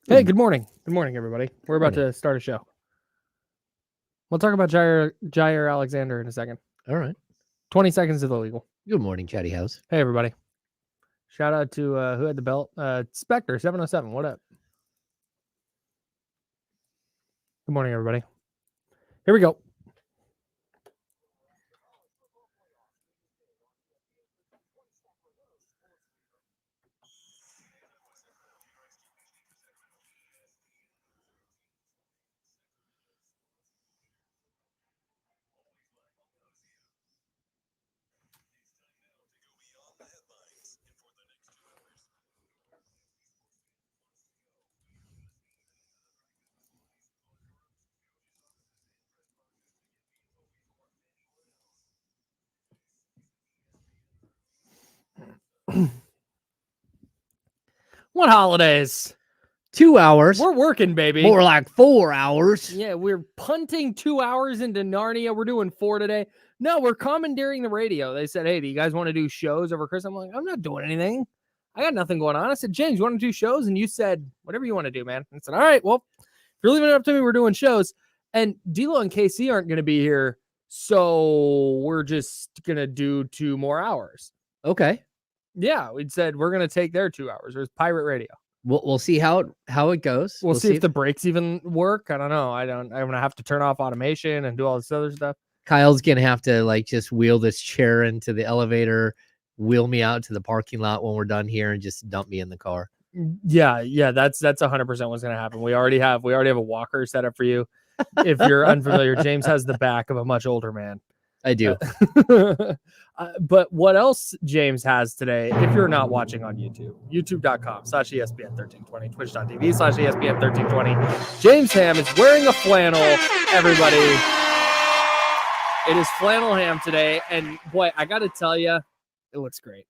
Hey, good morning. Good morning, everybody. We're about to start a show. We'll talk about Jair Alexander in a second. All right. 20 seconds is illegal. Good morning, Chatty House. Hey, everybody. Shout out to who had the belt? Spectre 707. What up? Good morning, everybody. Here we go. What holidays? 2 hours. We're working, baby. More like 4 hours. Yeah, we're punting 2 hours into Narnia. We're doing 4 today. No, we're commandeering the radio. They said, hey, do you guys want to do shows over Christmas? I'm like, I'm not doing anything. I got nothing going on. I said, James, you want to do shows? And you said, whatever you want to do, man. I said, all right, well, if you're leaving it up to me, we're doing shows. And D'Lo and KC aren't going to be here, so we're just going to do 2 more hours. Okay. Yeah, we said we're going to take their 2 hours. It was pirate radio. We'll see how it goes. We'll see if the brakes even work. I don't know. I'm going to have to turn off automation and do all this other stuff. Kyle's going to have to just wheel this chair into the elevator, wheel me out to the parking lot when we're done here, and just dump me in the car. Yeah, that's 100% what's going to happen. We already have a walker set up for you. If you're unfamiliar, James has the back of a much older man. I do. But what else James has today, if you're not watching on YouTube, youtube.com/ESPN1320, twitch.tv/ESPN1320. James Ham is wearing a flannel, everybody. It is flannel ham today. And boy, I got to tell you, it looks great.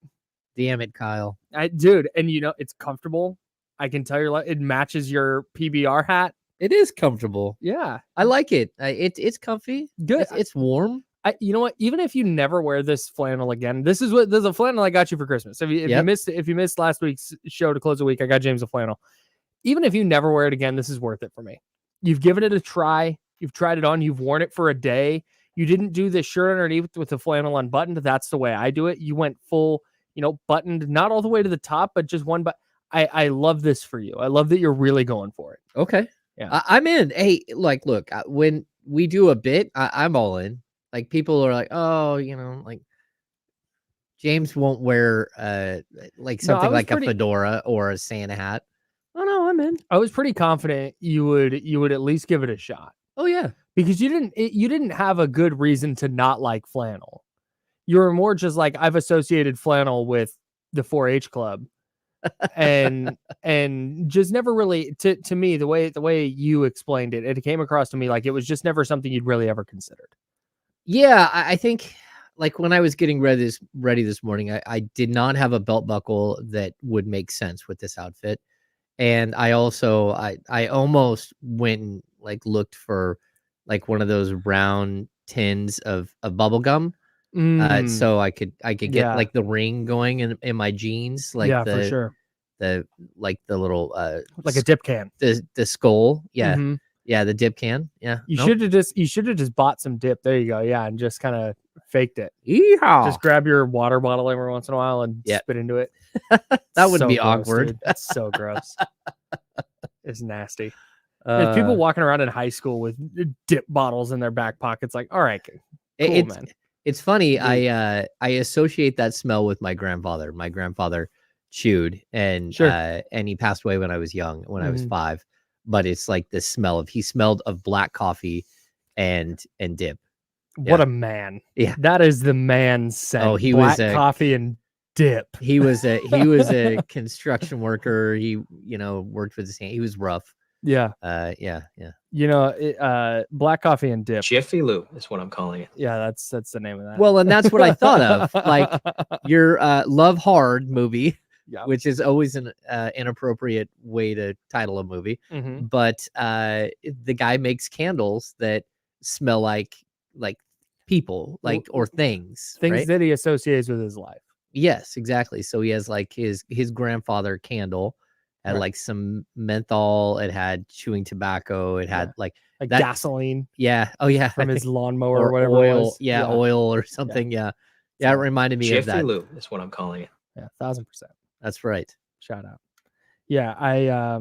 Damn it, Kyle. Dude, and it's comfortable. I can tell you, it matches your PBR hat. It is comfortable. Yeah. I like it. It's comfy. Good. It's warm. You know what? Even if you never wear this flannel again, there's a flannel I got you for Christmas. If you missed last week's show to close the week, I got James a flannel. Even if you never wear it again, this is worth it for me. You've given it a try. You've tried it on. You've worn it for a day. You didn't do the shirt underneath with the flannel unbuttoned. That's the way I do it. You went full, buttoned, not all the way to the top, but just one. But I love this for you. I love that you're really going for it. Okay. Yeah. I'm in. Hey, look, when we do a bit, I'm all in. People are like, oh, James won't wear something like a fedora or a Santa hat. Oh no, I'm in. I was pretty confident you would at least give it a shot. Oh yeah, because you didn't have a good reason to not like flannel. You were more just like, I've associated flannel with the 4-H club, and just never really to me the way you explained it, it came across to me like it was just never something you'd really ever considered. Yeah, I think when I was getting ready this morning, I did not have a belt buckle that would make sense with this outfit. And I also, I almost went and looked for one of those round tins of bubble gum. So I could get the ring going in my jeans. For sure. The little, like a dip can, the skull. Yeah. Mm-hmm. Yeah, the dip can. Yeah. You should have just bought some dip. There you go. Yeah, and just kind of faked it. Yeehaw. Just grab your water bottle every once in a while and spit into it. That would be gross, awkward. Dude. That's so gross. It's nasty. There's people walking around in high school with dip bottles in their back pockets. Like, all right, cool, man. It's funny. Yeah. I associate that smell with my grandfather. My grandfather chewed, and he passed away when I was young, when I was 5. But it's like the smell he smelled of black coffee and dip. What a man. Yeah. That is the man's scent. Oh, he black was coffee and dip. He was a construction worker. He, worked with his hand. He was rough. Yeah. Yeah. Black coffee and dip. Jiffy Lube is what I'm calling it. Yeah, that's the name of that. Well, and that's what I thought of. Your Love Hard movie. Yeah. Which is always an inappropriate way to title a movie. Mm-hmm. But the guy makes candles that smell like people, or things. Things right? that he associates with his life. Yes, exactly. So he has his grandfather candle Had like some menthol. It had chewing tobacco. It had like that, gasoline. Yeah. Oh yeah. From his lawnmower or whatever oil. it was. Yeah, oil or something. Yeah. Yeah. It reminded me of Jiffy that. Lube is what I'm calling it. Yeah, 1000%. That's right. Shout out. Yeah,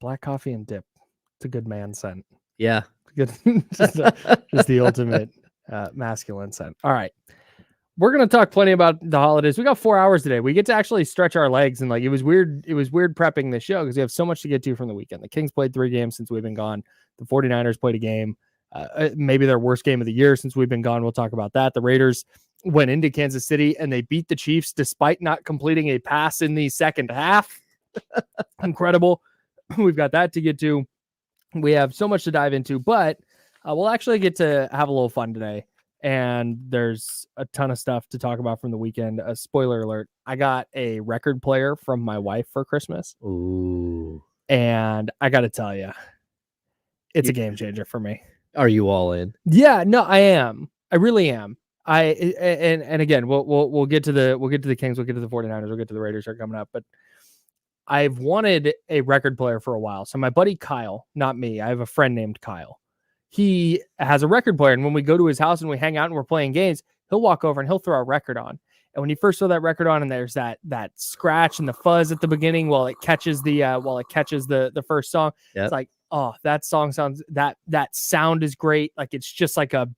black coffee and dip. It's a good man scent. Yeah. Good. just the ultimate masculine scent. All right. We're going to talk plenty about the holidays. We got 4 hours today. We get to actually stretch our legs. And like, it was weird prepping this show because we have so much to get to from the weekend. The Kings played 3 games since we've been gone. The 49ers played a game, maybe their worst game of the year since we've been gone. We'll talk about that. The Raiders went into Kansas City and they beat the Chiefs despite not completing a pass in the second half. Incredible. We've got that to get to. We have so much to dive into, but we'll actually get to have a little fun today. And there's a ton of stuff to talk about from the weekend. A spoiler alert. I got a record player from my wife for Christmas. Ooh. And I got to tell you, it's a game changer for me. Are you all in? Yeah, no, I am. I really am. And again, we'll get to the Kings, we'll get to the 49ers, we'll get to the Raiders are coming up, but I've wanted a record player for a while. So my buddy Kyle, not me, I have a friend named Kyle. He has a record player, and when we go to his house and we hang out and we're playing games, he'll walk over and he'll throw a record on. And when he first throw that record on, and there's that scratch and the fuzz at the beginning while it catches the first song, It's like, oh, that song sounds that sound is great. Like it's just like a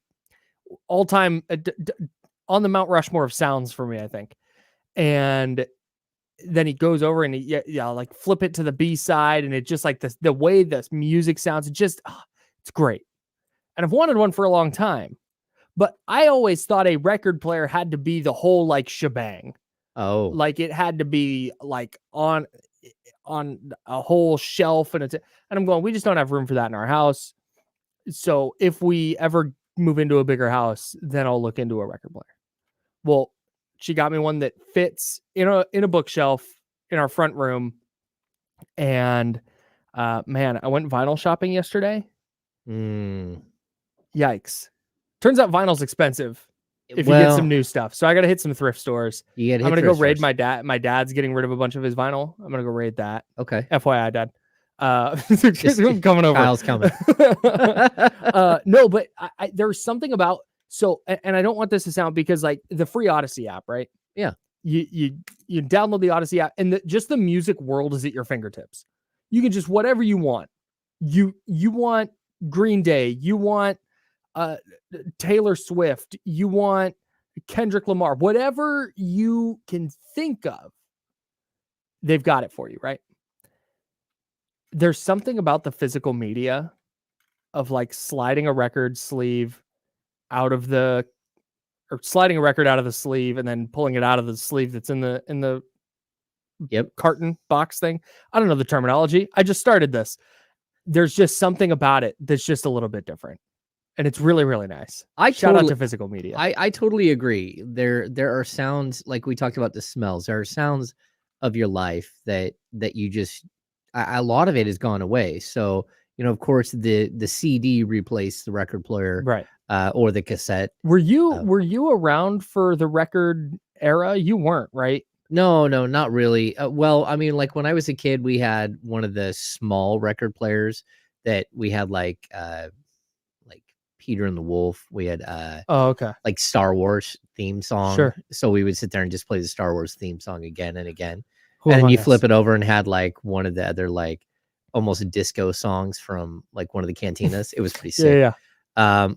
all-time on the Mount Rushmore of sounds for me, I think. And then he goes over and he like flip it to the B side, and it just like the way the music sounds, it's great. And I've wanted one for a long time, but I always thought a record player had to be the whole like shebang. Oh, like it had to be like on a whole shelf. And I'm going, we just don't have room for that in our house. So if we ever move into a bigger house, then I'll look into a record player. Well, she got me one that fits in a bookshelf in our front room. And man, I went vinyl shopping yesterday. Yikes. Turns out vinyl's expensive if you get some new stuff. So I got to hit some thrift stores. I'm going to go raid my dad. My dad's getting rid of a bunch of his vinyl. I'm going to go raid that. Okay. FYI, Dad. I'm coming over. Kyle's coming. No, but there's something about, and I don't want this to sound, because like the free Odyssey app, right? Yeah. You download the Odyssey app, and just the music world is at your fingertips. You can just, whatever you want. You want Green Day, you want Taylor Swift, you want Kendrick Lamar, whatever you can think of, they've got it for you, right? There's something about the physical media of like sliding a record sleeve sliding a record out of the sleeve and then pulling it out of the sleeve that's in the carton box thing. I don't know the terminology. I just started this. There's just something about it that's just a little bit different. And it's really, really nice. Shout out to physical media. I totally agree. There are sounds, like we talked about the smells. There are sounds of your life that you just, a lot of it has gone away. So, of course, the CD replaced the record player, right? Or the cassette. Were you around for the record era? You weren't, right? No, not really. Well, I mean, like when I was a kid, we had one of the small record players that we had like Peter and the Wolf. We had like Star Wars theme song. Sure. So we would sit there and just play the Star Wars theme song again and again. And then you flip it over and had like one of the other like almost disco songs from like one of the cantinas. It was pretty sick. Yeah.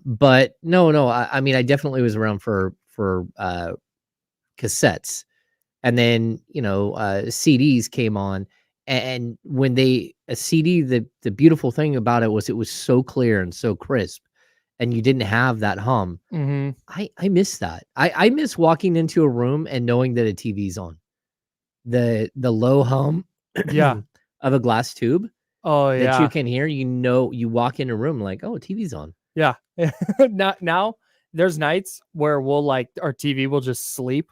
But no. I mean, I definitely was around for cassettes, and then CDs came on. And when a CD, the beautiful thing about it was so clear and so crisp, and you didn't have that hum. Mm-hmm. I miss that. I miss walking into a room and knowing that a TV's on. The low hum of a glass tube that you can hear. You walk in a room like, oh, TV's on. Yeah. now there's nights where we'll like our TV will just sleep.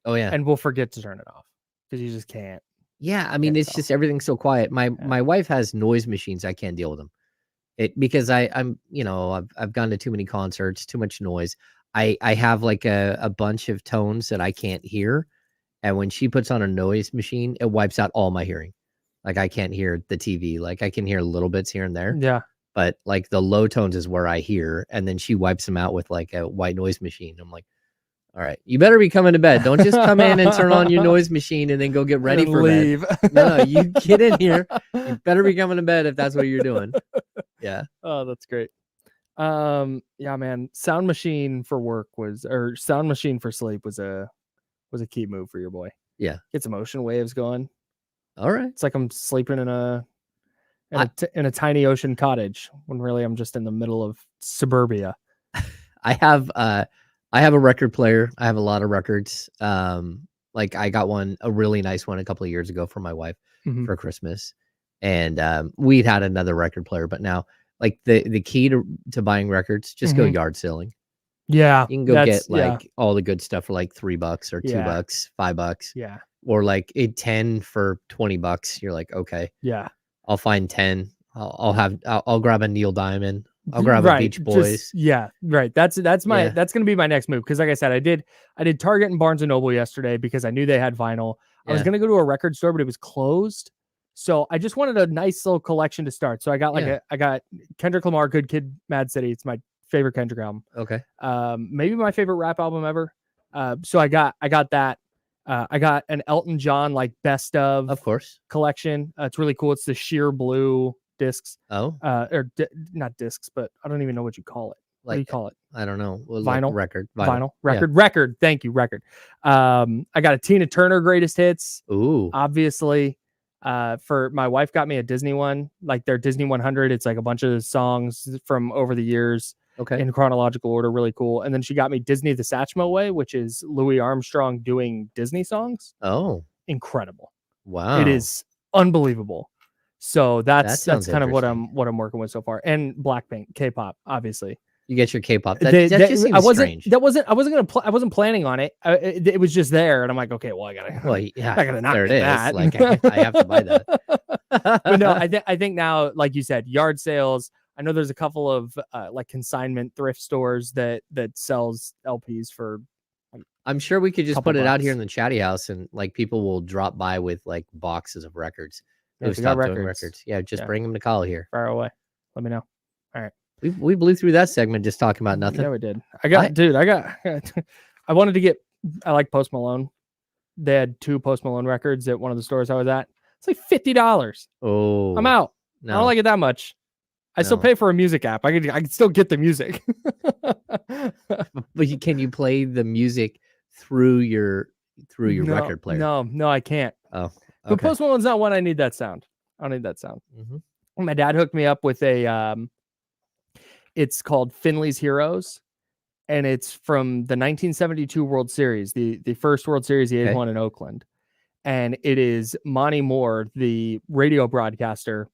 Oh yeah. And we'll forget to turn it off because you just can't. Yeah, I mean, it's just everything's so quiet. My wife has noise machines. I can't deal with them. Because I'm I've gone to too many concerts, too much noise. I have like a bunch of tones that I can't hear, And when she puts on a noise machine, it wipes out all my hearing. Like I can't hear the TV. Like I can hear little bits here and there. Yeah. But like the low tones is where I hear. And then she wipes them out with like a white noise machine. I'm like, all right, you better be coming to bed. Don't just come in and turn on your noise machine and then go get ready for leave. bed. No, you get in here. You better be coming to bed if that's what you're doing. Yeah. Oh, that's great. Yeah, man. Sound machine for work sound machine for sleep was a key move for your boy. Yeah. Get some ocean waves going. All right. It's like I'm sleeping in a tiny ocean cottage when really I'm just in the middle of suburbia. I have a record player. I have a lot of records. Like I got a really nice one a couple of years ago for my wife for Christmas. And we'd had another record player, but now like the key to buying records, just go yard selling. Yeah. You can go get like all the good stuff for like $3 or $2, $5. Yeah. Or like 10 for $20. You're like, okay. Yeah. I'll find 10. I'll grab a Neil Diamond. I'll grab a Beach Boys. Right. That's gonna be my next move. Cause like I said, I did Target and Barnes and Noble yesterday because I knew they had vinyl. I was gonna go to a record store, but it was closed. So I just wanted a nice little collection to start. So I got I got Kendrick Lamar, Good Kid, Mad City. It's my favorite Kendrick album. Okay. Maybe my favorite rap album ever. So I got that. I got an Elton John like best of course collection. It's really cool. It's the sheer blue discs. Oh. Not discs, but I don't even know what you call it. What do you call it? I don't know. Vinyl. Vinyl. Record. Thank you, record. I got a Tina Turner greatest hits. Ooh. Obviously. For my wife got me a Disney one, like their Disney 100. It's like a bunch of songs from over the years. Okay. In chronological order, really cool. And then she got me Disney the Satchmo Way, which is Louis Armstrong doing Disney songs. Oh, incredible! Wow, it is unbelievable. So that's kind of what I'm working with so far. And Blackpink, K-pop, obviously. You get your K-pop. That just seems strange. I wasn't planning on it. It was just there, and I'm like, okay, well, I gotta knock there it that. Is. Like I have to buy that. But no, I think now, like you said, yard sales. I know there's a couple of like consignment thrift stores that sells LPs for. I'm sure we could just put it out here in the chatty house, and like people will drop by with like boxes of records. Yeah, stop doing records. Yeah, just bring them to call here. Far away. Let me know. All right. We blew through that segment just talking about nothing. Yeah, we did. I wanted to get. I like Post Malone. They had 2 Post Malone records at one of the stores I was at. It's like $50. Oh, I'm out. No. I don't like it that much. I still pay for a music app. I can still get the music. But can you play the music through your record player? No, I can't. Oh, okay. But Post Malone's not one I need that sound. I don't need that sound. Mm-hmm. My dad hooked me up with a. It's called Finley's Heroes, and it's from the 1972 World Series, the first World Series he had won in Oakland, and it is Monty Moore, the radio broadcaster,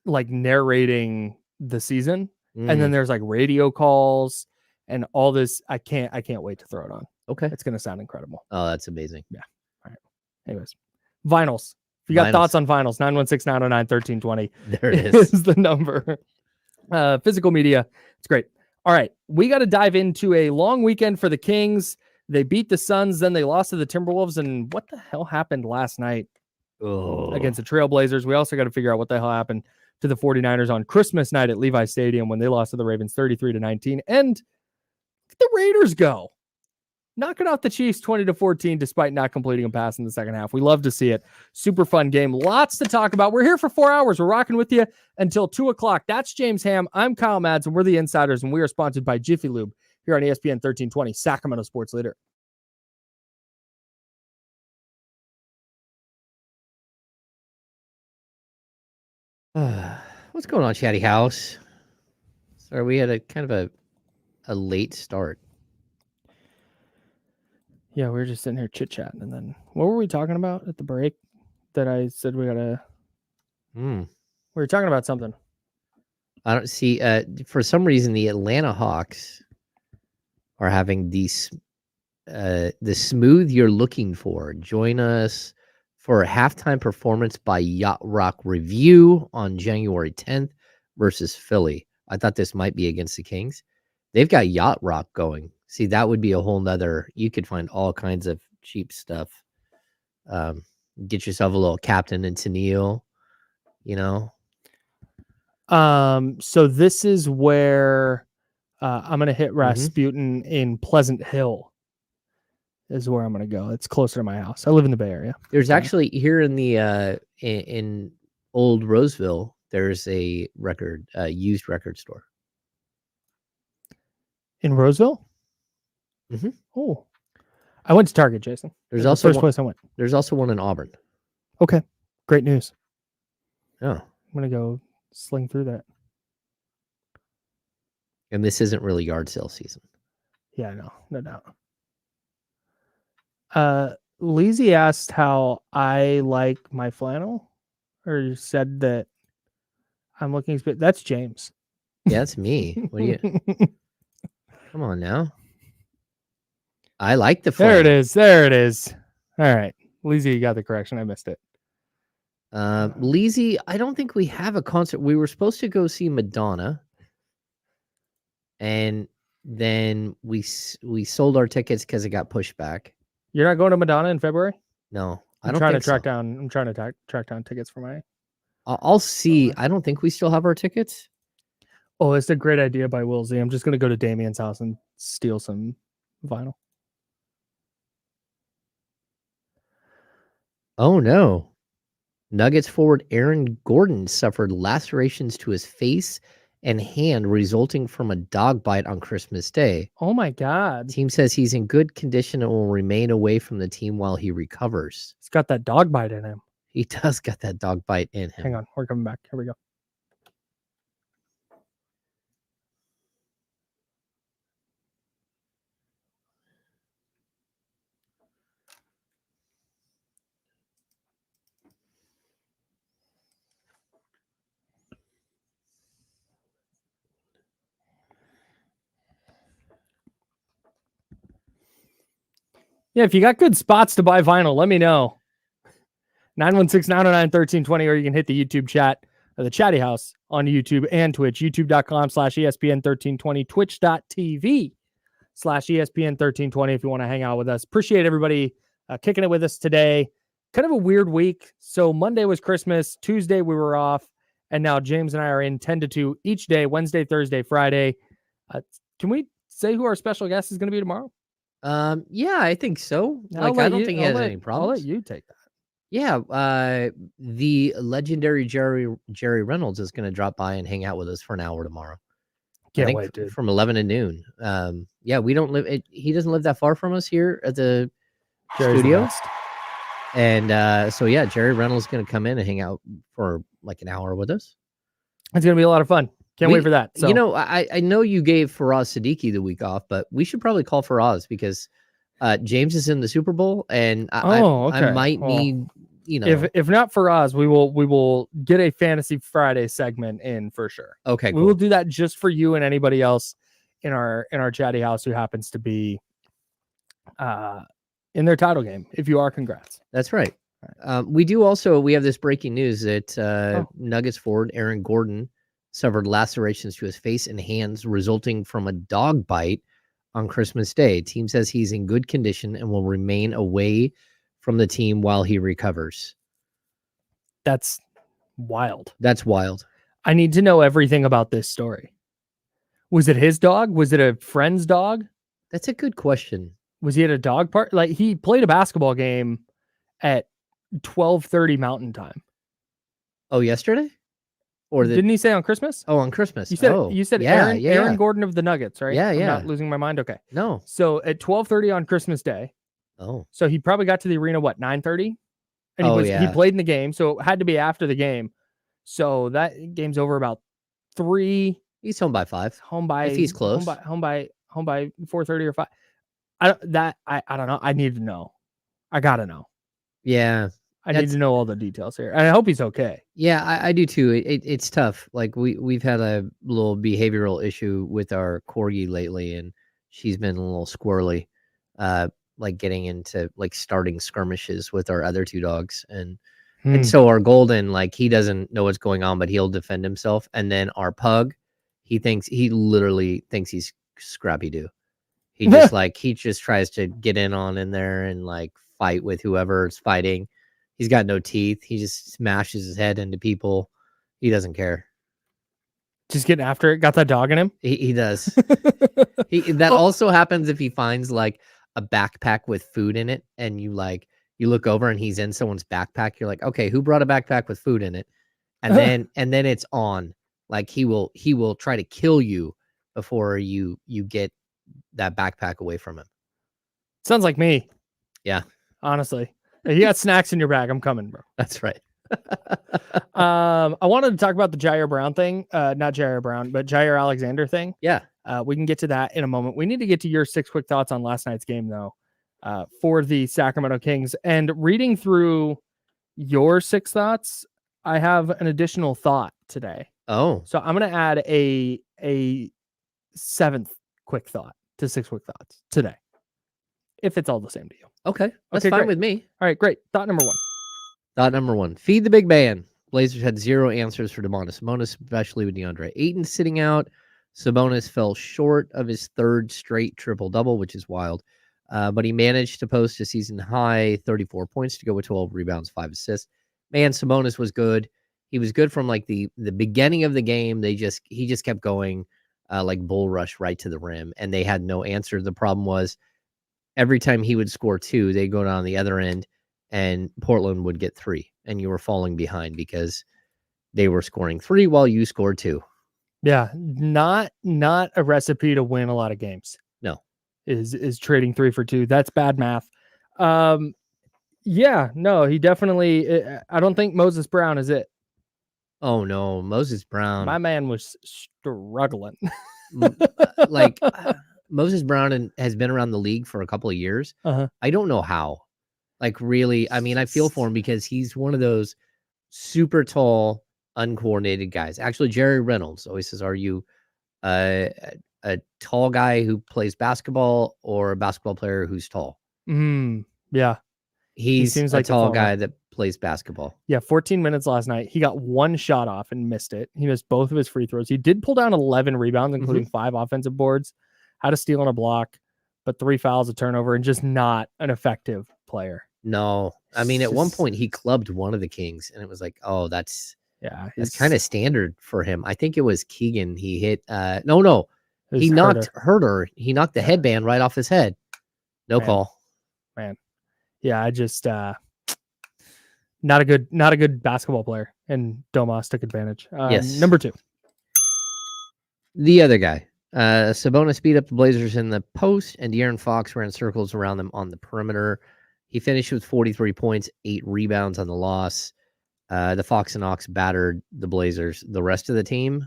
like narrating the season, and then there's like radio calls and all this. I can't wait to throw it on. Okay, it's gonna sound incredible. Oh, that's amazing. Yeah. All right. Anyways, vinyls. If you got thoughts on vinyls, 916-909-1320. There it is. Is the number. Physical media. It's great. All right. We got to dive into a long weekend for the Kings. They beat the Suns, then they lost to the Timberwolves. And what the hell happened last night against the Trailblazers? We also got to figure out what the hell happened to the 49ers on Christmas night at Levi Stadium when they lost to the Ravens 33-19. And the Raiders go. Knocking off the Chiefs 20-14 despite not completing a pass in the second half. We love to see it. Super fun game. Lots to talk about. We're here for 4 hours. We're rocking with you until 2 o'clock. That's James Ham. I'm Kyle Mads, and we're the Insiders, and we are sponsored by Jiffy Lube here on ESPN 1320, Sacramento Sports Leader. What's going on, Chatty House? Sorry, we had a kind of a late start. Yeah, we were just sitting here chit-chatting, and then what were we talking about at the break that I said we gotta... We were talking about something. I don't see... for some reason, the Atlanta Hawks are having the smooth you're looking for. Join us for a halftime performance by Yacht Rock Review on January 10th versus Philly. I thought this might be against the Kings. They've got Yacht Rock going. See, that would be a whole nother. You could find all kinds of cheap stuff. Get yourself a little Captain and Tennille, you know. So this is where I'm gonna hit Rasputin in Pleasant Hill. Is where I'm gonna go. It's closer to my house. I live in the Bay Area. There's actually here in the in Old Roseville, there's a used record store. In Roseville? Mm-hmm. Oh, I went to Target, Jason. There's That's also the first place I went. There's also one in Auburn. Okay, great news. Oh, I'm gonna go sling through that. And this isn't really yard sale season. Yeah, no doubt. Lizzie asked how I like my flannel, or said that I'm looking. That's James. Yeah, that's me. What do you? Come on now. I like the flannel. There it is. All right, Lizzie, you got the correction. I missed it. Lizzie, I don't think we have a concert. We were supposed to go see Madonna, and then we sold our tickets because it got pushed back. You're not going to Madonna in February? No, I'm trying to track down tickets for my. I'll see. I don't think we still have our tickets. Oh, it's a great idea by Willsey. I'm just gonna go to Damien's house and steal some vinyl. Oh no. Nuggets forward Aaron Gordon suffered lacerations to his face and hand resulting from a dog bite on Christmas Day. Oh my God. Team says he's in good condition and will remain away from the team while he recovers. He's got that dog bite in him. He does got that dog bite in him. Hang on, we're coming back. Here we go. Yeah, if you got good spots to buy vinyl, let me know. 916-909-1320, or you can hit the YouTube chat or the Chatty House on YouTube and Twitch, youtube.com/ESPN1320, twitch.tv/ESPN1320 if you want to hang out with us. Appreciate everybody kicking it with us today. Kind of a weird week. So Monday was Christmas, Tuesday we were off, and now James and I are in 10 to 2 each day, Wednesday, Thursday, Friday. Can we say who our special guest is going to be tomorrow? Yeah, I think so. I don't think he has any problems. I'll let you take that. Yeah, the legendary Jerry Reynolds is going to drop by and hang out with us for an hour tomorrow. Can't wait, dude. From 11 to noon. Yeah, we don't live. He doesn't live that far from us here at the studio. And so yeah, Jerry Reynolds is going to come in and hang out for like an hour with us. It's going to be a lot of fun. Can't wait for that. So. You know, I know you gave Faraz Siddiqui the week off, but we should probably call Faraz because James is in the Super Bowl, and I might need, you know, if not Faraz, we will get a Fantasy Friday segment in for sure. Okay, we will do that just for you and anybody else in our Chatty House who happens to be in their title game. If you are, congrats. That's right. We have this breaking news that Nuggets forward Aaron Gordon suffered lacerations to his face and hands resulting from a dog bite on Christmas Day. Team says he's in good condition and will remain away from the team while he recovers. That's wild. That's wild. I need to know everything about this story. Was it his dog? Was it a friend's dog? That's a good question. Was he at a dog park? Like, he played a basketball game at 12:30 Mountain Time. Oh, yesterday? Or didn't he say on Christmas? Oh, on Christmas. You said Aaron Gordon of the Nuggets, right? Yeah, I'm not losing my mind. Okay. No. So at 12:30 on Christmas Day. Oh. So he probably got to the arena 9:30, and he played in the game, so it had to be after the game. So that game's over about 3. He's home by 5. If he's close. Home by 4:30 or 5. I don't know. I need to know. I gotta know. Yeah. I need to know all the details here. And I hope he's okay. Yeah, I do too. It's tough. Like we've had a little behavioral issue with our corgi lately, and she's been a little squirrely, like getting into like starting skirmishes with our other 2 dogs. And so our golden, like, he doesn't know what's going on, but he'll defend himself. And then our pug, he literally thinks he's Scrappy Doo. He just tries to get in there and like fight with whoever's fighting. He's got no teeth. He just smashes his head into people. He doesn't care. Just getting after it. Got that dog in him. He does. That also happens if he finds like a backpack with food in it, and you look over and he's in someone's backpack. You're like, okay, who brought a backpack with food in it? And then it's on. Like he will try to kill you before you get that backpack away from him. Sounds like me. Yeah. Honestly. If you got snacks in your bag, I'm coming, bro. That's right. I wanted to talk about the Jair Brown thing. Not Jair Brown, but Jair Alexander thing. Yeah. We can get to that in a moment. We need to get to your 6 quick thoughts on last night's game, though, for the Sacramento Kings. And reading through your 6 thoughts, I have an additional thought today. Oh. So I'm going to add a 7th quick thought to 6 quick thoughts today, if it's all the same to you. Okay. That's fine great. with me. All right, great. Thought number 1. Thought number 1. Feed the big man. Blazers had 0 answers for Domantas Sabonis, especially with DeAndre Ayton sitting out. Sabonis fell short of his 3rd straight triple-double, which is wild. But he managed to post a season-high 34 points to go with 12 rebounds, 5 assists. Man, Sabonis was good. He was good from like the beginning of the game. He just kept going like bull rush right to the rim, and they had no answer. The problem was every time he would score 2, they'd go down the other end, and Portland would get 3, and you were falling behind because they were scoring 3 while you scored 2. Yeah, not a recipe to win a lot of games. No, is trading 3 for 2. That's bad math. Yeah, no, he definitely. I don't think Moses Brown is it. Oh no, Moses Brown. My man was struggling. Moses Brown has been around the league for a couple of years. Uh-huh. I don't know how. Like really, I mean, I feel for him because he's one of those super tall, uncoordinated guys. Actually, Jerry Reynolds always says, "Are you a tall guy who plays basketball or a basketball player who's tall?" Yeah. He seems like a tall guy that plays basketball. Yeah, 14 minutes last night. He got 1 shot off and missed it. He missed both of his free throws. He did pull down 11 rebounds, including 5 offensive boards, had a steal and a block, but 3 fouls, a turnover, and just not an effective player. No. I mean, at one point he clubbed one of the Kings, and it was like, oh, that's kind of standard for him. I think it was Keegan. He hit no. He knocked Herter. He knocked the headband right off his head. No call. Man. Yeah, I just not a good basketball player, and Domas took advantage. Yes. Number 2. The other guy. Sabonis beat up the Blazers in the post, and De'Aaron Fox ran circles around them on the perimeter. He finished with 43 points, 8 rebounds on the loss. The Fox and Ox battered the Blazers. The rest of the team,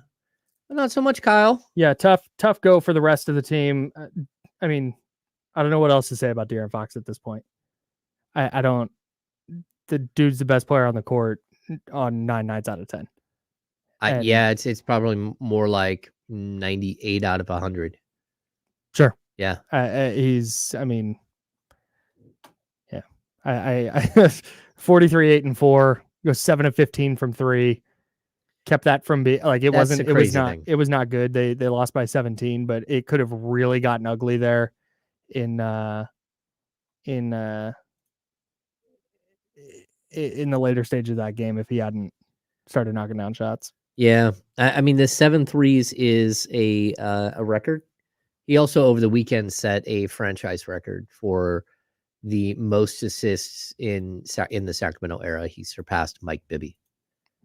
not so much, Kyle. Yeah, tough go for the rest of the team. I mean, I don't know what else to say about De'Aaron Fox at this point. I don't. The dude's the best player on the court on 9 nights out of 10. Yeah, it's probably more like 98 out of 100. Sure. Yeah. He's. I mean. Yeah. I 43, 8 and 4. Goes 7 of 15 from 3. Kept that from being like it That's wasn't. It was not. Thing. It was not good. They lost by 17, but it could have really gotten ugly there. In the later stage of that game if he hadn't started knocking down shots. Yeah. I mean, the 7 threes is a record. He also over the weekend set a franchise record for the most assists in the Sacramento era. He surpassed Mike Bibby.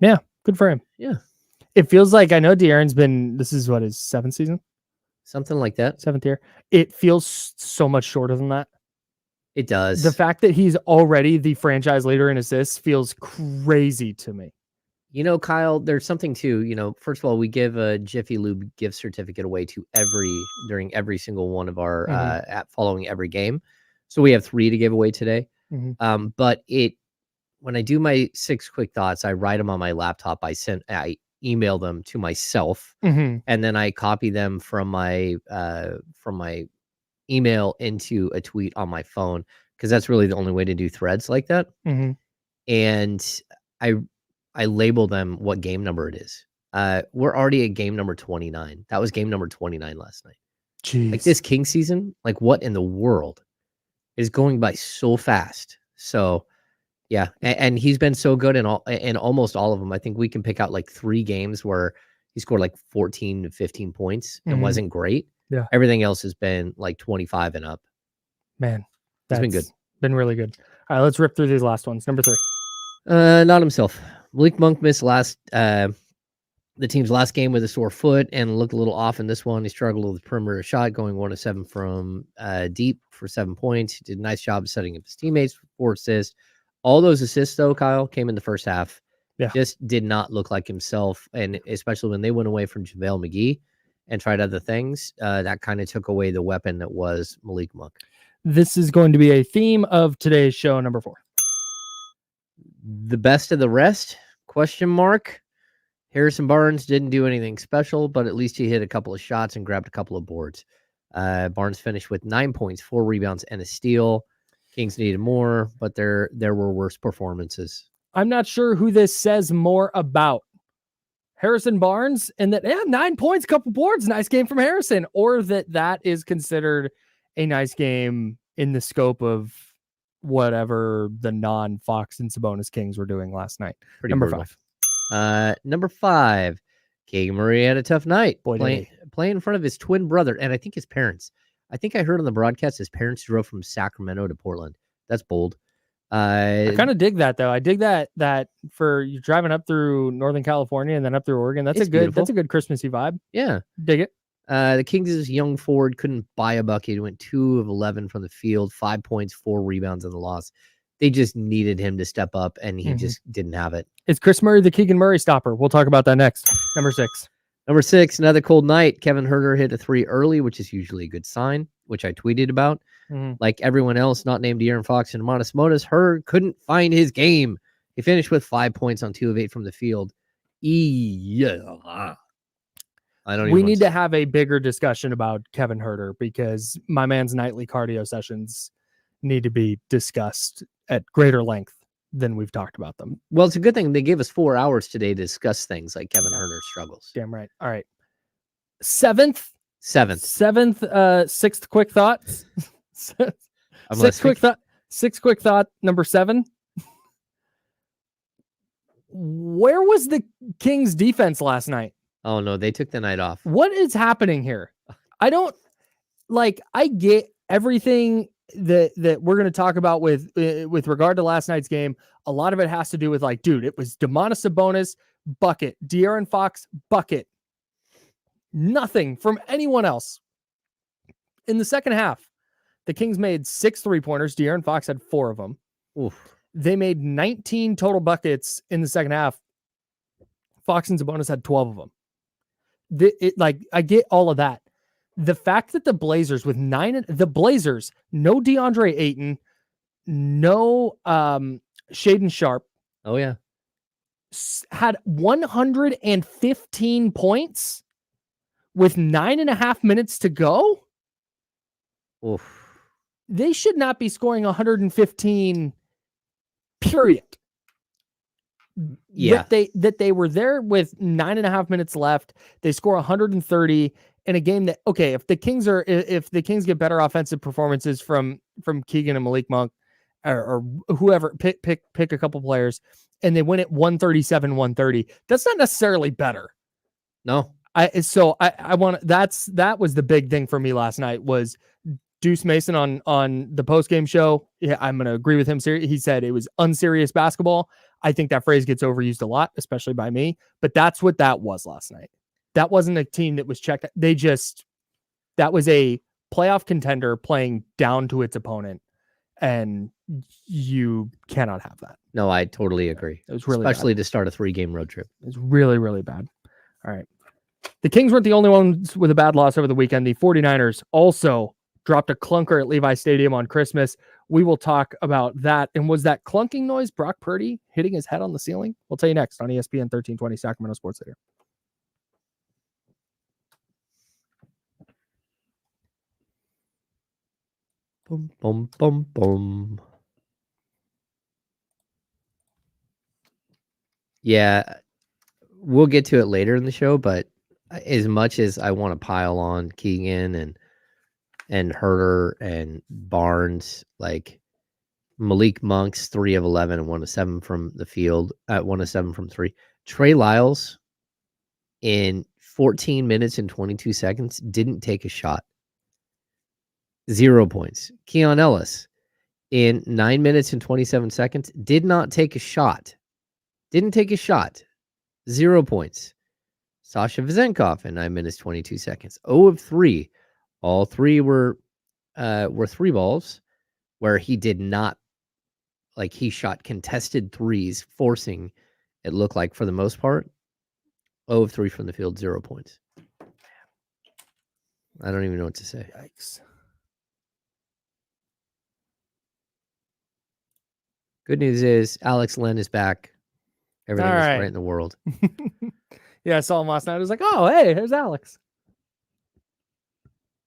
Yeah. Good for him. Yeah. It feels like, I know De'Aaron's this is what, his 7th season? Something like that. 7th year. It feels so much shorter than that. It does. The fact that he's already the franchise leader in assists feels crazy to me. You know, Kyle, there's something too, first of all, we give a Jiffy Lube gift certificate away to during every single one of our following every game. So we have 3 to give away today. But when I do my 6 quick thoughts, I write them on my laptop. I email them to myself, and then I copy them from my email into a tweet on my phone, because that's really the only way to do threads like that. And I label them what game number it is. We're already at game number 29. That was game number 29 last night. Jeez. Like this King season, like what in the world is going by so fast? So yeah, and he's been so good in almost all of them. I think we can pick out like 3 games where he scored like 14 to 15 points and wasn't great. Yeah. Everything else has been like 25 and up. Man, that's been good. Been really good. All right, let's rip through these last ones. Number 3. Not himself. Malik Monk missed the team's last game with a sore foot and looked a little off in this one. He struggled with the perimeter shot, going 1 of 7 from deep for 7 points. He did a nice job of setting up his teammates for 4 assists. All those assists, though, Kyle, came in the first half. Yeah. Just did not look like himself. And especially when they went away from JaVale McGee and tried other things, that kind of took away the weapon that was Malik Monk. This is going to be a theme of today's show, number 4. The best of the rest? Question mark. Harrison Barnes didn't do anything special, but at least he hit a couple of shots and grabbed a couple of boards. Barnes finished with 9 points, 4 rebounds, and a steal. Kings needed more, but there were worse performances. I'm not sure who this says more about. Harrison Barnes and that 9 points, couple boards, nice game from Harrison, or that is considered a nice game in the scope of whatever the non-Fox and Sabonis Kings were doing last night. Pretty Number brutal. 5. Number 5, Keegan Murray had a tough night playing in front of his twin brother and I think his parents. I think I heard on the broadcast his parents drove from Sacramento to Portland. That's bold. I kind of dig that though. I dig that for you driving up through Northern California and then up through Oregon. That's a good Christmassy vibe. Yeah, dig it. The Kings' young forward couldn't buy a bucket. He went 2 of 11 from the field, 5 points, 4 rebounds in the loss. They just needed him to step up, and he just didn't have it. Is Chris Murray the Keegan Murray stopper? We'll talk about that next. Number 6. Number 6, another cold night. Kevin Huerter hit a 3 early, which is usually a good sign, which I tweeted about. Like everyone else, not named De'Aaron Fox and Montes Motis, Huerter couldn't find his game. He finished with 5 points on 2 of 8 from the field. We need to have a bigger discussion about Kevin Huerter because my man's nightly cardio sessions need to be discussed at greater length than we've talked about them. Well, it's a good thing they gave us 4 hours today to discuss things like Kevin Huerter's struggles. Damn right. All right. Seventh. 6th quick thought. Sixth quick thought. Number 7. Where was the Kings defense last night? Oh no, they took the night off. What is happening here? I get everything that we're going to talk about with regard to last night's game. A lot of it has to do with dude, it was Domantas Sabonis bucket, De'Aaron Fox bucket. Nothing from anyone else. In the second half, the Kings made 6 3-pointers. De'Aaron Fox had 4 of them. Oof. They made 19 total buckets in the second half. Fox and Sabonis had 12 of them. I get all of that. The fact that the Blazers no DeAndre Ayton, no Shaden Sharp. Oh yeah. Had 115 points with 9.5 minutes to go. Oof. They should not be scoring 115, period. Yeah. That they were there with 9.5 minutes left. They score 130 in a game that, okay, if the Kings get better offensive performances from Keegan and Malik Monk or whoever, pick a couple players, and they win it 137-130, that's not necessarily better. No. That was the big thing for me last night was Deuce Mason on the post-game show. Yeah, I'm going to agree with him. He said it was unserious basketball. I think that phrase gets overused a lot, especially by me, but that's what that was last night. That wasn't a team that was checked. That was a playoff contender playing down to its opponent, and you cannot have that. No, I totally agree. It was really especially bad. To start a 3-game road trip. It was really, really bad. All right. The Kings weren't the only ones with a bad loss over the weekend. The 49ers also dropped a clunker at Levi Stadium on Christmas. We will talk about that. And was that clunking noise Brock Purdy hitting his head on the ceiling? We'll tell you next on ESPN 1320 Sacramento Sports Leader. Boom, boom, boom, boom. Yeah, we'll get to it later in the show, but as much as I want to pile on Keegan and and Herter and Barnes, like Malik Monk's 3 of 11 and 1 of 7 from the field, 1 of 7 from 3. Trey Lyles in 14 minutes and 22 seconds didn't take a shot. 0 points. Keon Ellis in 9 minutes and 27 seconds did not take a shot. Didn't take a shot. 0 points. Sasha Vezenkov in 9 minutes 22 seconds. 0 of 3. All 3 were 3 balls where he did not, like, he shot contested threes, forcing, it looked like, for the most part. 0 of 3 from the field, 0 points. I don't even know what to say. Yikes. Good news is Alex Len is back. Everything is right right in the world. Yeah, I saw him last night. I was like, oh, hey, there's Alex.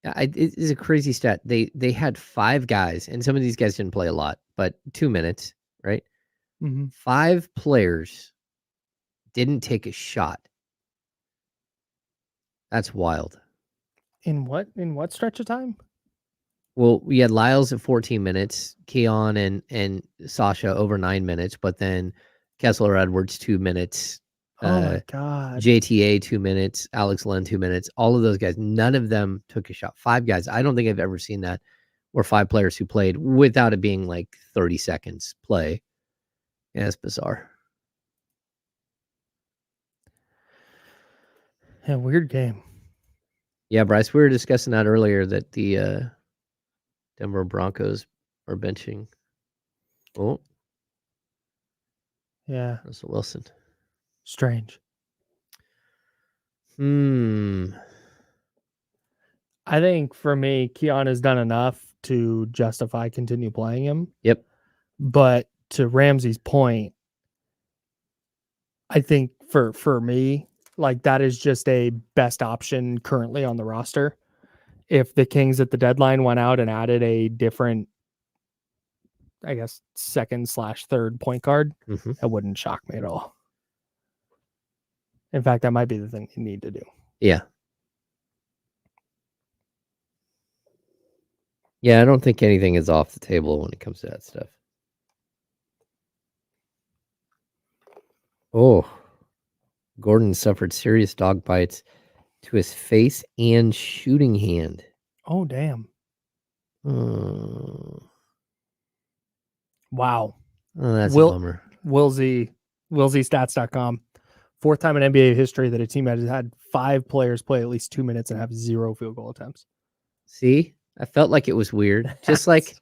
Yeah, it is a crazy stat. They had 5 guys, and some of these guys didn't play a lot, but 2 minutes, right? Mm-hmm. 5 players didn't take a shot. That's wild. In what stretch of time? Well, we had Lyles at 14 minutes, Keon and Sasha over 9 minutes, but then Kessler Edwards 2 minutes. Oh my God. JTA 2 minutes, Alex Len 2 minutes. All of those guys, none of them took a shot. 5 guys. I don't think I've ever seen that, or 5 players who played without it being like 30 seconds play. Yeah, it's bizarre. Yeah, weird game. Yeah, Bryce, we were discussing that earlier, that the Denver Broncos are benching. Oh, yeah, Russell Wilson. Strange. Hmm. I think for me, Keon has done enough to justify continue playing him. Yep. But to Ramsey's point, I think for me, like, that is just a best option currently on the roster. If the Kings at the deadline went out and added a different, I guess, second/third point guard, that wouldn't shock me at all. In fact, that might be the thing you need to do. Yeah. Yeah, I don't think anything is off the table when it comes to that stuff. Oh, Gordon suffered serious dog bites to his face and shooting hand. Oh, damn. Oh, Wow. that's a bummer. WillseyStats.com. 4th time in NBA history that a team has had 5 players play at least 2 minutes and have 0 field goal attempts. See, I felt like it was weird. Just like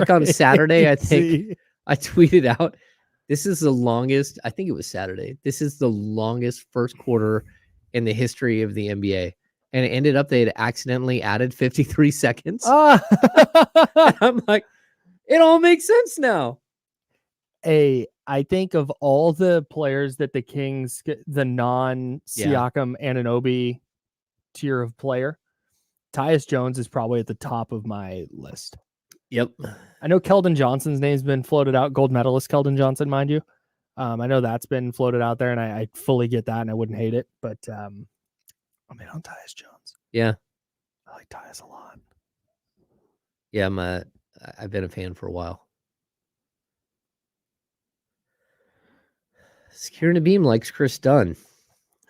on Saturday, I think I tweeted out, this is the longest, I think it was Saturday, this is the longest first quarter in the history of the NBA. And it ended up they had accidentally added 53 seconds. And I'm like, it all makes sense now. I think of all the players that the Kings, the non-Siakam Anunoby tier of player, Tyus Jones is probably at the top of my list. Yep. I know Keldon Johnson's name's been floated out, gold medalist Keldon Johnson, mind you. I know that's been floated out there, and I fully get that, and I wouldn't hate it. But I'm Tyus Jones. Yeah. I like Tyus a lot. Yeah, I've been a fan for a while. Secure Nabeem likes Chris Dunn.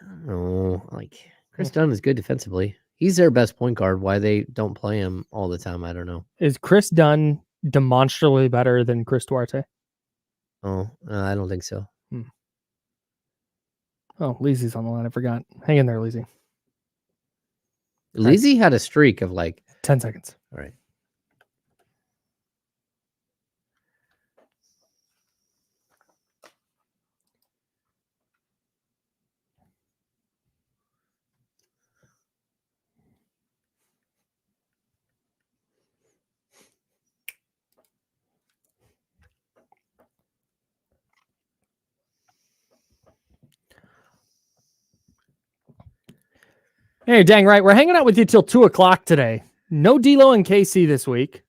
I don't know. Like, Chris Dunn is good defensively. He's their best point guard. Why they don't play him all the time, I don't know. Is Chris Dunn demonstrably better than Chris Duarte? Oh, I don't think so. Oh, Leezy's on the line. I forgot. Hang in there, Leezy. Leezy had a streak of like 10 seconds. All right. Hey, dang right. We're hanging out with you till 2:00 today. No D'Lo and KC this week.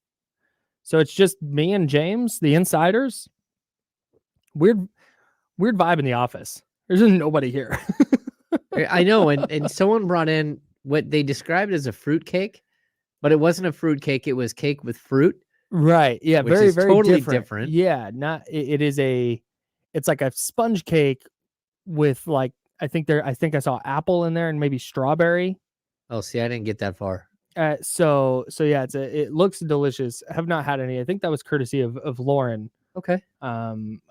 So it's just me and James, the insiders. Weird vibe in the office. There's nobody here. I know. And someone brought in what they described as a fruitcake. But it wasn't a fruit cake. It was cake with fruit. Right. Yeah. Which Very, is very totally different. Yeah. It's like a sponge cake with like, I think I saw apple in there and maybe strawberry. Oh, see, I didn't get that far. So yeah, it looks delicious. I have not had any. I think that was courtesy of Lauren. Okay.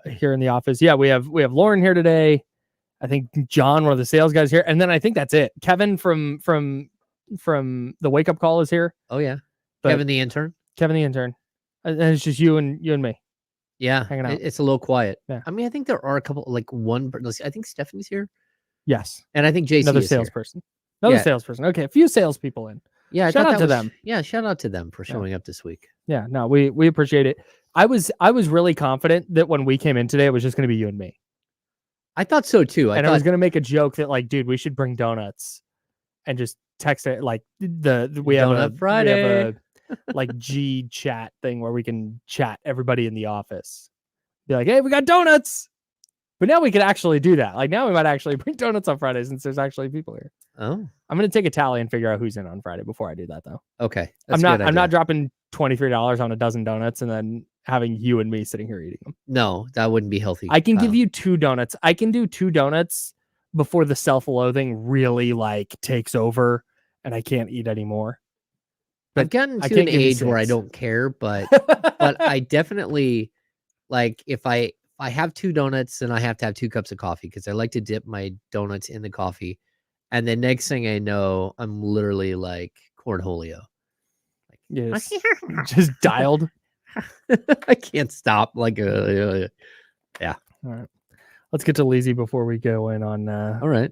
Here in the office. Yeah, we have Lauren here today. I think John, one of the sales guys here, and then I think that's it. Kevin from the Wake Up Call is here. Oh yeah, but Kevin the intern. And it's just you and me. Yeah, hanging out. It's a little quiet. Yeah. I mean, I think there are a couple, like one. I think Stephanie's here. Yes, and I think JC another is salesperson. Here. Another salesperson. Okay, a few salespeople in. Yeah, shout out to them. Yeah, shout out to them for showing up this week. Yeah, no, we appreciate it. I was really confident that when we came in today, it was just going to be you and me. I thought so too. I was going to make a joke that like, dude, we should bring donuts, and just text it like we have a Friday, like G chat thing where we can chat everybody in the office. Be like, hey, we got donuts. But now we could actually do that. Like now we might actually bring donuts on Friday since there's actually people here. Oh, I'm going to take a tally and figure out who's in on Friday before I do that though. Okay. I'm not dropping $23 on a dozen donuts and then having you and me sitting here eating them. No, that wouldn't be healthy. I can give you 2 donuts. I can do 2 donuts before the self-loathing really like takes over and I can't eat anymore. But I've gotten to an age where I don't care, but but I definitely like if I have 2 donuts, then I have to have 2 cups of coffee because I like to dip my donuts in the coffee. And the next thing I know, I'm literally like cornholio. Like, yes. Just dialed. I can't stop. Like, yeah. All right. Let's get to Leezy before we go in on. All right.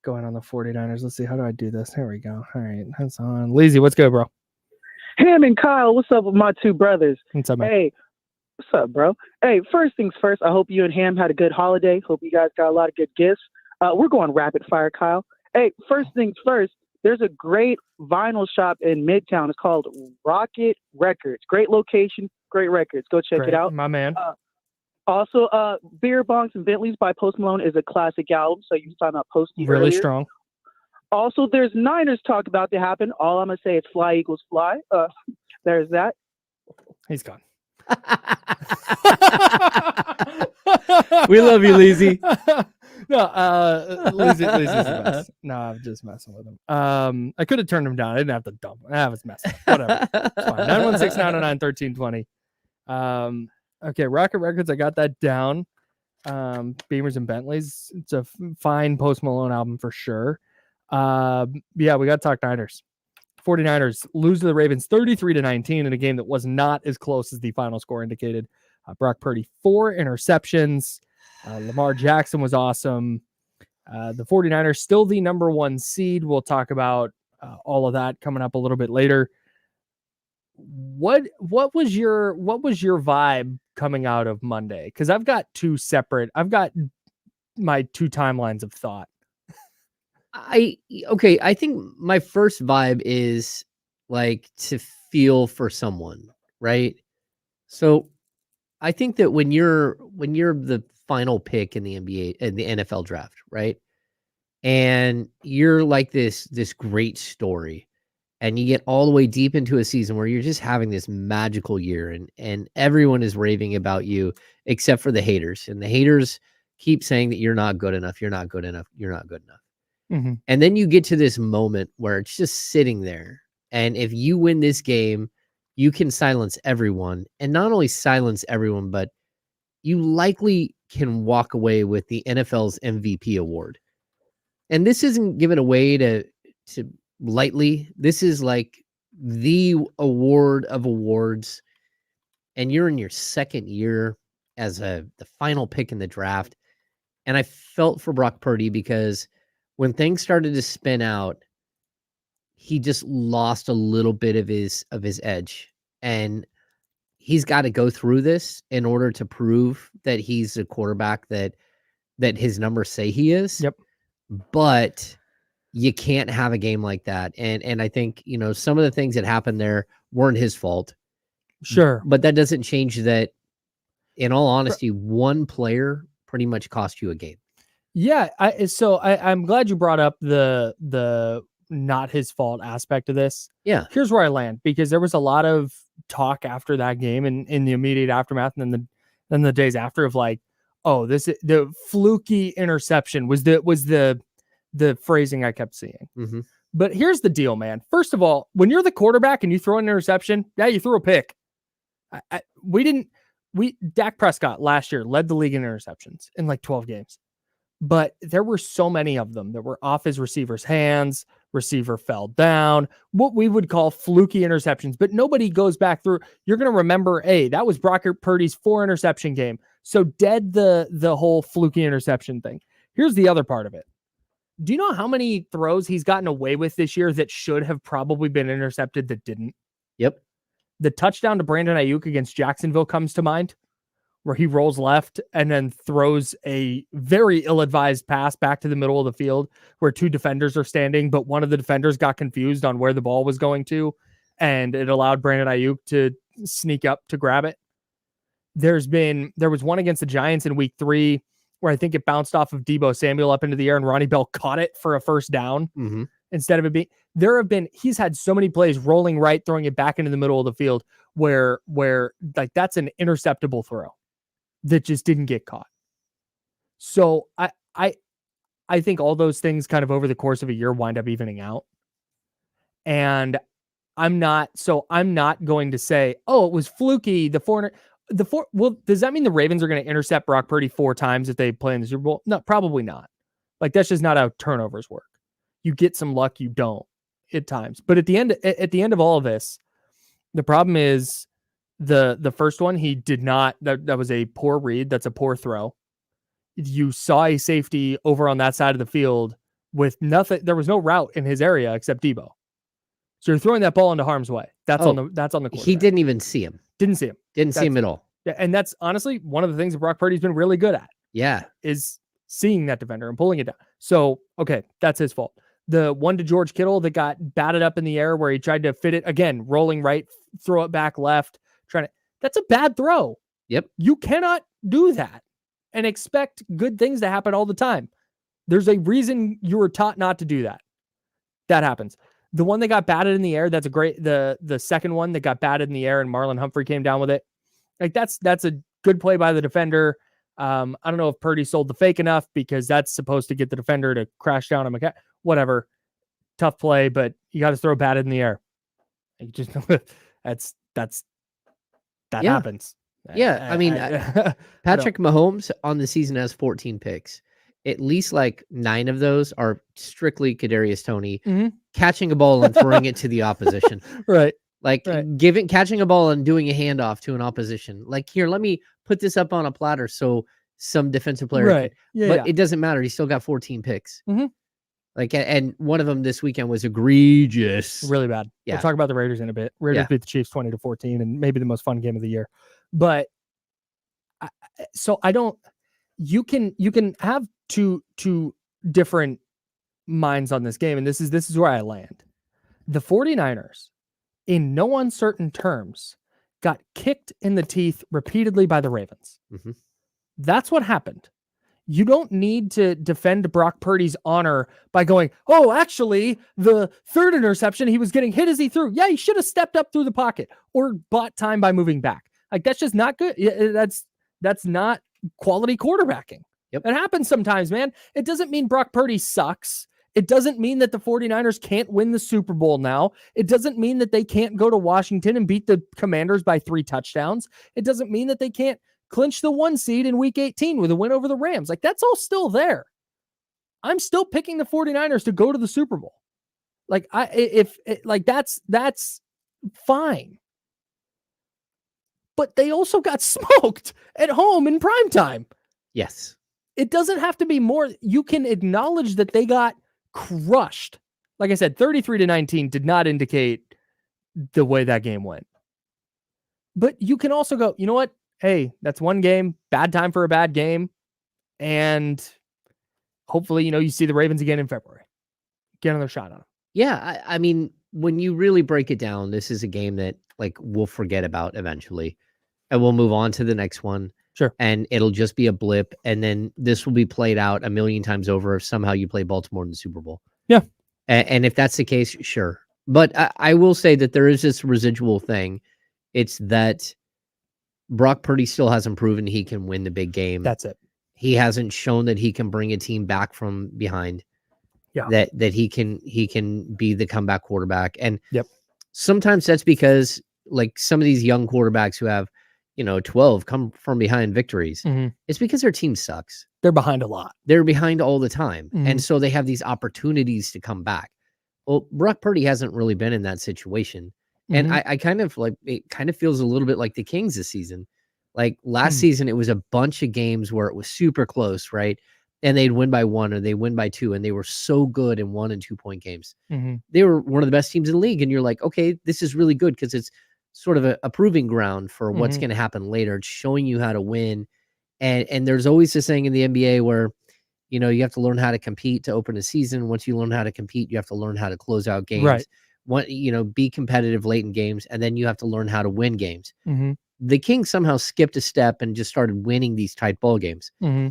Going on the 49ers. Let's see. How do I do this? Here we go. All right. That's on. Leezy, what's good, bro? Ham and Kyle, what's up with my 2 brothers? What's up, man? Hey, what's up, bro? Hey, first things first, I hope you and Ham had a good holiday. Hope you guys got a lot of good gifts. We're going rapid fire, Kyle. Hey, first things first, there's a great vinyl shop in Midtown. It's called Rocket Records. Great location, great records. Go check it out. My man. Also, Beer Bongs and Bentleys by Post Malone is a classic album, so you saw that Posty really earlier. Strong. Also, there's Niners talk about to happen. All I'm going to say is fly equals fly. There's that. He's gone. We love you, Leezy. No, Leezy's the best. No, I'm just messing with him. I could have turned him down. I didn't have to dump him. I was messing. Whatever. It's fine. 916-909-1320. Okay, Rocket Records. I got that down. Beamers and Bentleys. It's a fine Post Malone album for sure. Yeah, we got to talk Niners. 49ers lose to the Ravens 33-19 in a game that was not as close as the final score indicated. Brock Purdy 4 interceptions. Lamar Jackson was awesome. The 49ers still the number 1 seed. We'll talk about all of that coming up a little bit later. What was your vibe coming out of Monday? Because I've got my 2 timelines of thought. I think my first vibe is like to feel for someone, right? So I think that when you're the final pick in the NBA and the NFL draft, right? And you're like this great story and you get all the way deep into a season where you're just having this magical year and everyone is raving about you except for the haters. And the haters keep saying that you're not good enough. You're not good enough. You're not good enough. Mm-hmm. And then you get to this moment where it's just sitting there. And if you win this game, you can silence everyone. And not only silence everyone, but you likely can walk away with the NFL's MVP award. And this isn't given away to lightly. This is like the award of awards. And you're in your 2nd year as the final pick in the draft. And I felt for Brock Purdy because when things started to spin out, he just lost a little bit of his edge. And he's got to go through this in order to prove that he's a quarterback that his numbers say he is. Yep. But you can't have a game like that. And I think, some of the things that happened there weren't his fault. Sure. But that doesn't change that, in all honesty, one player pretty much cost you a game. Yeah, I'm glad you brought up the not his fault aspect of this. Yeah. Here's where I land, because there was a lot of talk after that game and in the immediate aftermath and then the days after of like, oh, the fluky interception was the phrasing I kept seeing. Mm-hmm. But here's the deal, man. First of all, when you're the quarterback and you throw an interception, yeah, you threw a pick. Dak Prescott last year led the league in interceptions in like 12 games. But there were so many of them that were off his receiver's hands. Receiver fell down, what we would call fluky interceptions, but nobody goes back through. You're going to remember, hey, that was Brock Purdy's 4 interception game. So dead the whole fluky interception thing. Here's the other part of it. Do you know how many throws he's gotten away with this year that should have probably been intercepted that didn't? Yep. The touchdown to Brandon Ayuk against Jacksonville comes to mind, where he rolls left and then throws a very ill-advised pass back to the middle of the field where 2 defenders are standing, but one of the defenders got confused on where the ball was going to, and it allowed Brandon Ayuk to sneak up to grab it. There was one against the Giants in week 3 where I think it bounced off of Deebo Samuel up into the air and Ronnie Bell caught it for a first down instead of it being, he's had so many plays rolling right, throwing it back into the middle of the field where like that's an interceptable throw that just didn't get caught. So I think all those things kind of over the course of a year wind up evening out. And I'm not going to say, oh, it was fluky. Well, does that mean the Ravens are going to intercept Brock Purdy 4 times if they play in the Super Bowl? No, probably not. Like, that's just not how turnovers work. You get some luck, you don't at times. But at the end of all of this, the problem is the first one, he did not, that was a poor read. That's a poor throw. You saw a safety over on that side of the field with nothing. There was no route in his area except Deebo. So you're throwing that ball into harm's way. That's on the quarterback. He didn't even see him. Didn't see him. Didn't see him at all. Yeah, and that's honestly one of the things that Brock Purdy's been really good at. Yeah. Is seeing that defender and pulling it down. So, okay, that's his fault. The one to George Kittle that got batted up in the air where he tried to fit it, again, rolling right, throw it back left, that's a bad throw. Yep. You cannot do that and expect good things to happen all the time. There's a reason you were taught not to do that. That happens. The one that got batted in the air, that's a great, the second one that got batted in the air and Marlon Humphrey came down with it. Like that's a good play by the defender. I don't know if Purdy sold the fake enough because that's supposed to get the defender to crash down on McCaffrey. Whatever. Tough play, but you got to throw batted in the air. You just that happens. Yeah. I mean, Patrick Mahomes on the season has 14 picks. At least like 9 of those are strictly Kadarius Toney catching a ball and throwing it to the opposition. Right. Like catching a ball and doing a handoff to an opposition. Like, here, let me put this up on a platter so some defensive player. Right. It doesn't matter. He still got 14 picks. Like, and one of them this weekend was egregious. Really bad. Yeah. We'll talk about the Raiders in a bit. Raiders beat the Chiefs 20-14 and maybe the most fun game of the year. But you can have two different minds on this game. And this is where I land. The 49ers, in no uncertain terms, got kicked in the teeth repeatedly by the Ravens. That's what happened. You don't need to defend Brock Purdy's honor by going, oh, actually, the third interception, he was getting hit as he threw. Yeah, he should have stepped up through the pocket or bought time by moving back. Like, that's just not good. That's not quality quarterbacking. Yep. It happens sometimes, man. It doesn't mean Brock Purdy sucks. It doesn't mean that the 49ers can't win the Super Bowl now. It doesn't mean that they can't go to Washington and beat the Commanders by 3 touchdowns. It doesn't mean that they can't clinch the 1 seed in week 18 with a win over the Rams. Like, that's all still there. I'm still picking the 49ers to go to the Super Bowl. Like, that's fine. But they also got smoked at home in primetime. Yes. It doesn't have to be more. You can acknowledge that they got crushed. Like I said, 33-19 did not indicate the way that game went. But you can also go, you know what? Hey, that's one game, bad time for a bad game. And hopefully, you see the Ravens again in February. Get another shot on them. Yeah. I mean, when you really break it down, this is a game that like we'll forget about eventually. And we'll move on to the next one. Sure. And it'll just be a blip. And then this will be played out a million times over if somehow you play Baltimore in the Super Bowl. Yeah. And if that's the case, sure. But I will say that there is this residual thing. It's that Brock Purdy still hasn't proven he can win the big game. That's it. He hasn't shown that he can bring a team back from behind. Yeah. That he can be the comeback quarterback. And yep. Sometimes that's because like some of these young quarterbacks who have, 12 come from behind victories. Mm-hmm. It's because their team sucks. They're behind a lot. They're behind all the time. Mm-hmm. And so they have these opportunities to come back. Well, Brock Purdy hasn't really been in that situation. And I kind of like, it kind of feels a little bit like the Kings this season. Like last season, it was a bunch of games where it was super close, right? And they'd win by 1 or they win by 2, and they were so good in 1 and 2 point games. Mm-hmm. They were one of the best teams in the league. And you're like, okay, this is really good because it's sort of a proving ground for what's going to happen later. It's showing you how to win. And there's always this thing in the NBA where, you have to learn how to compete to open a season. Once you learn how to compete, you have to learn how to close out games. Right. Be competitive late in games, and then you have to learn how to win games. Mm-hmm. The Kings somehow skipped a step and just started winning these tight ball games. Mm-hmm.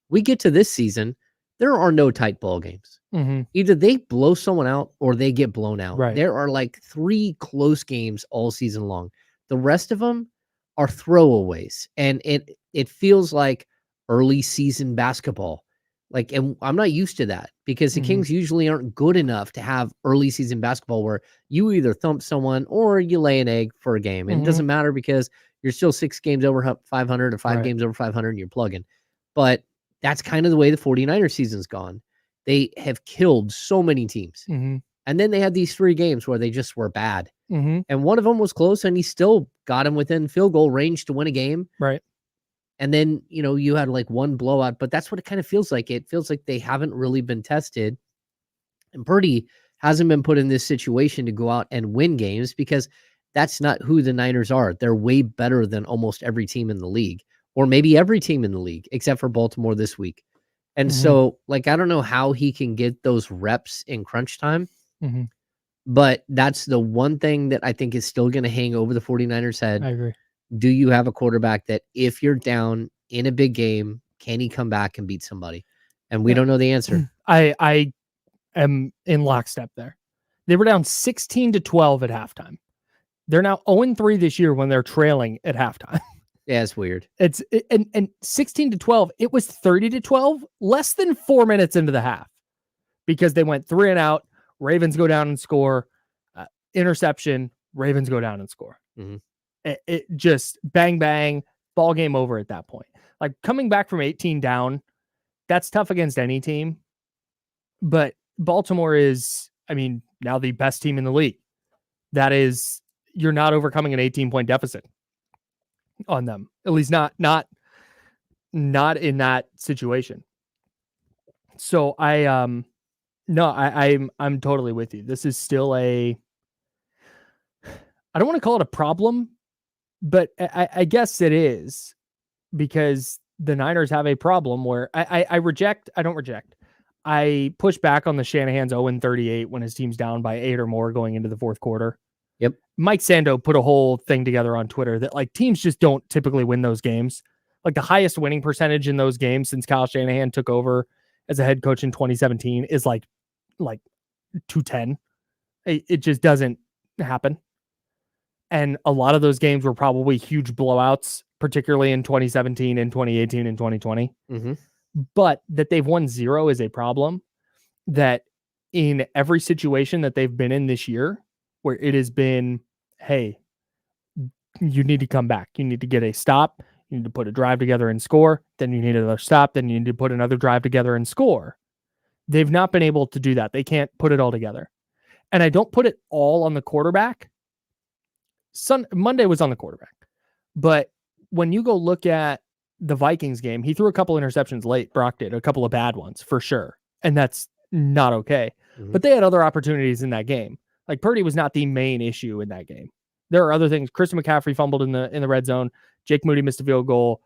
We get to this season, there are no tight ball games. Mm-hmm. Either they blow someone out or they get blown out. Right. There are like 3 close games all season long. The rest of them are throwaways, and it feels like early season basketball. Like, and I'm not used to that because the Kings usually aren't good enough to have early season basketball where you either thump someone or you lay an egg for a game. And it doesn't matter because you're still 6 games over 500 or 5 games over 500 and you're plugging. But that's kind of the way the 49ers season's gone. They have killed so many teams. Mm-hmm. And then they had these 3 games where they just were bad. Mm-hmm. And one of them was close and he still got him within field goal range to win a game. Right. And then, you had like one blowout, but that's what it kind of feels like. It feels like they haven't really been tested. And Purdy hasn't been put in this situation to go out and win games because that's not who the Niners are. They're way better than almost every team in the league, or maybe every team in the league, except for Baltimore this week. And so, like, I don't know how he can get those reps in crunch time, but that's the one thing that I think is still going to hang over the 49ers' head. I agree. Do you have a quarterback that if you're down in a big game, can he come back and beat somebody? And we don't know the answer. I am in lockstep there. They were down 16-12 at halftime. They're now 0-3 this year when they're trailing at halftime. Yeah, it's weird. And 16-12, it was 30-12, less than 4 minutes into the half because they went 3 and out. Ravens go down and score. Interception. Ravens go down and score. It just bang, bang, ball game over at that point. Like coming back from 18 down, that's tough against any team. But Baltimore is, now the best team in the league. That is, you're not overcoming an 18-point deficit on them. At least not in that situation. So I'm totally with you. This is still I don't want to call it a problem, but I guess it is because the Niners have a problem where I push back on the Shanahan's 0-38 when his team's down by 8 or more going into the fourth quarter. Yep. Mike Sando put a whole thing together on Twitter that like teams just don't typically win those games. Like the highest winning percentage in those games since Kyle Shanahan took over as a head coach in 2017 is like 210. It just doesn't happen. And a lot of those games were probably huge blowouts, particularly in 2017 and 2018 and 2020. But that they've won 0 is a problem. That in every situation that they've been in this year, where it has been, hey, you need to come back. You need to get a stop. You need to put a drive together and score. Then you need another stop. Then you need to put another drive together and score. They've not been able to do that. They can't put it all together. And I don't put it all on the quarterback. Monday was on the quarterback. But when you go look at the Vikings game, he threw a couple interceptions late. Brock did, a couple of bad ones for sure. And that's not okay. But they had other opportunities in that game. Like Purdy was not the main issue in that game. There are other things. Christian McCaffrey fumbled in the red zone. Jake Moody missed a field goal.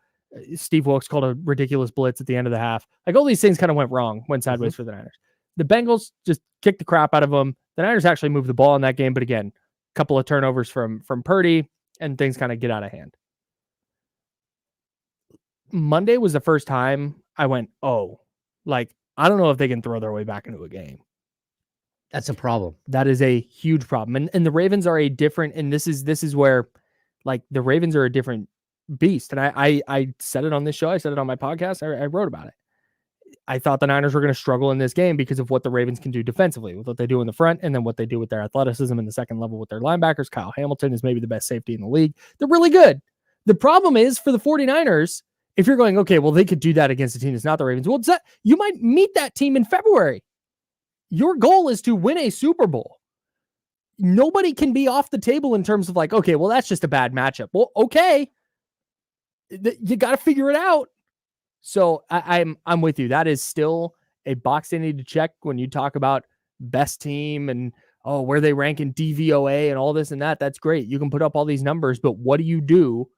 Steve Wilkes called a ridiculous blitz at the end of the half. Like all these things kind of went sideways for the Niners. The Bengals just kicked the crap out of them. The Niners actually moved the ball in that game, but again, a couple of turnovers from Purdy and things kind of get out of hand. Monday was the first time I went, I don't know if they can throw their way back into a game. That's a problem. That is a huge problem. And the Ravens are a different, and this is where, like, the Ravens are a different beast. And I said it on this show. I said it on my podcast. I wrote about it. I thought the Niners were going to struggle in this game because of what the Ravens can do defensively, with what they do in the front, and then what they do with their athleticism in the second level with their linebackers. Kyle Hamilton is maybe the best safety in the league. They're really good. The problem is for the 49ers, if you're going, okay, well, they could do that against a team that's not the Ravens. Well, you might meet that team in February. Your goal is to win a Super Bowl. Nobody can be off the table in terms of like, okay, well, that's just a bad matchup. Well, okay. You got to figure it out. So I'm with you. That is still a box they need to check when you talk about best team and, oh, where they rank in DVOA and all this and that. That's great. You can put up all these numbers, but what do you do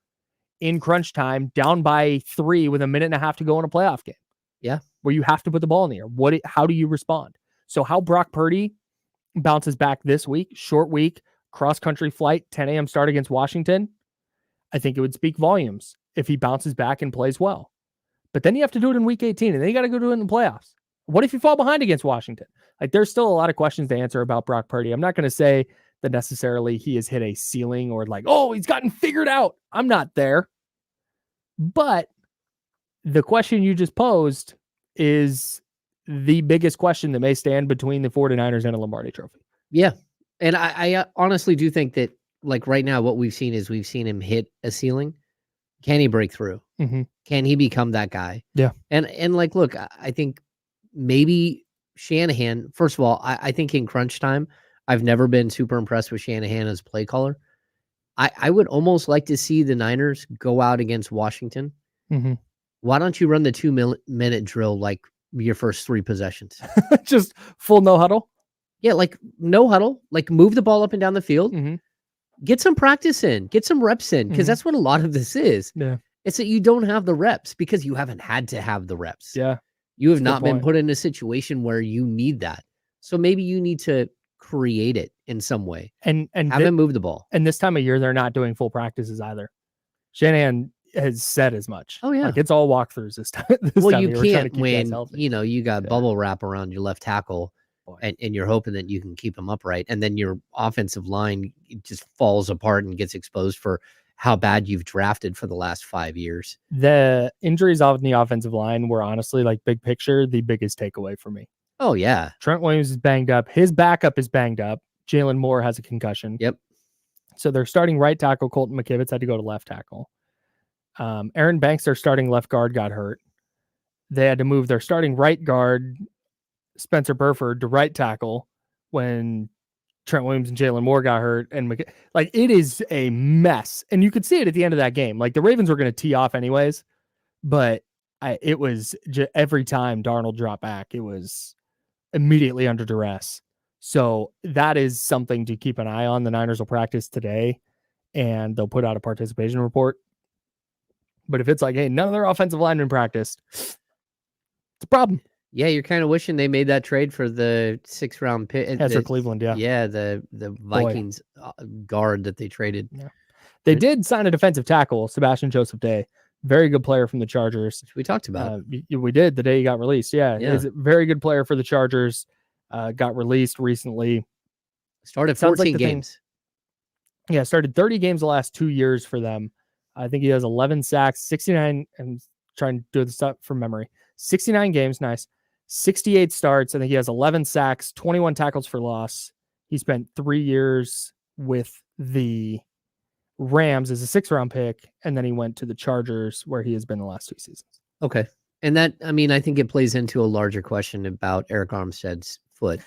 in crunch time, down by 3 with a minute and a half to go in a playoff game? Yeah. Where you have to put the ball in the air. How do you respond? So how Brock Purdy bounces back this week, short week, cross-country flight, 10 a.m. start against Washington, I think it would speak volumes if he bounces back and plays well. But then you have to do it in week 18, and then you got to go do it in the playoffs. What if you fall behind against Washington? Like, there's still a lot of questions to answer about Brock Purdy. I'm not going to say that necessarily he has hit a ceiling or like, oh, he's gotten figured out. I'm not there. But the question you just posed is the biggest question that may stand between the 49ers and a Lombardi trophy. Yeah. And I honestly do think that, like, right now, what we've seen is we've seen him hit a ceiling. Can he break through? Mm-hmm. Can he become that guy? Yeah. And like, look, I think maybe Shanahan, first of all, I think in crunch time, I've never been super impressed with Shanahan as play caller. I would almost like to see the Niners go out against Washington. Mm-hmm. Why don't you run the 2-minute drill like your first 3 possessions? Just full no huddle? Yeah, like no huddle, like move the ball up and down the field. Mm-hmm. Get some practice in, get some reps in, because that's what a lot of this is. Yeah. It's that you don't have the reps because you haven't had to have the reps. Yeah. You have not been put in a situation where you need that. So maybe you need to create it in some way and have him move the ball. And this time of year, they're not doing full practices either. Shanahan has said as much. Oh, yeah. Like, it's all walkthroughs this time. Well, you can't when, you got bubble wrap around your left tackle and you're hoping that you can keep him upright. And then your offensive line just falls apart and gets exposed for how bad you've drafted for the last 5 years. The injuries on the offensive line were honestly, like, big picture, the biggest takeaway for me. Oh, yeah. Trent Williams is banged up. His backup is banged up. Jalen Moore has a concussion. Yep. So they're starting right tackle. Colton McKivitz had to go to left tackle. Aaron Banks, their starting left guard, got hurt. They had to move their starting right guard, Spencer Burford, to right tackle when Trent Williams and Jalen Moore got hurt. And like, it is a mess. And you could see it at the end of that game. Like, the Ravens were going to tee off anyways, but it was every time Darnold dropped back, it was immediately under duress. So that is something to keep an eye on. The Niners will practice today and they'll put out a participation report. But if it's like, hey, none of their offensive linemen practiced, it's a problem. Yeah, you're kind of wishing they made that trade for the 6th-round pick. That's for Cleveland, yeah. Yeah, the Vikings guard that they traded. Yeah. They did sign a defensive tackle, Sebastian Joseph Day. Very good player from the Chargers. Which we talked about. We did the day he got released. Yeah. He's a very good player for the Chargers. Got released recently. Started 14 games. Yeah, started 30 games the last 2 years for them. I think he has 11 sacks, 69. I'm trying to do this stuff from memory. 69 games, nice. 68 starts. I think he has 11 sacks, 21 tackles for loss. He spent 3 years with the Rams as a 6th-round pick, and then he went to the Chargers, where he has been the last 2 seasons. Okay. And that, I mean, I think it plays into a larger question about Eric Armstead's foot.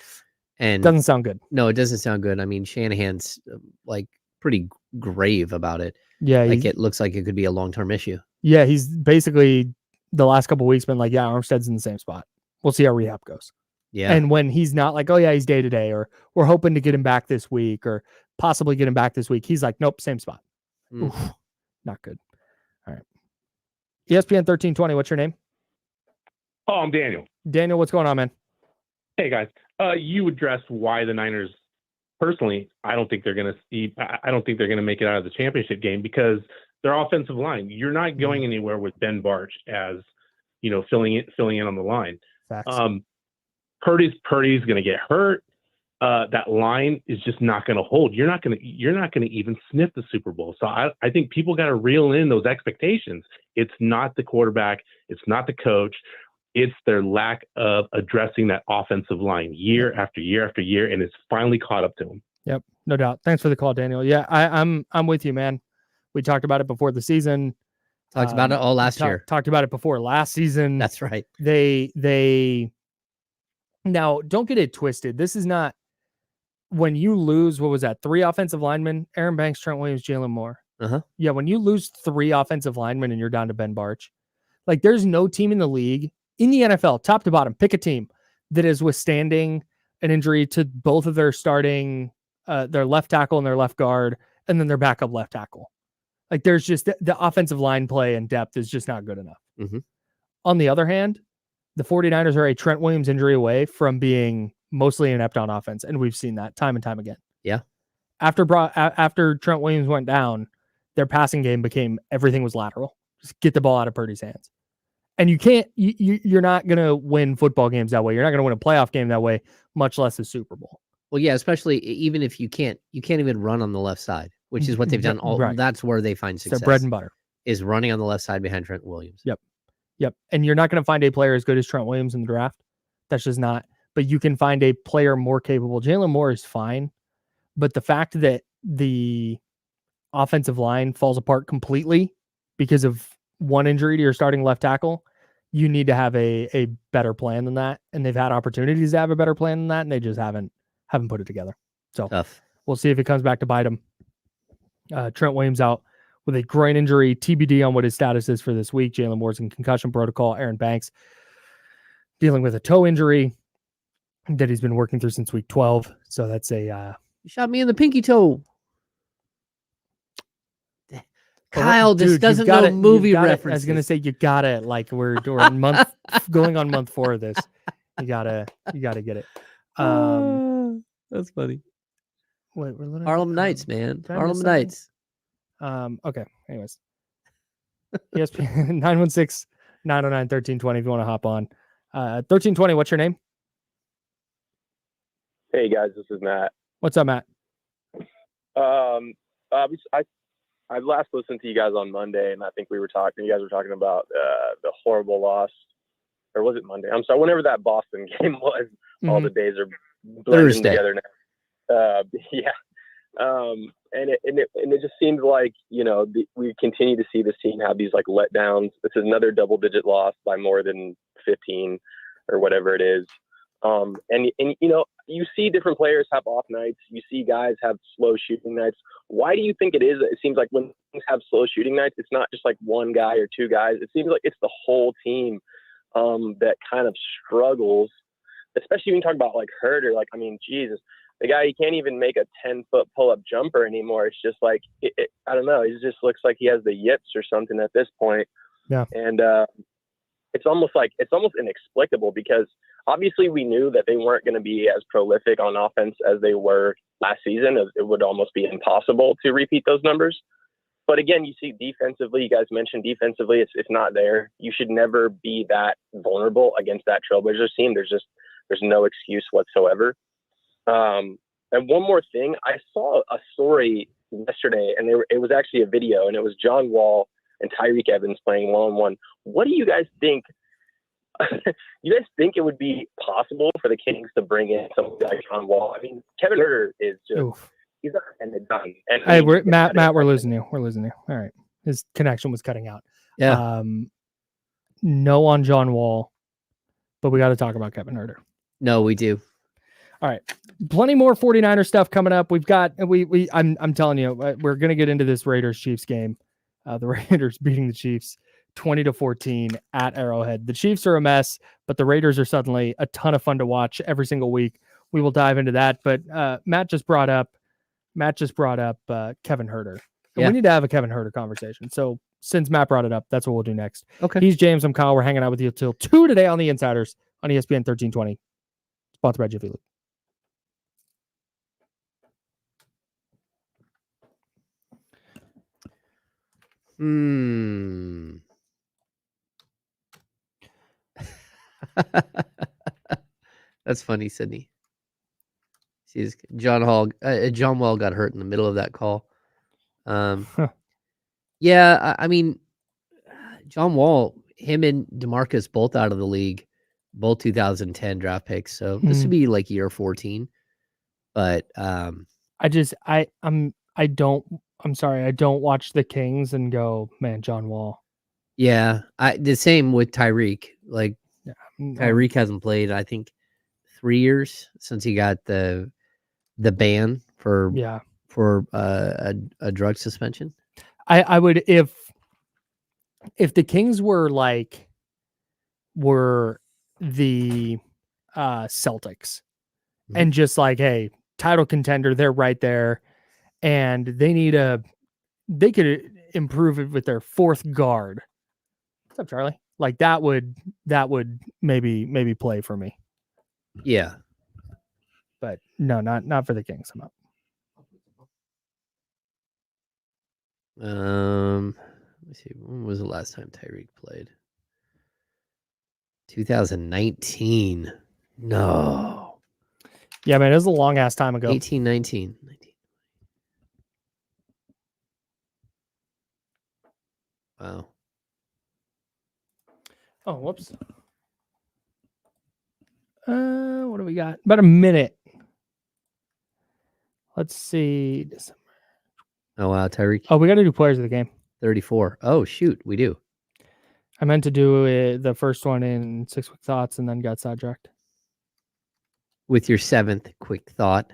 And doesn't sound good. No, it doesn't sound good. I mean, Shanahan's like pretty grave about it. Yeah. Like, it looks like it could be a long-term issue. Yeah. He's basically the last couple of weeks been like, yeah, Armstead's in the same spot. We'll see how rehab goes. Yeah. And when he's not like, oh yeah, he's day to day, or we're hoping to get him back this week, or possibly get him back this week, he's like, nope, same spot. Oof, not good. All right. ESPN 1320, what's your name? Oh, I'm Daniel. Daniel, what's going on, man? Hey, guys. You addressed why the Niners, personally, I don't think they're going to make it out of the championship game because their offensive line. You're not going anywhere with Ben Barch as, filling in on the line. Facts. Purdy's going to get hurt. that line is just not going to hold. You're not going to even sniff the Super Bowl. So I think people got to reel in those expectations. It's not the quarterback. It's not the coach. It's their lack of addressing that offensive line year after year after year, and it's finally caught up to them. Yep, no doubt. Thanks for the call, Daniel. Yeah, I'm with you, man. We talked about it before the season. Talked about it all last year. Talked about it before last season. That's right. They now don't get it twisted. This is not when you lose. What was that? 3 offensive linemen: Aaron Banks, Trent Williams, Jalen Moore. Yeah, when you lose 3 offensive linemen and you're down to Ben Barch, like there's no team in the league in the NFL, top to bottom, pick a team that is withstanding an injury to both of their starting, their left tackle and their left guard, and then their backup left tackle. Like there's just the offensive line play and depth is just not good enough. Mm-hmm. On the other hand, the 49ers are a Trent Williams injury away from being mostly inept on offense. And we've seen that time and time again. Yeah. After Trent Williams went down, their passing game became everything was lateral. Just get the ball out of Purdy's hands. And you're not going to win football games that way. You're not going to win a playoff game that way, much less a Super Bowl. Well, yeah, especially even if you can't even run on the left side, which is what they've done all. Right. That's where they find success. Their bread and butter is running on the left side behind Trent Williams. Yep. And you're not going to find a player as good as Trent Williams in the draft. That's just not. But you can find a player more capable. Jalen Moore is fine. But the fact that the offensive line falls apart completely because of one injury to your starting left tackle, you need to have a better plan than that. And they've had opportunities to have a better plan than that, and they just haven't put it together. So tough. We'll see if it comes back to bite them. Trent Williams out with a groin injury, TBD on what his status is for this week. Jalen Moore's in concussion protocol. Aaron Banks dealing with a toe injury that he's been working through since week 12. So that's a... You shot me in the pinky toe. Kyle just doesn't know movie references. I was going to say, you got it. Like we're on going on month 4 of this. You gotta get it. That's funny. Wait, we're Harlem Nights, man. Harlem Nights. Okay. Anyways, ESPN 916-909-1320 if you want to hop on. 1320. What's your name? Hey guys, this is Matt. What's up, Matt? I last listened to you guys on Monday, and I think you guys were talking about the horrible loss, or was it Monday? I'm sorry, whenever that Boston game was. Mm-hmm. All the days are blending together now. And it just seems like, we continue to see this team have these like letdowns. This is another double-digit loss by more than 15 or whatever it is. And you see different players have off nights. You see guys have slow shooting nights. Why do you think it is? It seems like when things have slow shooting nights, it's not just like one guy or two guys. It seems like it's the whole team that kind of struggles, especially when you talk about like Herder. Like, I mean, Jesus, the guy, he can't even make a 10-foot pull-up jumper anymore. It's just like, I don't know. It just looks like he has the yips or something at this point. Yeah. And it's almost inexplicable, because obviously we knew that they weren't going to be as prolific on offense as they were last season. It would almost be impossible to repeat those numbers. But again, you see defensively, you guys mentioned defensively, it's not there. You should never be that vulnerable against that Trailblazers team. There's no excuse whatsoever. And one more thing, I saw a story yesterday, and it was actually a video, and it was John Wall and Tyreek Evans playing 1-on-1. What do you guys think? You guys think it would be possible for the Kings to bring in somebody like John Wall? I mean, Kevin Herter is just he's not and done. And hey, Matt, we're losing you. We're losing you. All right, his connection was cutting out. Yeah. No on John Wall, but we got to talk about Kevin Herter. No, we do. All right, plenty more 49er stuff coming up. We've got I'm telling you, we're gonna get into this Raiders Chiefs game. The Raiders beating the Chiefs 20-14 at Arrowhead. The Chiefs are a mess, but the Raiders are suddenly a ton of fun to watch every single week. We will dive into that. But Matt just brought up Kevin Herter. And we need to have a Kevin Herter conversation. So since Matt brought it up, that's what we'll do next. Okay. He's James. I'm Kyle. We're hanging out with you till 2 today on the Insiders on ESPN 1320. Sponsored by Jiffy Lube. That's funny, Sydney. John Wall got hurt in the middle of that call. Yeah, I mean, John Wall, him and DeMarcus both out of the league, both 2010 draft picks. So this would be like year 14. But I'm sorry, I don't watch the Kings and go, man, John Wall. Yeah, the same with Tyreek. Like Tyreek hasn't played, I think, 3 years since he got the ban for a drug suspension. I would, if the Kings were the Celtics and just like, hey, title contender, they're right there, and they could improve it with their fourth guard. What's up, Charlie? Like that would maybe play for me. Yeah. But no, not for the Kings. I'm up. Let me see. When was the last time Tyreek played? 2019. No. Yeah, man, it was a long ass time ago. 19. Wow. Oh, whoops. What do we got? About a minute. Let's see. Oh, wow. Tyreek. Oh, we got to do players of the game. 34. Oh, shoot. We do. I meant to do the first one in 6 quick thoughts and then got sidetracked. With your 7th quick thought.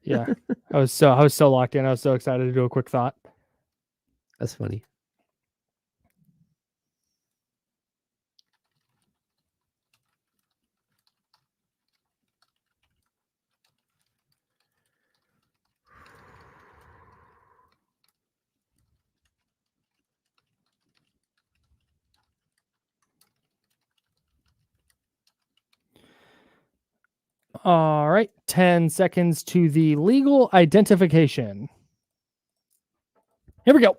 Yeah. I was so locked in. I was so excited to do a quick thought. That's funny. All right. 10 seconds to the legal identification. Here we go.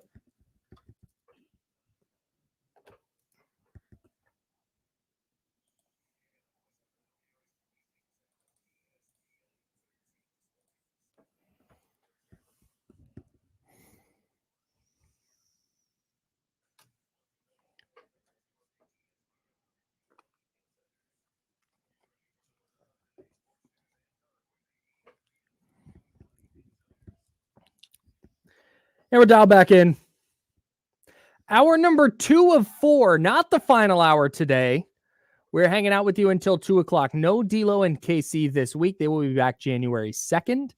And we're dialed back in. Hour number 2 of 4, not the final hour today. We're hanging out with you until 2 o'clock. No D'Lo and KC this week. They will be back January 2nd.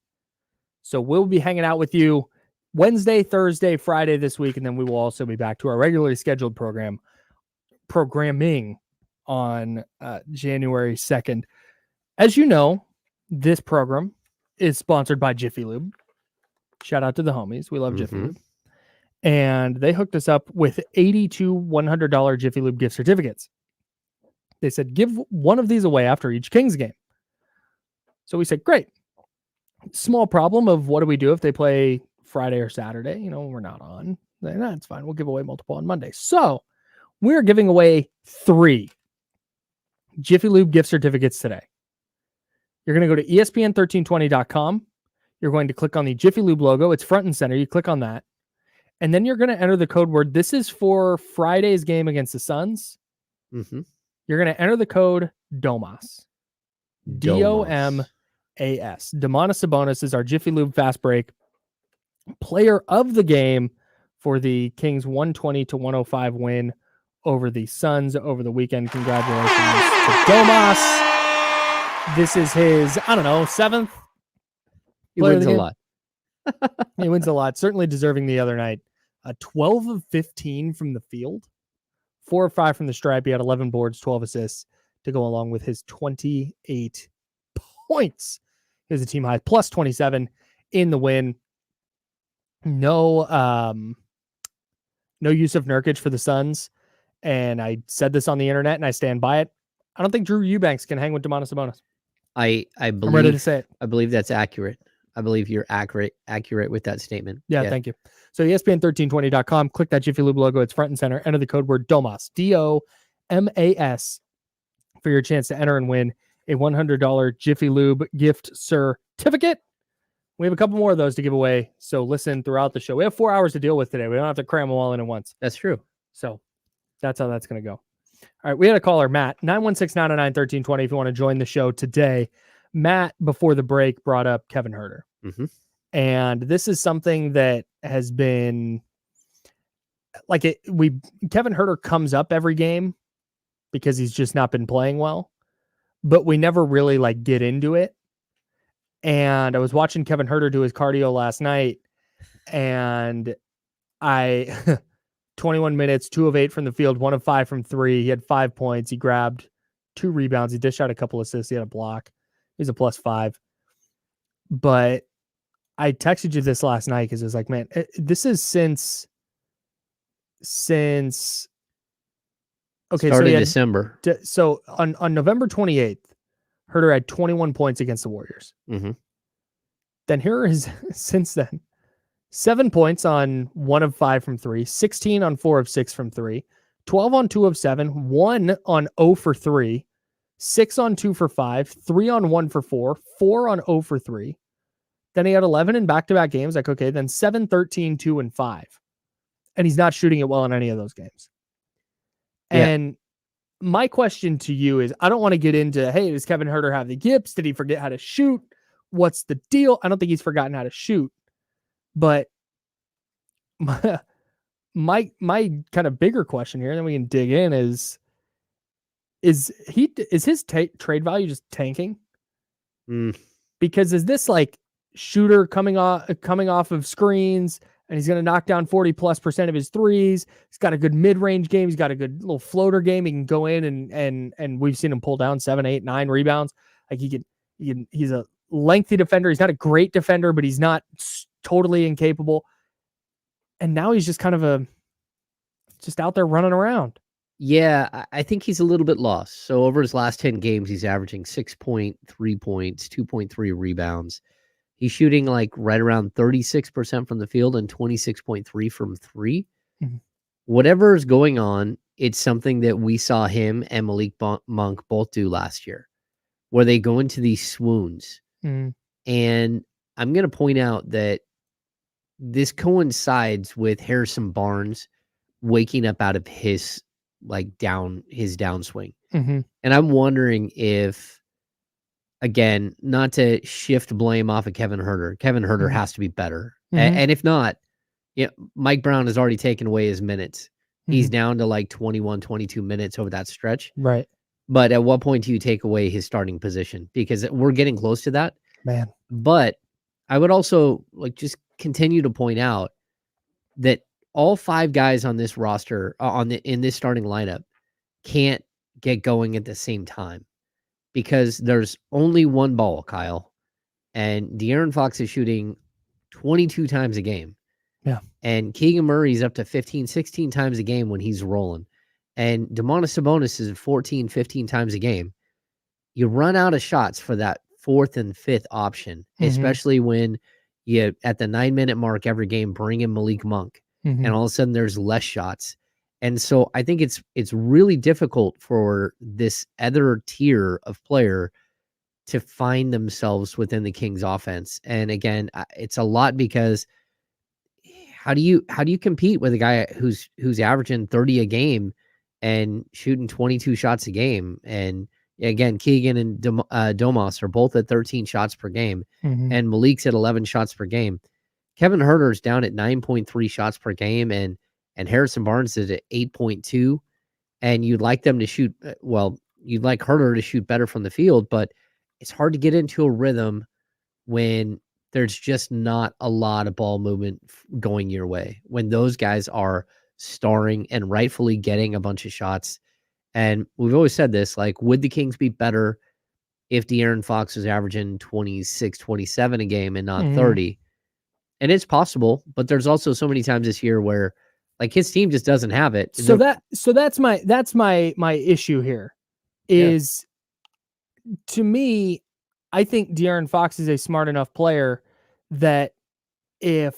So we'll be hanging out with you Wednesday, Thursday, Friday this week, and then we will also be back to our regularly scheduled programming on January 2nd. As you know, this program is sponsored by Jiffy Lube. Shout out to the homies. We love Jiffy Lube. And they hooked us up with 82 $100 Jiffy Lube gift certificates. They said, give one of these away after each Kings game. So we said, great. Small problem of what do we do if they play Friday or Saturday? You know, we're not on. That's fine. We'll give away multiple on Monday. So we're giving away 3 Jiffy Lube gift certificates today. You're going to go to ESPN1320.com. You're going to click on the Jiffy Lube logo. It's front and center. You click on that. And then you're going to enter the code word. This is for Friday's game against the Suns. Mm-hmm. You're going to enter the code DOMAS. DOMAS. Domantas Sabonis is our Jiffy Lube Fast Break player of the game for the Kings 120-105 win over the Suns over the weekend. Congratulations to Domas. This is his, 7th. He wins a lot. He wins a lot. Certainly deserving the other night. 12 of 15 from the field. 4 of 5 from the stripe. He had 11 boards, 12 assists to go along with his 28 points. He was a team high, plus 27 in the win. No Yusuf Nurkic for the Suns. And I said this on the internet and I stand by it. I don't think Drew Eubanks can hang with Domantas Sabonis. I believe, I'm ready to say it. I believe that's accurate. I believe you're accurate with that statement. Yeah, thank you. So ESPN1320.com, click that Jiffy Lube logo. It's front and center. Enter the code word DOMAS, DOMAS, for your chance to enter and win a $100 Jiffy Lube gift certificate. We have a couple more of those to give away, so listen throughout the show. We have 4 hours to deal with today. We don't have to cram them all in at once. That's true. So that's how that's going to go. All right, we had a caller, Matt, 916-909-1320, if you want to join the show today. Matt, before the break, brought up Kevin Huerter. Mm-hmm. And this is something that has been Kevin Huerter comes up every game because he's just not been playing well, but we never really get into it. And I was watching Kevin Huerter do his cardio last night, and 21 minutes, 2 of 8 from the field, 1 of 5 from 3. He had 5 points. He grabbed 2 rebounds. He dished out a couple assists. He had a block. He's a +5. But I texted you this last night because it was like, man, this is since okay, starting December. So on November 28th, Huerter had 21 points against the Warriors. Mm-hmm. Then here is since then 7 points on 1 of 5 from 3, 16 on 4 of 6 from 3, 12 on 2 of 7, 1 on 0 for 3, 6 on 2 for 5, 3 on 1 for 4, 4 on 0 for 3. Then he had 11 in back-to-back games. Okay, then 7, 13, 2, and 5. And he's not shooting it well in any of those games. Yeah. And my question to you is, I don't want to get into, hey, does Kevin Huerter have the yips? Did he forget how to shoot? What's the deal? I don't think he's forgotten how to shoot. But my kind of bigger question here, and then we can dig in, is his trade value just tanking? Because is this shooter coming off of screens, and he's going to knock down 40+% of his threes? He's got a good mid-range game. He's got a good little floater game. He can go in and we've seen him pull down 7, 8, 9 rebounds. He's a lengthy defender. He's not a great defender, but he's not totally incapable. And now he's just kind of just out there running around. Yeah, I think he's a little bit lost. So over his last 10 games, he's averaging 6.3 points, 2.3 rebounds. He's shooting right around 36% from the field and 26.3 from 3. Mm-hmm. Whatever's going on, it's something that we saw him and Malik Monk both do last year, where they go into these swoons. Mm-hmm. And I'm going to point out that this coincides with Harrison Barnes waking up out of his downswing. Mm-hmm. And I'm wondering if, again, not to shift blame off of Kevin Huerter. Kevin Huerter Mm-hmm. has to be better. Mm-hmm. And if not, Mike Brown has already taken away his minutes. Mm-hmm. He's down to 21, 22 minutes over that stretch. Right. But at what point do you take away his starting position? Because we're getting close to that. Man. But I would also just continue to point out that all 5 guys on this roster, in this starting lineup, can't get going at the same time. Because there's only one ball, Kyle, and De'Aaron Fox is shooting 22 times a game. Yeah. And Keegan Murray's up to 15, 16 times a game when he's rolling. And Domantas Sabonis is 14, 15 times a game. You run out of shots for that 4th and 5th option, Mm-hmm. especially when you, at the 9-minute mark every game, bring in Malik Monk. Mm-hmm. And all of a sudden there's less shots. And so I think it's really difficult for this other tier of player to find themselves within the Kings offense. And again, it's a lot because how do you compete with a guy who's averaging 30 a game and shooting 22 shots a game? And again, Keegan and Domas are both at 13 shots per game, Mm-hmm. and Malik's at 11 shots per game. Kevin Huerter's down at 9.3 shots per game, and Harrison Barnes is at 8.2, and you'd like them to shoot, you'd like Huerter to shoot better from the field, but it's hard to get into a rhythm when there's just not a lot of ball movement going your way, when those guys are starring and rightfully getting a bunch of shots. And we've always said this, would the Kings be better if De'Aaron Fox was averaging 26, 27 a game and not Mm-hmm. 30? And it's possible, but there's also so many times this year where his team just doesn't have it. So that's my issue here is, to me, I think De'Aaron Fox is a smart enough player that if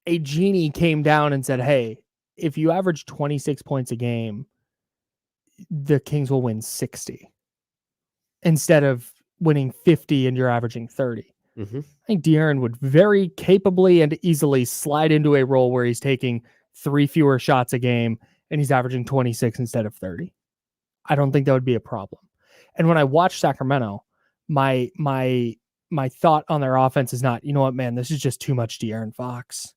a genie came down and said, hey, if you average 26 points a game, the Kings will win 60. instead of winning 50 and you're averaging 30. Mm-hmm. I think De'Aaron would very capably and easily slide into a role where he's taking 3 fewer shots a game and he's averaging 26 instead of 30. I don't think that would be a problem. And when I watch Sacramento, my thought on their offense is not, you know what, man, this is just too much De'Aaron Fox.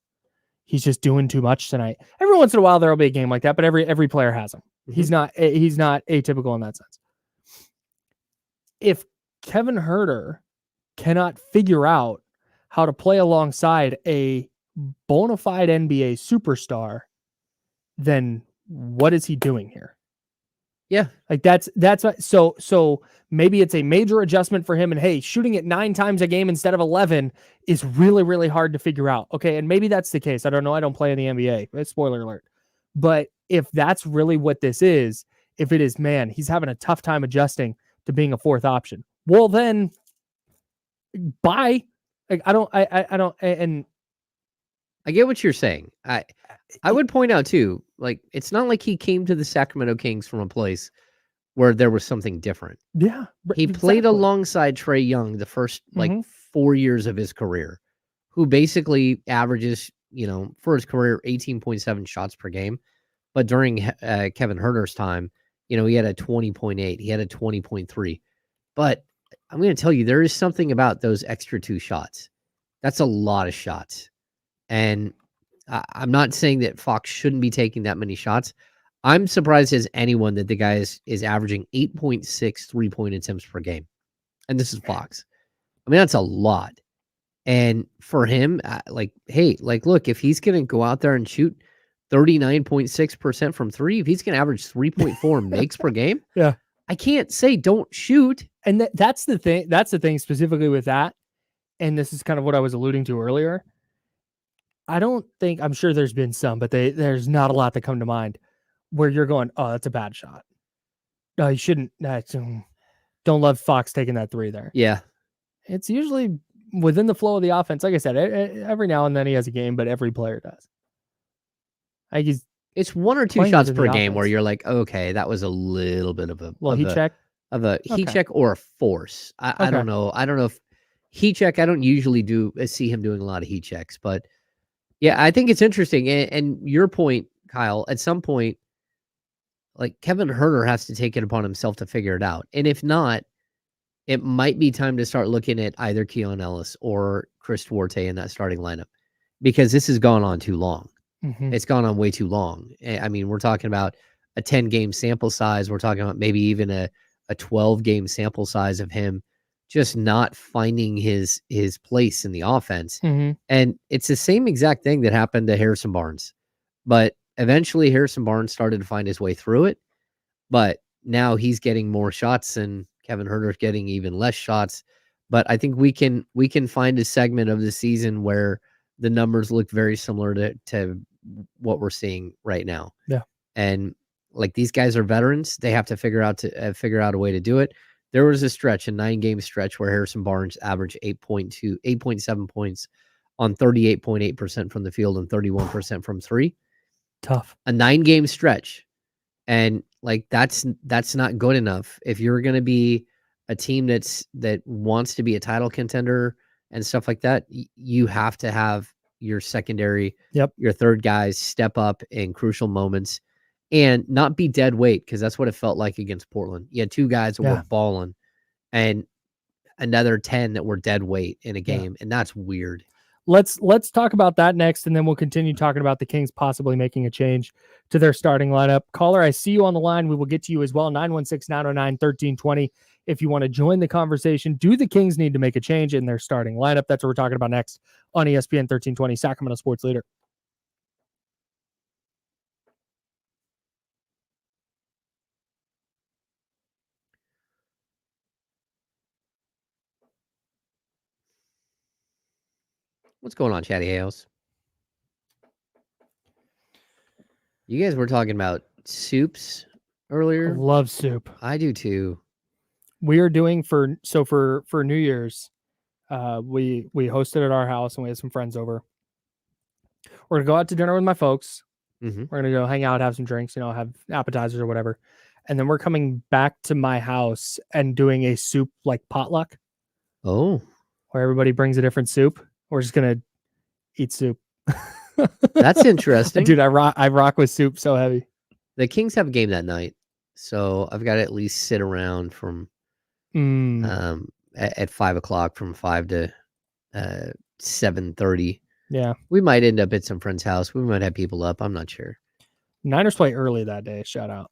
He's just doing too much tonight. Every once in a while there'll be a game like that, but every player has him. Mm-hmm. He's not atypical in that sense. If Kevin Huerter cannot figure out how to play alongside a bona fide NBA superstar, then what is he doing here? Yeah. Like that's what, so maybe it's a major adjustment for him, and hey, shooting it 9 times a game instead of 11 is really, really hard to figure out. Okay. And maybe that's the case. I don't know. I don't play in the NBA. Spoiler alert. But if that's really what this is, if it is, man, he's having a tough time adjusting to being a 4th option. Well, then bye. Like I don't, and I get what you're saying. I would point out too, like, it's not like he came to the Sacramento Kings from a place where there was something different. Yeah. He played alongside Trae Young the first 4 years of his career, who basically averages, for his career, 18.7 shots per game. But during Kevin Huerter's time, he had a 20.8, he had a 20.3. But I'm going to tell you, there is something about those extra 2 shots. That's a lot of shots. And I'm not saying that Fox shouldn't be taking that many shots. I'm surprised as anyone that the guy is averaging 8.6 3-point attempts per game. And this is Fox. I mean, that's a lot. And for him, look, if he's going to go out there and shoot 39.6% from 3, if he's going to average 3.4 makes per game, yeah, I can't say don't shoot. And that's the thing. That's the thing specifically with that. And this is kind of what I was alluding to earlier. I'm sure there's been some, but there's not a lot that come to mind where you're going, oh, that's a bad shot. No, you shouldn't. Don't love Fox taking that 3 there. Yeah. It's usually within the flow of the offense. Like I said, every now and then he has a game, but every player does. It's 1 or 2 shots per game where you're like, okay, that was a little bit of a heat check or a force. I don't know. I don't know if heat check. I don't usually see him doing a lot of heat checks, but yeah, I think it's interesting. And your point, Kyle, at some point, like, Kevin Huerter has to take it upon himself to figure it out. And if not, it might be time to start looking at either Keon Ellis or Chris Duarte in that starting lineup, because this has gone on too long. Mm-hmm. It's gone on way too long. I mean, we're talking about a 10-game sample size. We're talking about maybe even a 12-game sample size of him just not finding his place in the offense. Mm-hmm. And it's the same exact thing that happened to Harrison Barnes. But eventually Harrison Barnes started to find his way through it. But now he's getting more shots and Kevin Huerter's getting even less shots. But I think we can find a segment of the season where the numbers look very similar to what we're seeing right now. Yeah. And like, these guys are veterans. They have to figure out a way to do it. There was a 9-game stretch where Harrison Barnes averaged 8.7 points on 38.8% from the field and 31% from 3. Tough. A 9-game stretch. And like, that's not good enough. If you're going to be a team that wants to be a title contender and stuff like that, you have to have your secondary, your third guys step up in crucial moments and not be dead weight, because that's what it felt like against Portland. You had 2 guys that were balling and another 10 that were dead weight in a game, and that's weird. Let's talk about that next, and then we'll continue talking about the Kings possibly making a change to their starting lineup. Caller, I see you on the line. We will get to you as well. 916-909-1320. If you want to join the conversation, do the Kings need to make a change in their starting lineup? That's what we're talking about next on ESPN 1320, Sacramento Sports Leader. What's going on, Chatty Hales? You guys were talking about soups earlier. I love soup. I do too. We are doing for New Year's. We hosted at our house and we had some friends over. We're gonna go out to dinner with my folks. Mm-hmm. We're gonna go hang out, have some drinks, have appetizers or whatever. and then we're coming back to my house and doing a soup like potluck. Oh, where everybody brings a different soup. We're just gonna eat soup. that's interesting, dude. I rock with soup so heavy. The Kings have a game that night, so I've got to at least sit around from at 5 o'clock, from 5 to 7:30. Yeah, we might end up at some friend's house. We might have people up. I'm not sure. Niners play early that day. Shout out.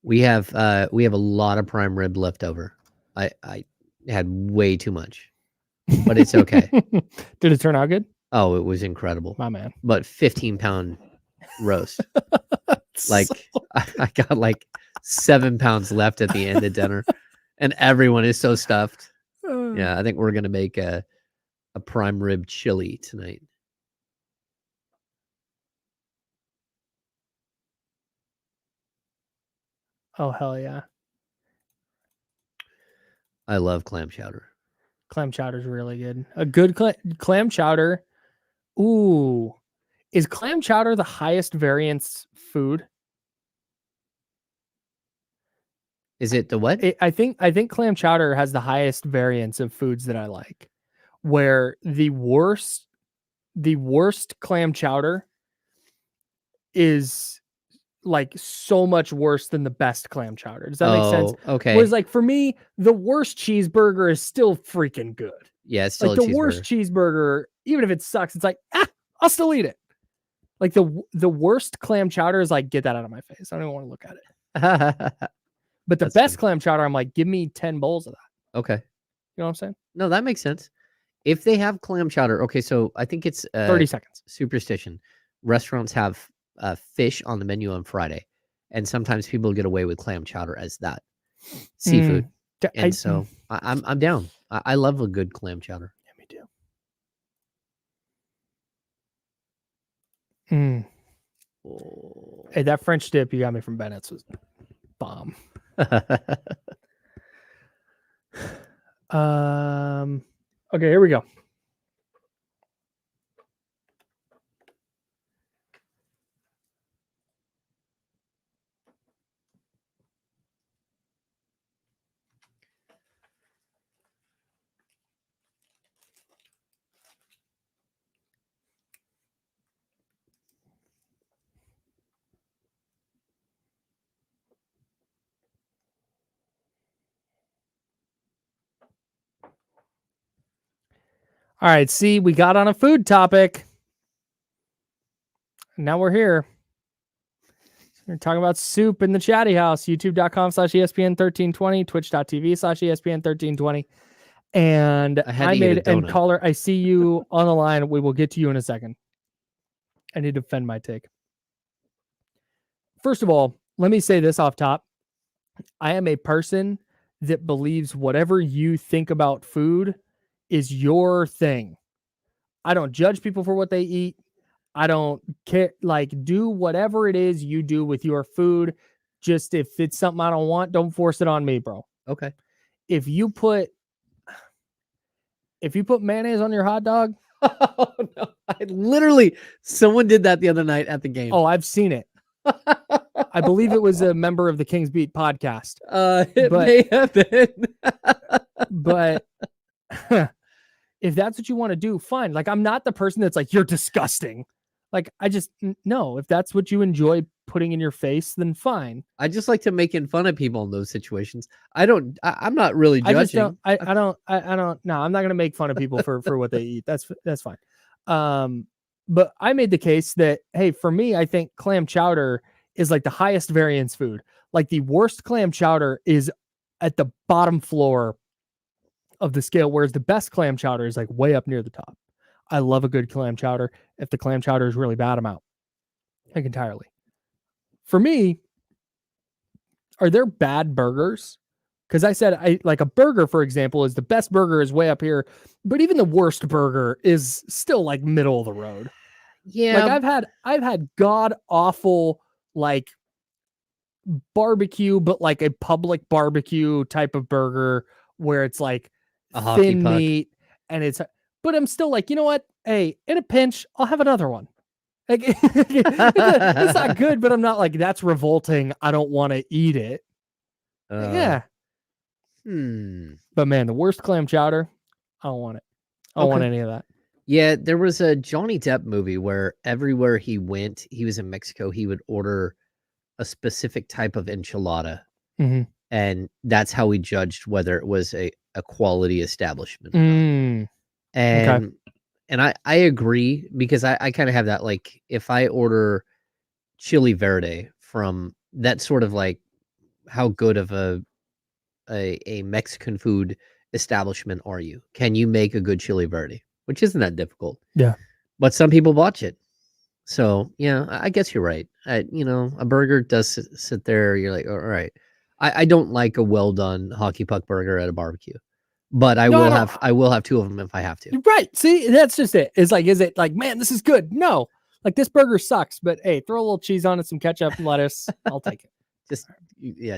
We have a lot of prime rib left over. I had way too much, but it's okay. Did it turn out good? Oh, it was incredible, my man. But 15-pound roast. Like I got like 7 pounds left at the end of dinner, and everyone is so stuffed. Yeah, I think we're gonna make a prime rib chili tonight. Oh hell yeah! I love clam chowder. Clam chowder is really good. A good clam chowder. Ooh, is clam chowder the highest variance food? Is it the what? I think clam chowder has the highest variance of foods that I like. Where the worst clam chowder is like so much worse than the best clam chowder. Does that make sense? Okay. Whereas like for me, the worst cheeseburger is still freaking good. Yeah, it's still like the worst cheeseburger, even if it sucks, it's like, I'll still eat it. Like the worst clam chowder is like, get that out of my face. I don't even want to look at it. But the best clam chowder, I'm like, give me 10 bowls of that. Okay. You know what I'm saying? No, that makes sense. If they have clam chowder, okay, so I think it's 30 seconds. Superstition. Restaurants have fish on the menu on Friday, and sometimes people get away with clam chowder as that seafood. And so I'm down. I love a good clam chowder. Yeah, me too. Oh. Hey, that French dip you got me from Bennett's was bomb. Okay, here we go. All right, see, we got on a food topic. Now we're here. We're talking about soup in the chatty house. YouTube.com/ESPN1320, Twitch.tv/ESPN1320. And I made, and caller, I see you on the line. We will get to you in a second. I need to defend my take. First of all, let me say this off top. I am a person that believes whatever you think about food is your thing. I don't judge people for what they eat. I don't care. Like, do whatever it is you do with your food. Just if it's something I don't want, don't force it on me, bro. Okay. If you put mayonnaise on your hot dog, oh no! Someone did that the other night at the game. Oh, I've seen it. I believe it was a member of the Kings Beat podcast. It may have been. But if that's what you want to do, fine. Like, I'm not the person that's like, you're disgusting. Like, I just, no, if that's what you enjoy putting in your face, then fine. I just like to making fun of people in those situations. I'm not really judging. No, I'm not going to make fun of people for what they eat. That's fine. But I made the case that, hey, for me, I think clam chowder is like the highest variance food. Like, the worst clam chowder is at the bottom floor of the scale, whereas the best clam chowder is like way up near the top. I love a good clam chowder. If the clam chowder is really bad, I'm out. Like, entirely. For me, are there bad burgers? Because I said I like a burger, for example, is the best burger is way up here, but even the worst burger is still like middle of the road. Yeah. Like, I've had god awful like barbecue, but like a public barbecue type of burger where it's like a thin meat and it's but I'm still like, you know what? Hey, in a pinch, I'll have another one. Like, it's not good, but I'm not like, that's revolting. I don't want to eat it. Yeah. But man, the worst clam chowder, I don't want it. I don't want any of that. Yeah, there was a Johnny Depp movie where everywhere he went, he was in Mexico, he would order a specific type of enchilada. And that's how he judged whether it was a quality establishment. And I agree, because I kind of have that, like, if I order chili verde from that sort of like, how good of a Mexican food establishment are you? Can you make a good chili verde? Which isn't that difficult. Yeah. But some people botch it. So, yeah, I guess you're right. You know, a burger does sit there. You're like, all right. I don't like a well done hockey puck burger at a barbecue, but I will have two of them if I have to. Right. See, that's just it. It's like, is it like, man, this is good? No, like, this burger sucks, but hey, throw a little cheese on it, some ketchup and lettuce. I'll take it.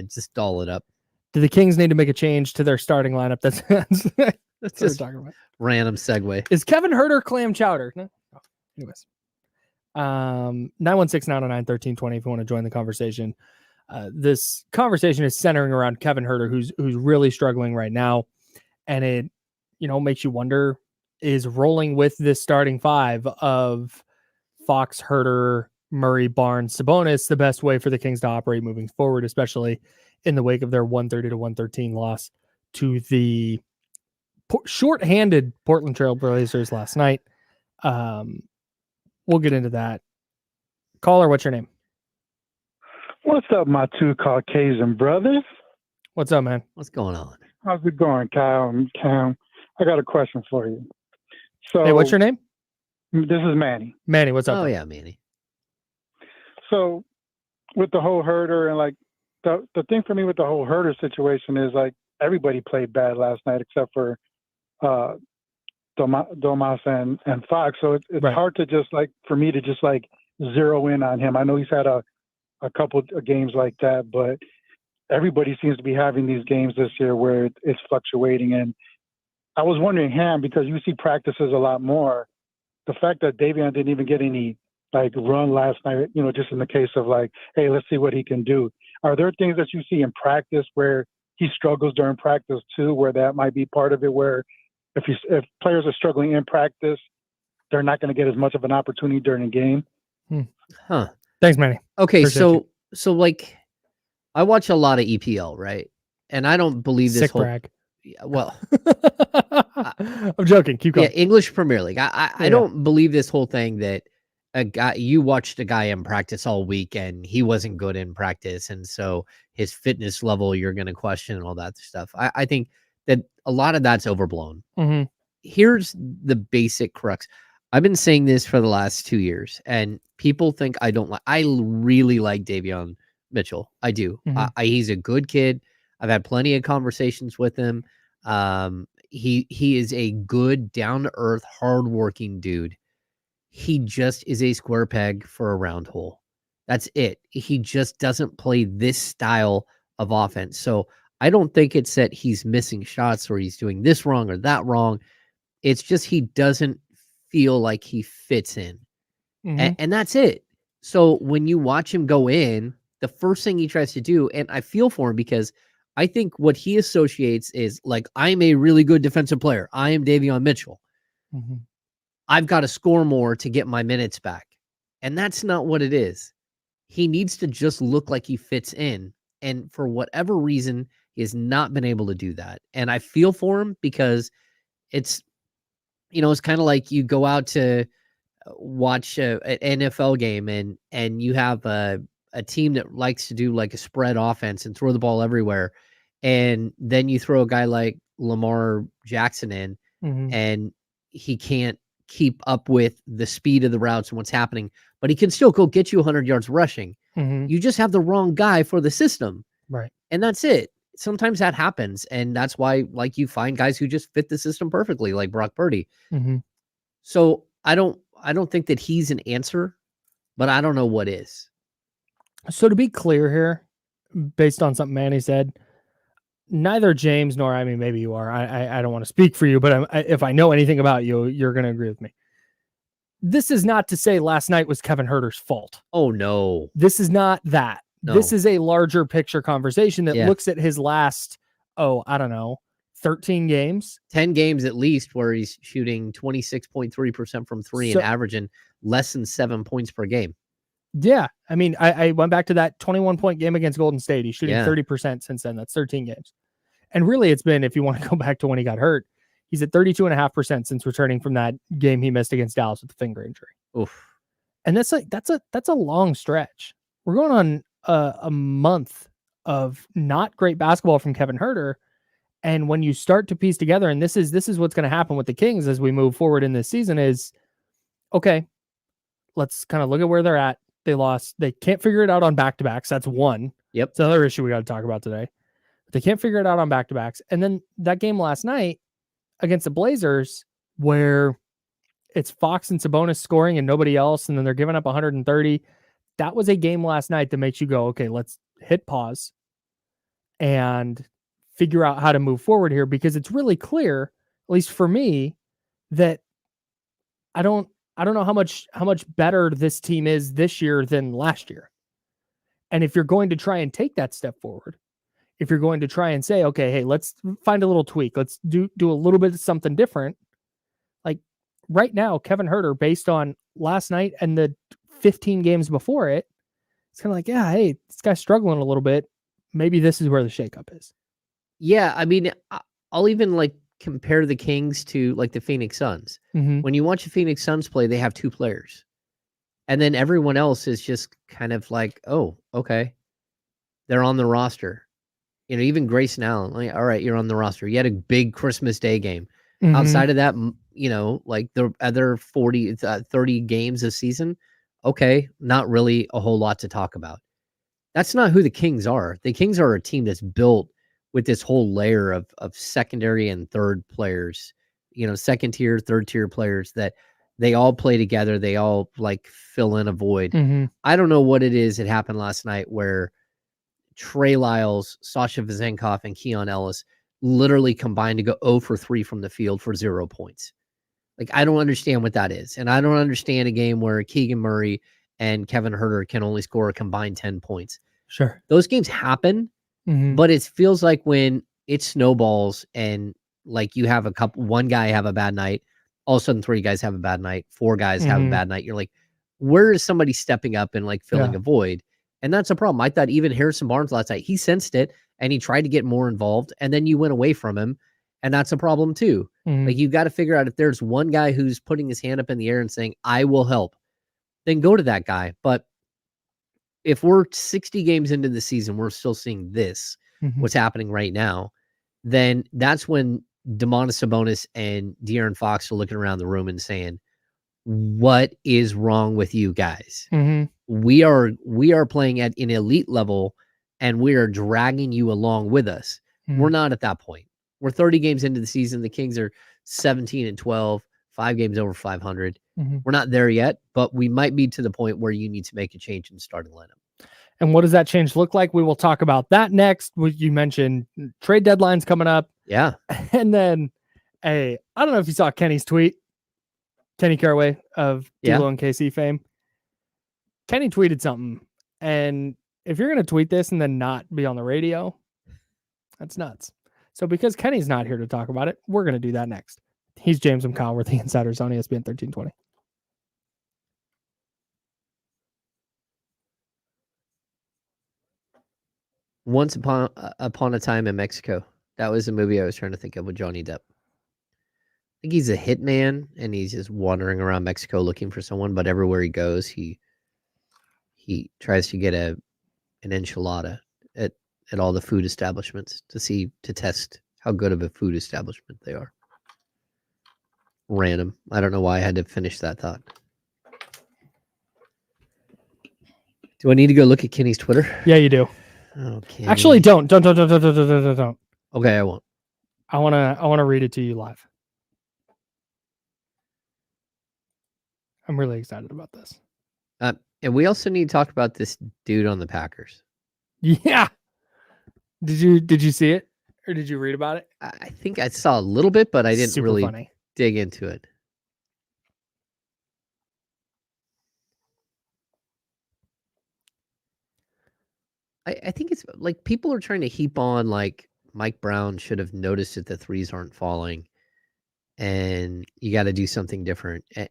Just doll it up. Do the Kings need to make a change to their starting lineup? That's just what we're talking about. Random segue. Is Kevin Huerter clam chowder? No. Oh, anyways. 916-909-1320 if you want to join the conversation. This conversation is centering around Kevin Huerter, who's really struggling right now. And it, makes you wonder, is rolling with this starting five of Fox, Huerter, Murray, Barnes, Sabonis the best way for the Kings to operate moving forward, especially in the wake of their 130-113 loss to the shorthanded Portland Trail Blazers last night? We'll get into that. Caller, what's your name? What's up, my two Caucasian brothers? What's up, man? What's going on? How's it going, Kyle and Cam? I got a question for you. So, hey, what's your name? This is Manny. Manny, what's up? Oh, yeah, Manny. So, with the whole Huerter and like the thing for me with the whole Huerter situation is like everybody played bad last night except for Domas and Fox. So it's right. hard to just like for me to just like zero in on him. I know he's had a couple of games like that, but everybody seems to be having these games this year where it's fluctuating. And I was wondering, Ham, because you see practices a lot more, the fact that Davion didn't even get any like run last night, just in the case of like, hey, let's see what he can do. Are there things that you see in practice where he struggles during practice too, where that might be part of it, where if players are struggling in practice, they're not going to get as much of an opportunity during the game? Huh. Thanks, Manny. Okay, Appreciate so like I watch a lot of EPL, right? And I don't believe this Sick brag. Well, I'm joking. Keep going. Yeah, English Premier League. I don't believe this whole thing that you watched a guy in practice all week and he wasn't good in practice, and so his fitness level you're going to question and all that stuff. I think that a lot of that's overblown. Mm-hmm. Here's the basic crux. I've been saying this for the last 2 years, and people think I don't like. I really like Davion Mitchell. I do. Mm-hmm. He's a good kid. I've had plenty of conversations with him. He is a good, down to earth, hardworking dude. He just is a square peg for a round hole. That's it. He just doesn't play this style of offense. So I don't think it's that he's missing shots or he's doing this wrong or that wrong. It's just he doesn't feel like he fits in. Mm-hmm. And that's it. So when you watch him go in, the first thing he tries to do, and I feel for him because I think what he associates is like, I'm a really good defensive player. I am Davion Mitchell. Mm-hmm. I've got to score more to get my minutes back. And that's not what it is. He needs to just look like he fits in. And for whatever reason, he has not been able to do that. And I feel for him because it's, it's kind of like you go out to watch an NFL game and you have a team that likes to do like a spread offense and throw the ball everywhere. And then you throw a guy like Lamar Jackson in, mm-hmm. and he can't keep up with the speed of the routes and what's happening, but he can still go get you 100 yards rushing. Mm-hmm. You just have the wrong guy for the system. Right. And that's it. Sometimes that happens. And that's why, like, you find guys who just fit the system perfectly, like Brock Purdy. Mm-hmm. So I don't think that he's an answer, but I don't know what is. So to be clear here, based on something Manny said, neither James nor, I mean, maybe you are. I don't want to speak for you, but if I know anything about you, you're going to agree with me. This is not to say last night was Kevin Huerter's fault. Oh, no. This is not that. No. This is a larger picture conversation that Yeah. looks at his last, I don't know, 13 games. 10 games at least where he's shooting 26.3% from three and averaging less than 7 points per game. Yeah. I mean, I went back to that 21-point game against Golden State. He's shooting 30% since then. That's 13 games. And really, it's been, if you want to go back to when he got hurt, he's at 32.5% since returning from that game he missed against Dallas with the finger injury. Oof. And that's a long stretch. We're going on a month of not great basketball from Kevin Huerter. And when you start to piece together, and this is what's going to happen with the Kings as we move forward in this season is, okay, let's kind of look at where they're at. They lost. They can't figure it out on back-to-backs. That's one. Yep. It's another issue we got to talk about today. They can't figure it out on back-to-backs. And then that game last night against the Blazers where it's Fox and Sabonis scoring and nobody else, and then they're giving up 130. That was a game last night that makes you go, okay, let's hit pause and figure out how to move forward here, because it's really clear, at least for me, that I don't know how much better this team is this year than last year. And if you're going to try and take that step forward, if you're going to try and say, okay, hey, let's find a little tweak, let's do a little bit of something different. Like right now, Kevin Huerter, based on last night and the 15 games before it, it's kind of like, yeah, hey, this guy's struggling a little bit. Maybe this is where the shakeup is. Yeah, I mean, I'll even like compare the Kings to like the Phoenix Suns. Mm-hmm. When you watch the Phoenix Suns play, they have two players. And then everyone else is just kind of like, oh, okay. They're on the roster. You know, even Grayson Allen, like, all right, you're on the roster. You had a big Christmas Day game. Mm-hmm. Outside of that, you know, like the other 30 games a season, okay, not really a whole lot to talk about. That's not who the Kings are. The Kings are a team that's built with this whole layer of secondary and third players, you know, second tier, third tier players that they all play together. They all like fill in a void. Mm-hmm. I don't know what it is that happened last night where Trey Lyles, Sasha Vezenkov, and Keon Ellis literally combined to go 0 for 3 from the field for 0 points. Like, I don't understand what that is. And I don't understand a game where Keegan Murray and Kevin Huerter can only score a combined 10 points. Sure. Those games happen. Mm-hmm. But it feels like when it snowballs and like you have one guy have a bad night, all of a sudden 3 guys have a bad night, 4 guys have a bad night. You're like, where is somebody stepping up and like filling a void? And that's a problem. I thought even Harrison Barnes last night, he sensed it and he tried to get more involved, and then you went away from him. And that's a problem too. Mm-hmm. Like, you got to figure out if there's one guy who's putting his hand up in the air and saying, I will help, then go to that guy. But if we're 60 games into the season, we're still seeing this, what's happening right now, then that's when Domantas Sabonis and De'Aaron Fox are looking around the room and saying, what is wrong with you guys? Mm-hmm. We are playing at an elite level and we are dragging you along with us. Mm-hmm. We're not at that point. We're 30 games into the season. The Kings are 17-12, 5 games over 500. Mm-hmm. We're not there yet, but we might be to the point where you need to make a change in the starting lineup. And what does that change look like? We will talk about that next. You mentioned trade deadlines coming up. Yeah. And then, I don't know if you saw Kenny's tweet, Kenny Caroway of D'Lo and KC fame. Kenny tweeted something. And if you're going to tweet this and then not be on the radio, that's nuts. So because Kenny's not here to talk about it, we're going to do that next. He's James M. Kyle. We're the Insiders on ESPN 1320. Once Upon a Time in Mexico. That was the movie I was trying to think of with Johnny Depp. I think he's a hitman and he's just wandering around Mexico looking for someone, but everywhere he goes, he tries to get an enchilada at all the food establishments to test how good of a food establishment they are. Random. I don't know why I had to finish that thought. Do I need to go look at Kenny's Twitter? Yeah, you do. Okay. Actually, don't. Okay, I won't. I want to read it to you live. I'm really excited about this. And we also need to talk about this dude on the Packers. Yeah. Did you see it? Or did you read about it? I think I saw a little bit, but I didn't Super really funny. dig into it. I think it's like people are trying to heap on like Mike Brown should have noticed that the threes aren't falling and you got to do something different. And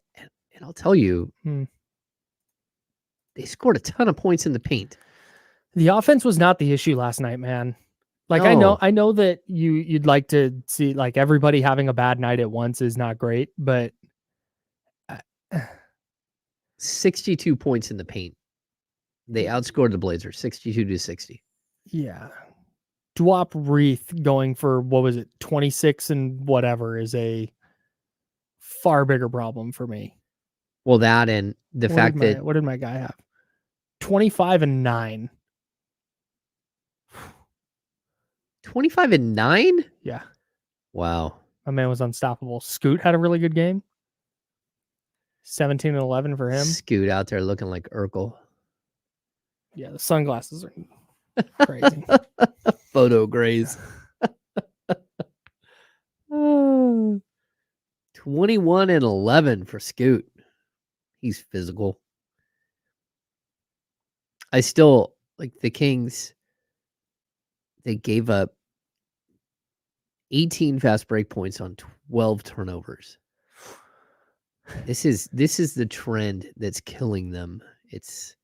I'll tell you, they scored a ton of points in the paint. The offense was not the issue last night, man. Like No. I know that you'd like to see like everybody having a bad night at once is not great, but 62 points in the paint. They outscored the Blazers 62-60. Yeah. Dwop Reith going for, what was it, 26 and whatever is a far bigger problem for me. Well, that and the fact that... What did my guy have? 25 and 9. 25 and 9? Yeah. Wow. My man was unstoppable. Scoot had a really good game. 17 and 11 for him. Scoot out there looking like Urkel. Yeah, the sunglasses are crazy. Photo grays. 21 and 11 for Scoot. He's physical. I still like the Kings. They gave up 18 fast break points on 12 turnovers. This is the trend that's killing them. It's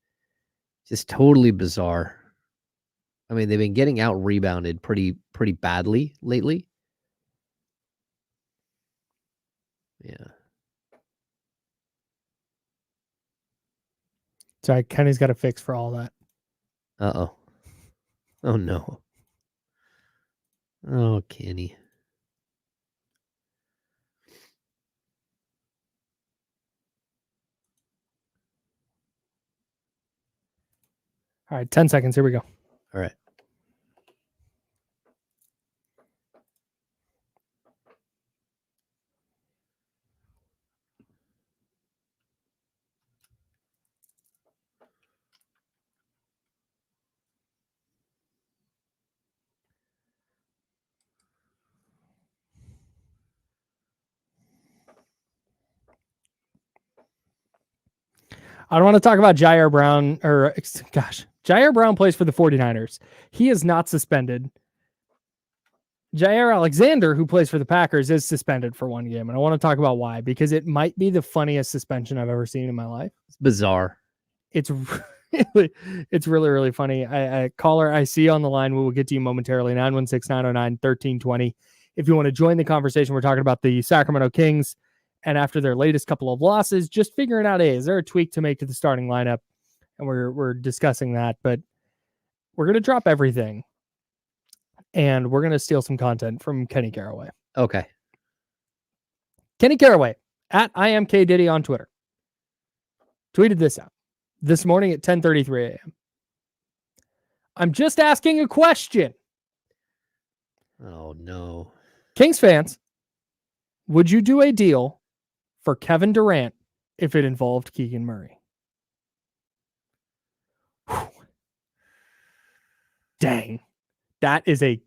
just totally bizarre. I mean, they've been getting out rebounded pretty badly lately. Yeah. Sorry, Kenny's got a fix for all that. Uh-oh. Oh, no. Oh, Kenny. All right, 10 seconds. Here we go. All right. I don't want to talk about Jair Brown Jair Brown plays for the 49ers. He is not suspended. Jair Alexander, who plays for the Packers, is suspended for one game. And I want to talk about why, because it might be the funniest suspension I've ever seen in my life. It's bizarre. It's really, really funny. A caller I see on the line, we will get to you momentarily, 916-909-1320. If you want to join the conversation, we're talking about the Sacramento Kings. And after their latest couple of losses, just figuring out, hey, is there a tweak to make to the starting lineup? And we're discussing that, but we're going to drop everything. And we're going to steal some content from Kenny Caroway. Okay. Kenny Caroway, at IamKDiddy on Twitter, tweeted this out this morning at 10:33 a.m. I'm just asking a question. Oh, no. Kings fans, would you do a deal for Kevin Durant if it involved Keegan Murray? Whew. Dang. That is a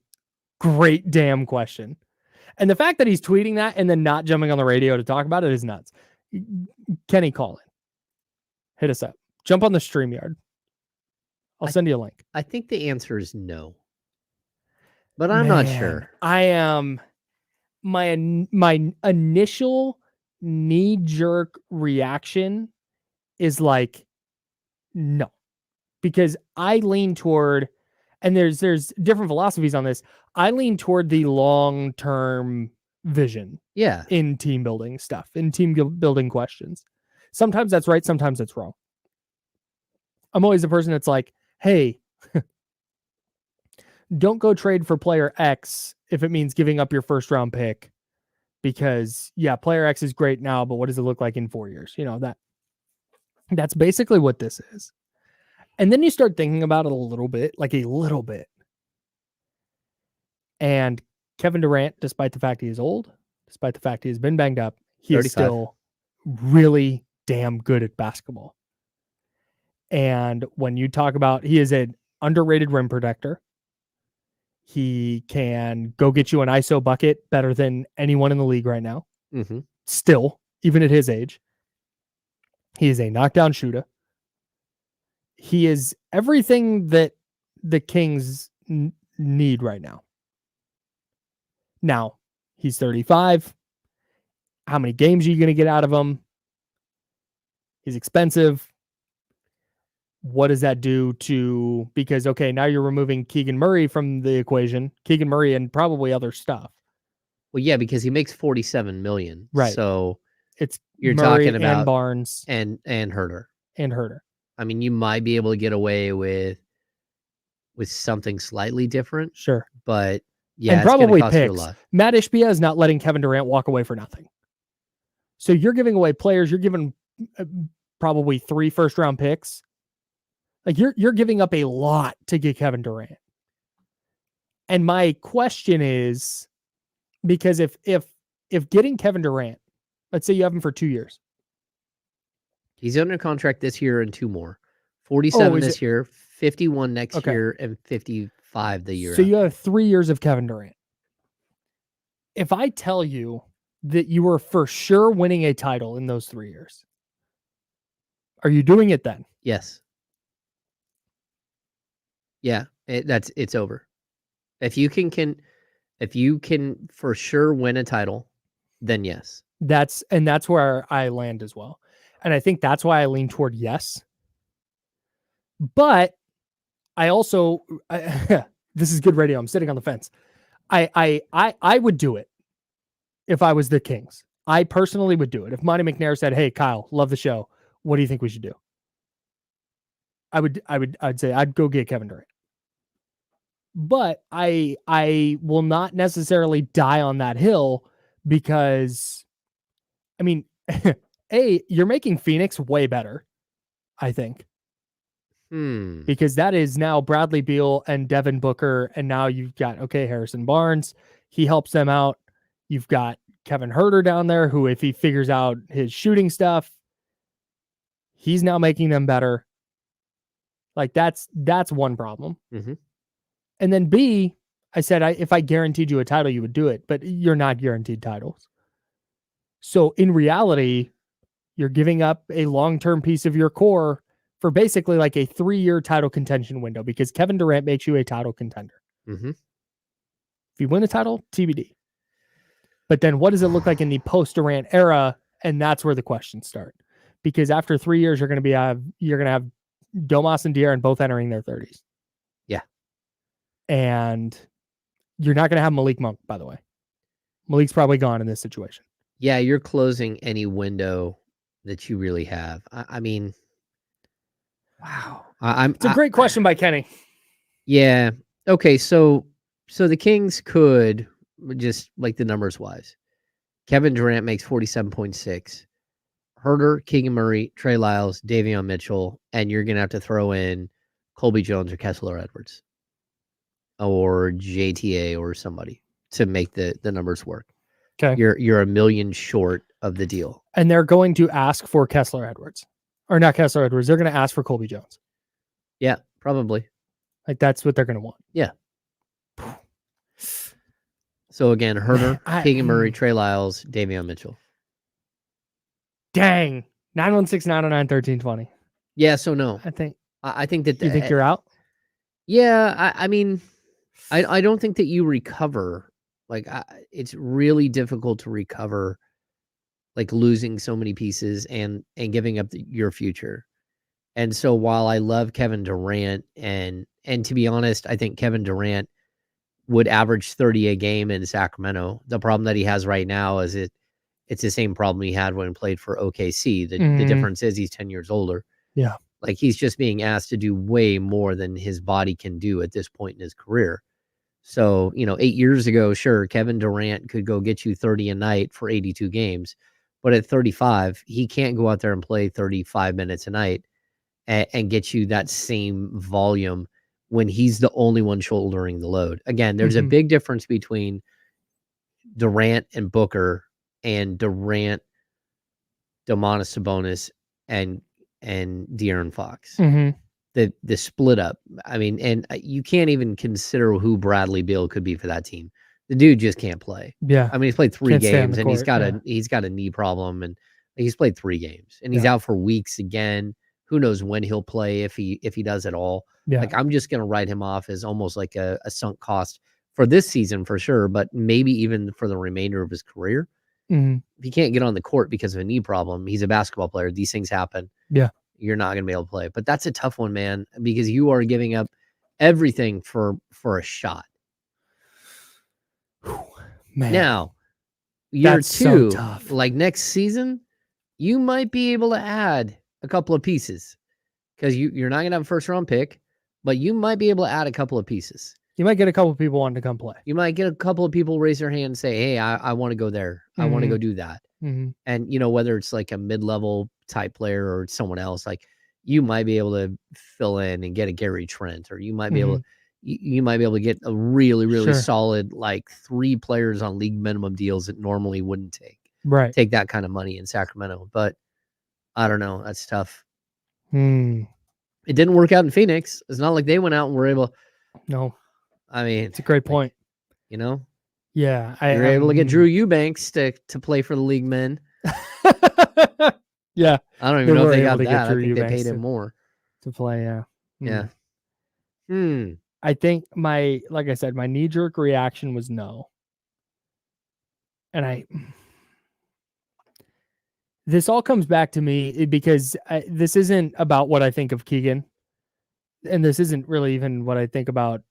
great damn question. And the fact that he's tweeting that and then not jumping on the radio to talk about it is nuts. Kenny, call in. Hit us up. Jump on the StreamYard. I'll send you a link. I think the answer is no. But I'm not sure. I am... My initial knee-jerk reaction is like, no. Because I lean toward, and there's different philosophies on this, I lean toward the long-term vision in team building stuff, in team building questions. Sometimes that's right, sometimes that's wrong. I'm always the person that's like, hey, don't go trade for player X if it means giving up your first round pick, because player X is great now, but what does it look like in 4 years? You know, that's basically what this is. And then you start thinking about it a little bit. And Kevin Durant, despite the fact he is old, despite the fact he has been banged up, he 35. Is still really damn good at basketball. And when you talk about, he is an underrated rim protector. He can go get you an ISO bucket better than anyone in the league right now. Mm-hmm. Still, even at his age. He is a knockdown shooter. He is everything that the Kings need right now. Now, he's 35. How many games are you going to get out of him? He's expensive. What does that do to, because, okay, now you're removing Keegan Murray from the equation, Keegan Murray and probably other stuff. Well, yeah, because he makes $47 million. Right. So it's you're Murray talking about and Barnes and Herter. And Herter. I mean, you might be able to get away with something slightly different. Sure. But yeah, and it's probably cost you a picks. lot. Matt Ishbia is not letting Kevin Durant walk away for nothing. So you're giving away players. You're giving probably 3 first-round picks. Like you're giving up a lot to get Kevin Durant. And my question is, because if getting Kevin Durant, let's say you have him for 2 years. He's under contract this year and 2 more. 47 this year, 51 next year, and 55 the year. So you have 3 years of Kevin Durant. If I tell you that you were for sure winning a title in those 3 years, are you doing it then? Yes. Yeah, it's over. If you can for sure win a title, then yes. That's where I land as well. And I think that's why I lean toward yes. But I also this is good radio. I'm sitting on the fence. I would do it if I was the Kings. I personally would do it. If Monty McNair said, "Hey, Kyle, love the show. What do you think we should do?" I'd say I'd go get Kevin Durant. But I will not necessarily die on that hill because, I mean, you're making Phoenix way better, I think. Because that is now Bradley Beal and Devin Booker, and now you've got, Harrison Barnes. He helps them out. You've got Kevin Herter down there, who, if he figures out his shooting stuff, he's now making them better. Like, that's one problem. Mm-hmm. And then B, I said, if I guaranteed you a title, you would do it, but you're not guaranteed titles. So in reality, you're giving up a long-term piece of your core for basically like a 3-year title contention window, because Kevin Durant makes you a title contender. Mm-hmm. If you win a title, TBD. But then what does it look like in the post-Durant era? And that's where the questions start. Because after 3 years, you're going to have Domas and De'Aaron both entering their 30s. Yeah. And you're not going to have Malik Monk, by the way. Malik's probably gone in this situation. Yeah, you're closing any window that you really have. I mean, wow. It's a great question by Kenny. Yeah. Okay, so the Kings could, just like the numbers wise, Kevin Durant makes 47.6. Herter, Keegan Murray, Trey Lyles, Davion Mitchell, and you're going to have to throw in Colby Jones or Kessler Edwards or JTA or somebody to make the numbers work. Okay. You're $1 million short of the deal. And they're going to ask for Kessler Edwards. Or not Kessler Edwards. They're going to ask for Colby Jones. Yeah, probably. Like, that's what they're going to want. Yeah. So again, Herter, Keegan Murray, Trey Lyles, Davion Mitchell. Dang. 916-909-1320. Yeah, so no. I think that... You think you're out? Yeah, I mean, I don't think that you recover. Like, it's really difficult to recover, like, losing so many pieces and giving up your future. And so while I love Kevin Durant, and to be honest, I think Kevin Durant would average 30 a game in Sacramento. The problem that he has right now is it's the same problem he had when he played for OKC. The difference is he's 10 years older. Yeah. Like, he's just being asked to do way more than his body can do at this point in his career. So, 8 years ago, sure, Kevin Durant could go get you 30 a night for 82 games. But at 35, he can't go out there and play 35 minutes a night and get you that same volume when he's the only one shouldering the load. Again, there's a big difference between Durant and Booker and Durant, Domantas Sabonis, and De'Aaron Fox. Mm-hmm. the split up. I mean, and you can't even consider who Bradley Beal could be for that team. The dude just can't play. Yeah. I mean, he's played 3 Can't stay on games the and he's court, got a knee problem, and he's played 3 games and he's out for weeks again. Who knows when he'll play, if he does at all. Yeah. Like, I'm just gonna write him off as almost like a sunk cost for this season for sure, but maybe even for the remainder of his career. Mhm. If he can't get on the court because of a knee problem, he's a basketball player. These things happen. Yeah. You're not going to be able to play. But that's a tough one, man, because you are giving up everything for a shot. Man. Now, year That's so 2, tough. like next season, you might be able to add a couple of pieces because you're not going to have a first-round pick, but you might be able to add a couple of pieces. You might get a couple of people wanting to come play. You might get a couple of people raise their hand and say, hey, I want to go there. I want to go do that. And, whether it's like a mid-level type player or someone else, like you might be able to fill in and get a Gary Trent, or you might be able to, you might be able to get a really, really solid, like 3 players on league minimum deals that normally wouldn't take that kind of money in Sacramento. But I don't know. That's tough. It didn't work out in Phoenix. It's not like they went out and were able. No. I mean, it's a great point. Yeah. You're able to get Drew Eubanks to play for the league men. Yeah. I don't even know if they got that. I think they paid him more to play. Yeah. Yeah. I think like I said, my knee-jerk reaction was no. And this all comes back to me because this isn't about what I think of Keegan. And this isn't really even what I think about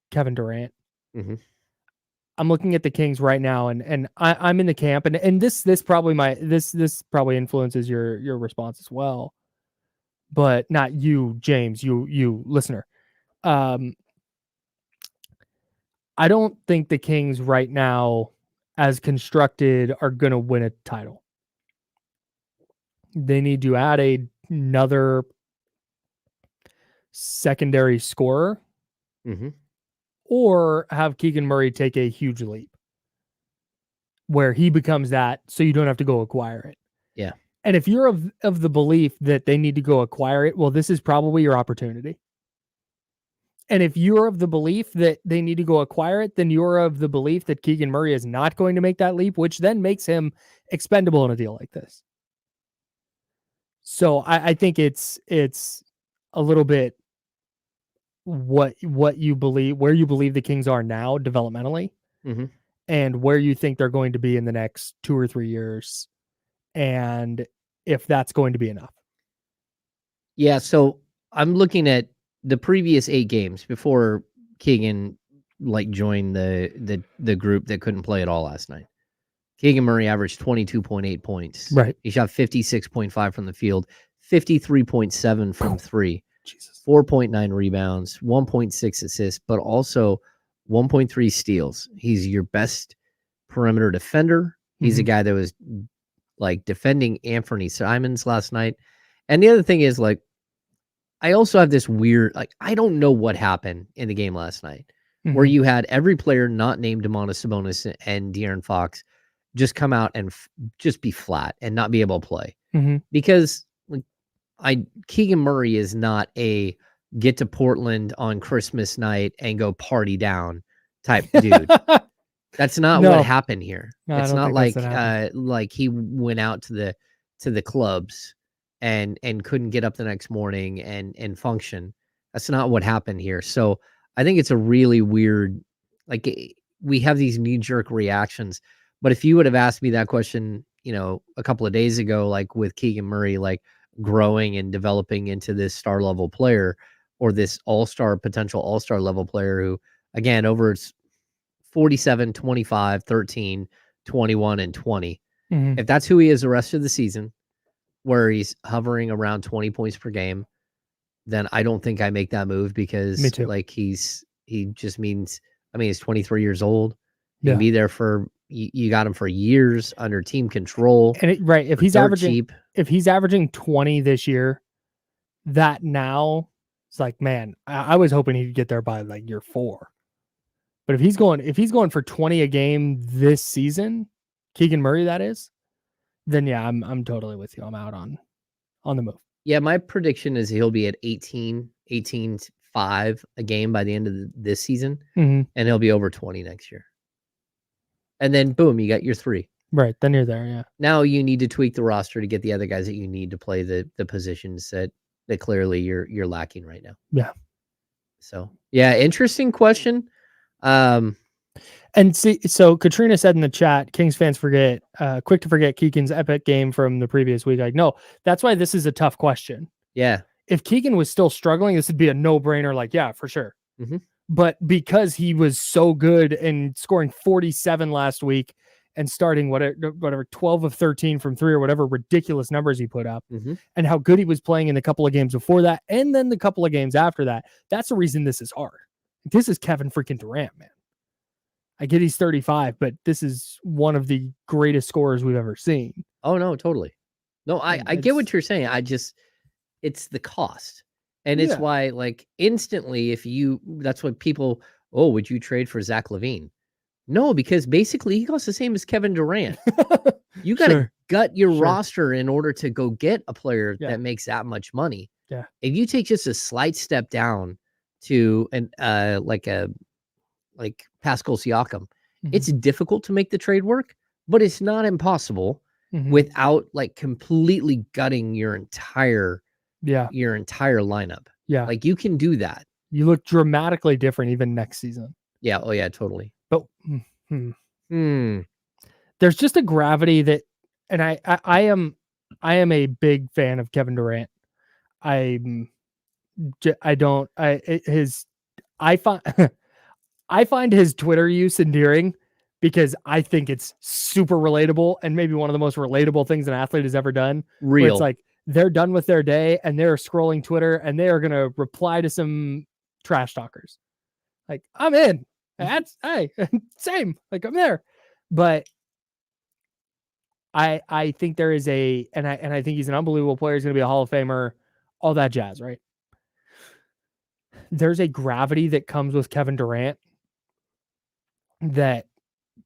Kevin Durant. I'm looking at the Kings right now, and I'm in the camp, and this probably this probably influences your response as well, but not you, James, you listener. I don't think the Kings right now, as constructed, are going to win a title. They need to add another secondary scorer. Or have Keegan Murray take a huge leap where he becomes that, so you don't have to go acquire it. Yeah. And if you're of the belief that they need to go acquire it, well, this is probably your opportunity. And if you're of the belief that they need to go acquire it, then you're of the belief that Keegan Murray is not going to make that leap, which then makes him expendable in a deal like this. So I think it's a little bit what you believe, where you believe the Kings are now developmentally, and where you think they're going to be in the next 2 or 3 years, and if that's going to be enough. Yeah, so I'm looking at the previous 8 games before Keegan joined the group that couldn't play at all last night. Keegan Murray averaged 22.8 points. Right. He shot 56.5 from the field, 53.7 from 3. Jesus. 4.9 rebounds, 1.6 assists, but also 1.3 steals. He's your best perimeter defender. He's a guy that was defending Anthony Simons last night. And the other thing is I also have this weird, I don't know what happened in the game last night where you had every player not named Domantas Sabonis and De'Aaron Fox just come out and just be flat and not be able to play. Because Keegan Murray is not a get to Portland on Christmas night and go party down type dude. That's not what happened here. No, it's not like he went out to the clubs and couldn't get up the next morning and function. That's not what happened here. So I think it's a really weird, we have these knee-jerk reactions. But if you would have asked me that question, a couple of days ago, with Keegan Murray, growing and developing into this star level player or this potential all-star level player who, again, over 47, 25, 13, 21, and 20. If that's who he is the rest of the season, where he's hovering around 20 points per game, then I don't think I make that move because he just means, he's 23 years old. He'll be there for, you got him for years under team control. And if he's averaging 20 this year, that now it's man, I was hoping he'd get there by year 4. But if he's going for 20 a game this season, Keegan Murray, that is, then yeah, I'm totally with you. I'm out on the move. Yeah, my prediction is he'll be at 18-5 a game by the end of this season, and he'll be over 20 next year. And then boom, you got your 3. Right, then you're there, yeah. Now you need to tweak the roster to get the other guys that you need to play the positions that clearly you're lacking right now. Yeah. So, yeah, interesting question. And see, so Katrina said in the chat, Kings fans forget, quick to forget Keegan's epic game from the previous week. Like, no, that's why this is a tough question. Yeah. If Keegan was still struggling, this would be a no-brainer. Like, yeah, for sure. Mm-hmm. But because he was so good and scoring 47 last week and starting whatever 12 of 13 from 3 or whatever ridiculous numbers he put up, and how good he was playing in the couple of games before that, and then the couple of games after that, that's the reason this is hard. This is Kevin freaking Durant, man. I get he's 35, but this is one of the greatest scorers we've ever seen. Oh, no, totally. No, I get what you're saying. It's the cost. And it's why, like, instantly, that's what people, would you trade for Zach LaVine? No, because basically he costs the same as Kevin Durant. You got to gut your roster in order to go get a player that makes that much money. Yeah. If you take just a slight step down to like Pascal Siakam, it's difficult to make the trade work, but it's not impossible without like completely gutting your entire lineup. Yeah. Like you can do that. You look dramatically different even next season. Yeah. Oh yeah, totally. But there's just a gravity that, and I am a big fan of Kevin Durant. I find his Twitter use endearing because I think it's super relatable and maybe one of the most relatable things an athlete has ever done. Real. It's like they're done with their day and they're scrolling Twitter and they are going to reply to some trash talkers. Like, I'm in. That's same. Like, I'm there. But I think there is and I think he's an unbelievable player. He's going to be a Hall of Famer, all that jazz, right? There's a gravity that comes with Kevin Durant that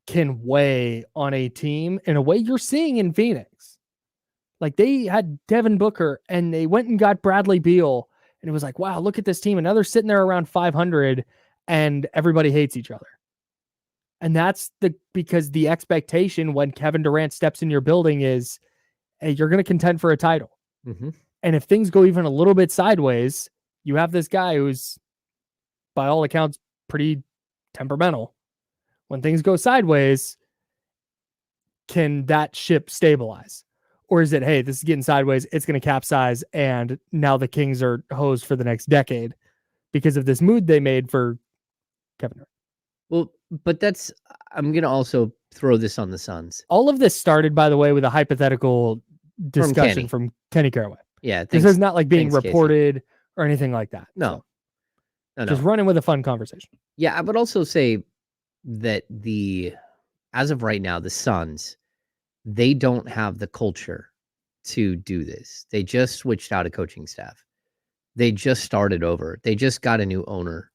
can weigh on a team in a way you're seeing in Phoenix. Like they had Devin Booker and they went and got Bradley Beal and it was like, wow, look at this team. And now they're sitting there around 500 and everybody hates each other. And that's because the expectation when Kevin Durant steps in your building is, hey, you're going to contend for a title. And if things go even a little bit sideways, you have this guy who's by all accounts pretty temperamental. When things go sideways, can that ship stabilize? Or is it, hey, this is getting sideways, it's going to capsize, and now the Kings are hosed for the next decade because of this mood they made for Kevin Durant? Well, but I'm going to also throw this on the Suns. All of this started, by the way, with a hypothetical discussion from Kenny Caroway. Yeah. This is not like being reported or anything like that. No. So just running with a fun conversation. Yeah, I would also say that as of right now, the Suns, they don't have the culture to do this. They just switched out a coaching staff. They just started over. They just got a new owner.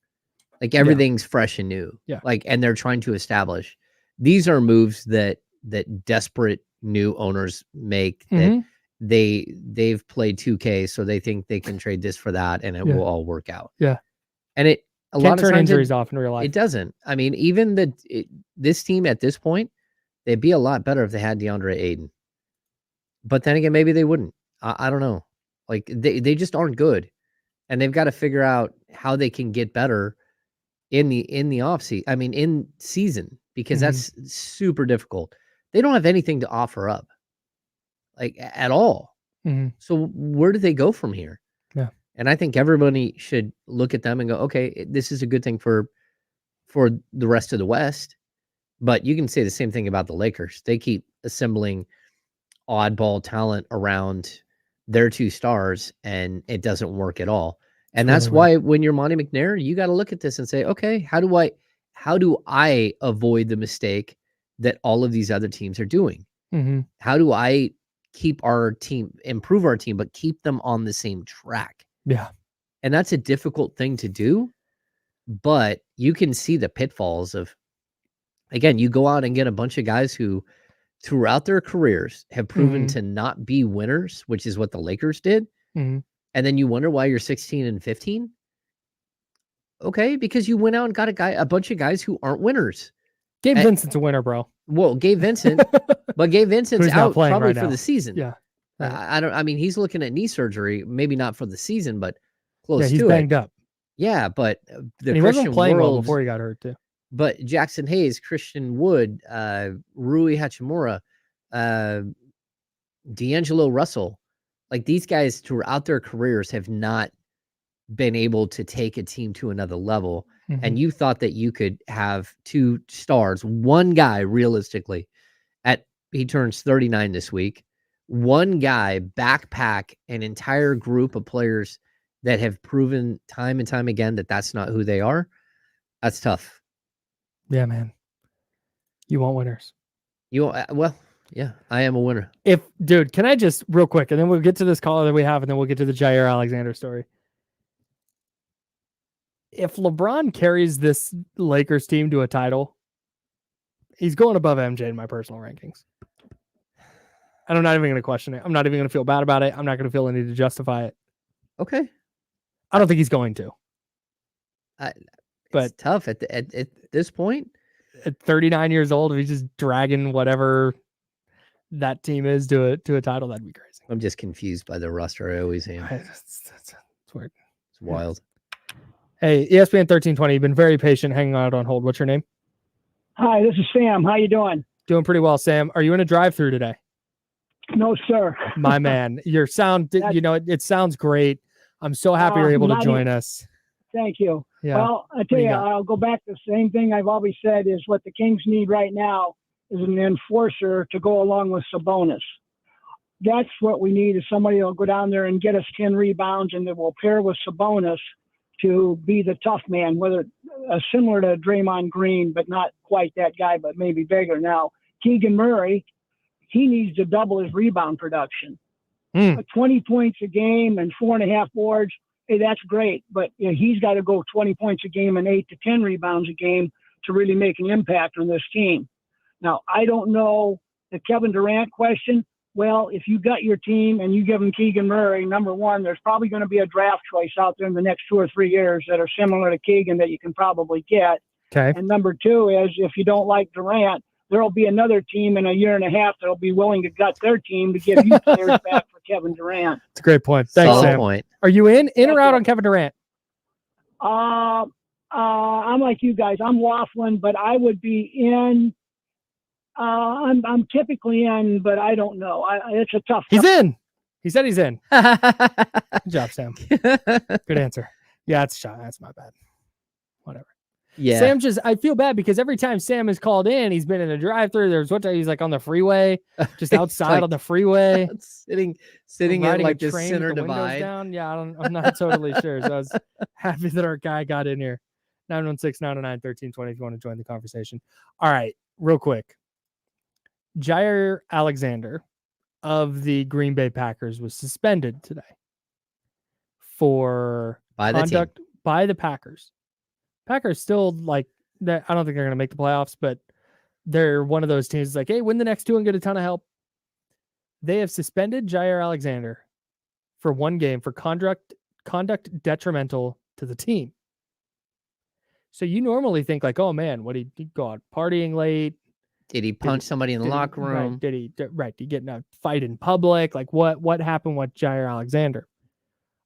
Like everything's fresh and new. Yeah. Like, and they're trying to establish. These are moves that desperate new owners make. That they've played 2K, so they think they can trade this for that, and it will all work out. Yeah. And a Can't lot of turn times injuries off in real life. It doesn't. I mean, even this team at this point, they'd be a lot better if they had DeAndre Ayton. But then again, maybe they wouldn't. I don't know. Like they just aren't good, and they've got to figure out how they can get better in the off season. I mean, in season, because that's super difficult. They don't have anything to offer up, like at all. So where do they go from here? Yeah. And I think everybody should look at them and go, okay, this is a good thing for the rest of the West. But you can say the same thing about the Lakers. They keep assembling oddball talent around their two stars, and it doesn't work at all. And that's why when you're Monty McNair, you got to look at this and say, okay, how do I avoid the mistake that all of these other teams are doing? How do I keep our team, improve our team, but keep them on the same track? Yeah. And that's a difficult thing to do, but you can see the pitfalls of, again, you go out and get a bunch of guys who throughout their careers have proven to not be winners, which is what the Lakers did. and then you wonder why you're 16-15. Okay, because you went out and got a bunch of guys who aren't winners. Gabe Vincent's a winner, bro. Well, Gabe Vincent, but Gabe Vincent's Who's not out playing probably right for now. the season. Yeah. I mean, he's looking at knee surgery, maybe not for the season, but close Yeah, he's to banged it. up. Yeah, but And he wasn't playing well before he got hurt too. But Jackson Hayes, Christian Wood, Rui Hachimura, D'Angelo Russell, like these guys throughout their careers have not been able to take a team to another level. And you thought that you could have two stars, one guy realistically he turns 39 this week. One guy backpack an entire group of players that have proven time and time again that that's not who they are. That's tough. Yeah, man. You want winners. Well, yeah, I am a winner. Dude, can I just real quick, and then we'll get to this caller that we have, and then we'll get to the Jair Alexander story. If LeBron carries this Lakers team to a title, he's going above MJ in my personal rankings. And I'm not even going to question it. I'm not even going to feel bad about it. I'm not going to feel the need to justify it. Okay. I don't think he's going to. But it's tough at this point. At 39 years old, if he's just dragging whatever that team is to a title, that'd be crazy. I'm just confused by the roster. I always am. It's weird. It's wild. Hey, ESPN 1320, you've been very patient hanging out on hold. What's your name? Hi, this is Sam. How you doing? Doing pretty well, Sam. Are you in a drive-through today? No, sir. My man, your sound, it sounds great. I'm so happy you're able to join us. Thank you. Yeah. Well, I tell you, I'll go back to the same thing I've always said is what the Kings need right now is an enforcer to go along with Sabonis. That's what we need is somebody that'll go down there and get us 10 rebounds and that will pair with Sabonis to be the tough man, whether similar to Draymond Green, but not quite that guy, but maybe bigger. Now, Keegan Murray, he needs to double his rebound production. 20 points a game and 4.5 boards, hey, that's great. But he's got to go 20 points a game and 8 to 10 rebounds a game to really make an impact on this team. Now, I don't know the Kevin Durant question. Well, if you got your team and you give them Keegan Murray, number one, there's probably going to be a draft choice out there in the next 2 or 3 years that are similar to Keegan that you can probably get. Okay. And number two is if you don't like Durant, there'll be another team in a year and a half that'll be willing to gut their team to give you players back for Kevin Durant. It's a great point. Thanks, Solid Sam. Point. Are you in or out on Kevin Durant? I'm like you guys. I'm waffling, but I would be in. I'm typically in, but I don't know. It's a tough. He's in. He said he's in. Good job, Sam. Good answer. Yeah, it's a shot. That's my bad. Whatever. Yeah. Sam I feel bad because every time Sam has called in, he's been in a drive-thru. There's he's like on the freeway, just outside like, on the freeway, sitting in like this center divide. Down. Yeah, I'm not totally sure. So I was happy that our guy got in here. 916-909-1320 if you want to join the conversation. All right, real quick. Jair Alexander of the Green Bay Packers was suspended today for conduct by the Packers. Packers still I don't think they're going to make the playoffs, but they're one of those teams like, hey, win the next two and get a ton of help. They have suspended Jair Alexander for one game for conduct detrimental to the team. So you normally think like, oh man, what did he go out partying late? Did he punch somebody in the locker room? Right, did he get in a fight in public? Like what happened with Jair Alexander?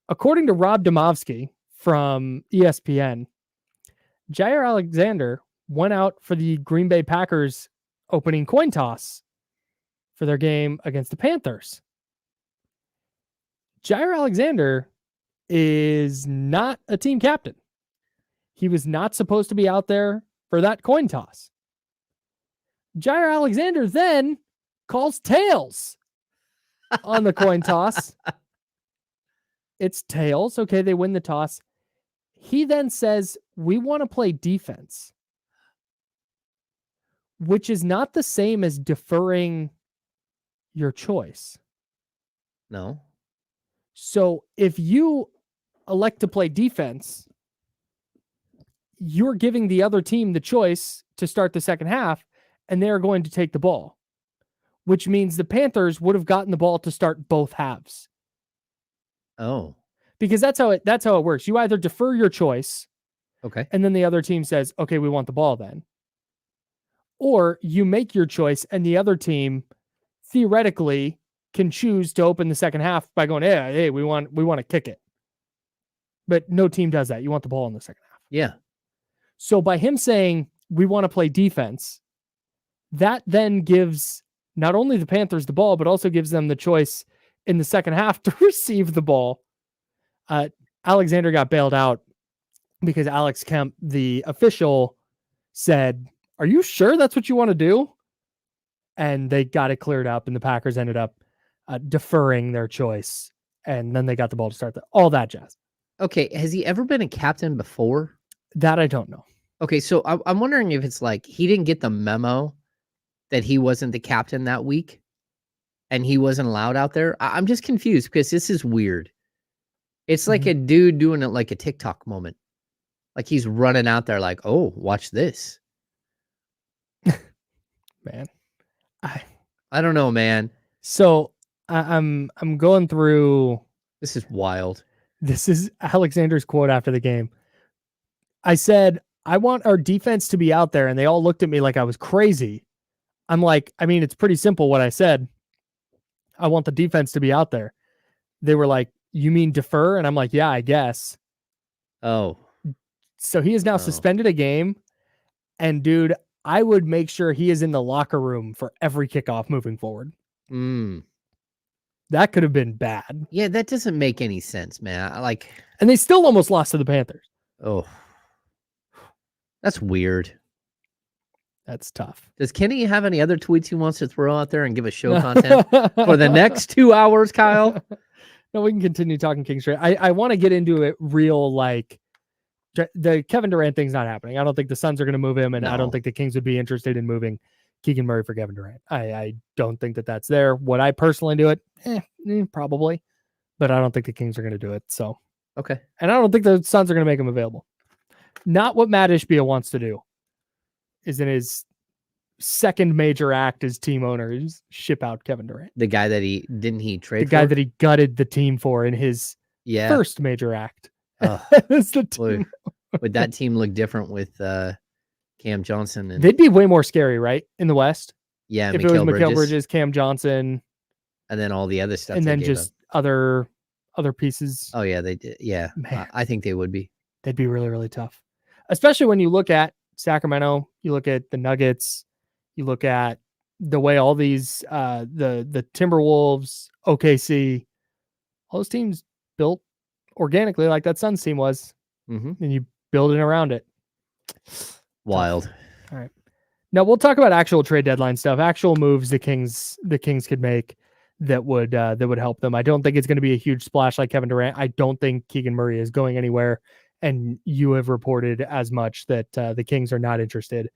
According to Rob Demovsky from ESPN, Jair Alexander went out for the Green Bay Packers opening coin toss for their game against the Panthers. Jair Alexander is not a team captain. He was not supposed to be out there for that coin toss. Jair Alexander then calls tails on the coin toss. It's tails. Okay, they win the toss. He then says, we want to play defense, which is not the same as deferring your choice. No. So if you elect to play defense, you're giving the other team the choice to start the second half, and they're going to take the ball, which means the Panthers would have gotten the ball to start both halves. Oh, because that's how it works. You either defer your choice, okay. and then the other team says, "Okay, we want the ball then," or you make your choice, and the other team theoretically can choose to open the second half by going, "Hey, we want to kick it," but no team does that. You want the ball in the second half. Yeah. So by him saying we want to play defense, that then gives not only the Panthers the ball, but also gives them the choice in the second half to receive the ball. Alexander got bailed out because Alex Kemp, the official, said, "Are you sure that's what you want to do?" And they got it cleared up, and the Packers ended up deferring their choice, and then they got the ball to start all that jazz. Okay, has he ever been a captain before? That I don't know. Okay, so I'm wondering if it's like he didn't get the memo that he wasn't the captain that week, and he wasn't allowed out there. I'm just confused because this is weird. It's like a dude doing it like a TikTok moment. Like he's running out there like, "Oh, watch this." Man. I don't know, man. So I'm going through. This is wild. This is Alexander's quote after the game. I said, "I want our defense to be out there," and they all looked at me like I was crazy. I'm like, I mean, it's pretty simple what I said. I want the defense to be out there. They were like, "You mean defer?" And I'm like, "Yeah, I guess." Oh. So he is now suspended a game. And dude, I would make sure he is in the locker room for every kickoff moving forward. That could have been bad. Yeah, that doesn't make any sense, man. And they still almost lost to the Panthers. Oh. That's weird. That's tough. Does Kenny have any other tweets he wants to throw out there and give us show content for the next 2 hours, Kyle? No, we can continue talking Kings trade. I want to get into it real, like, the Kevin Durant thing's not happening. I don't think the Suns are going to move him, and I don't think the Kings would be interested in moving Keegan Murray for Kevin Durant. I don't think that that's there. Would I personally do it? Probably. But I don't think the Kings are going to do it. So, okay. And I don't think the Suns are going to make him available. Not what Matt Ishbia wants to do. Is in his second major act as team owner is ship out Kevin Durant. The guy that he trade the guy that he gutted the team for in his first major act. That's the team. Would that team look different with Cam Johnson? And they'd be way more scary, right? In the West. Yeah, if it was Mikal Bridges, Cam Johnson, and then all the other stuff, and then just other pieces. Oh yeah, they did. Yeah, I think they would be. They'd be really, really tough, especially when you look at Sacramento. You look at the Nuggets. You look at the way all these the Timberwolves, OKC, all those teams built organically like that Suns team was, and you build it around it. Wild. All right. Now we'll talk about actual trade deadline stuff, actual moves the Kings could make that would help them. I don't think it's going to be a huge splash like Kevin Durant. I don't think Keegan Murray is going anywhere, and you have reported as much that the Kings are not interested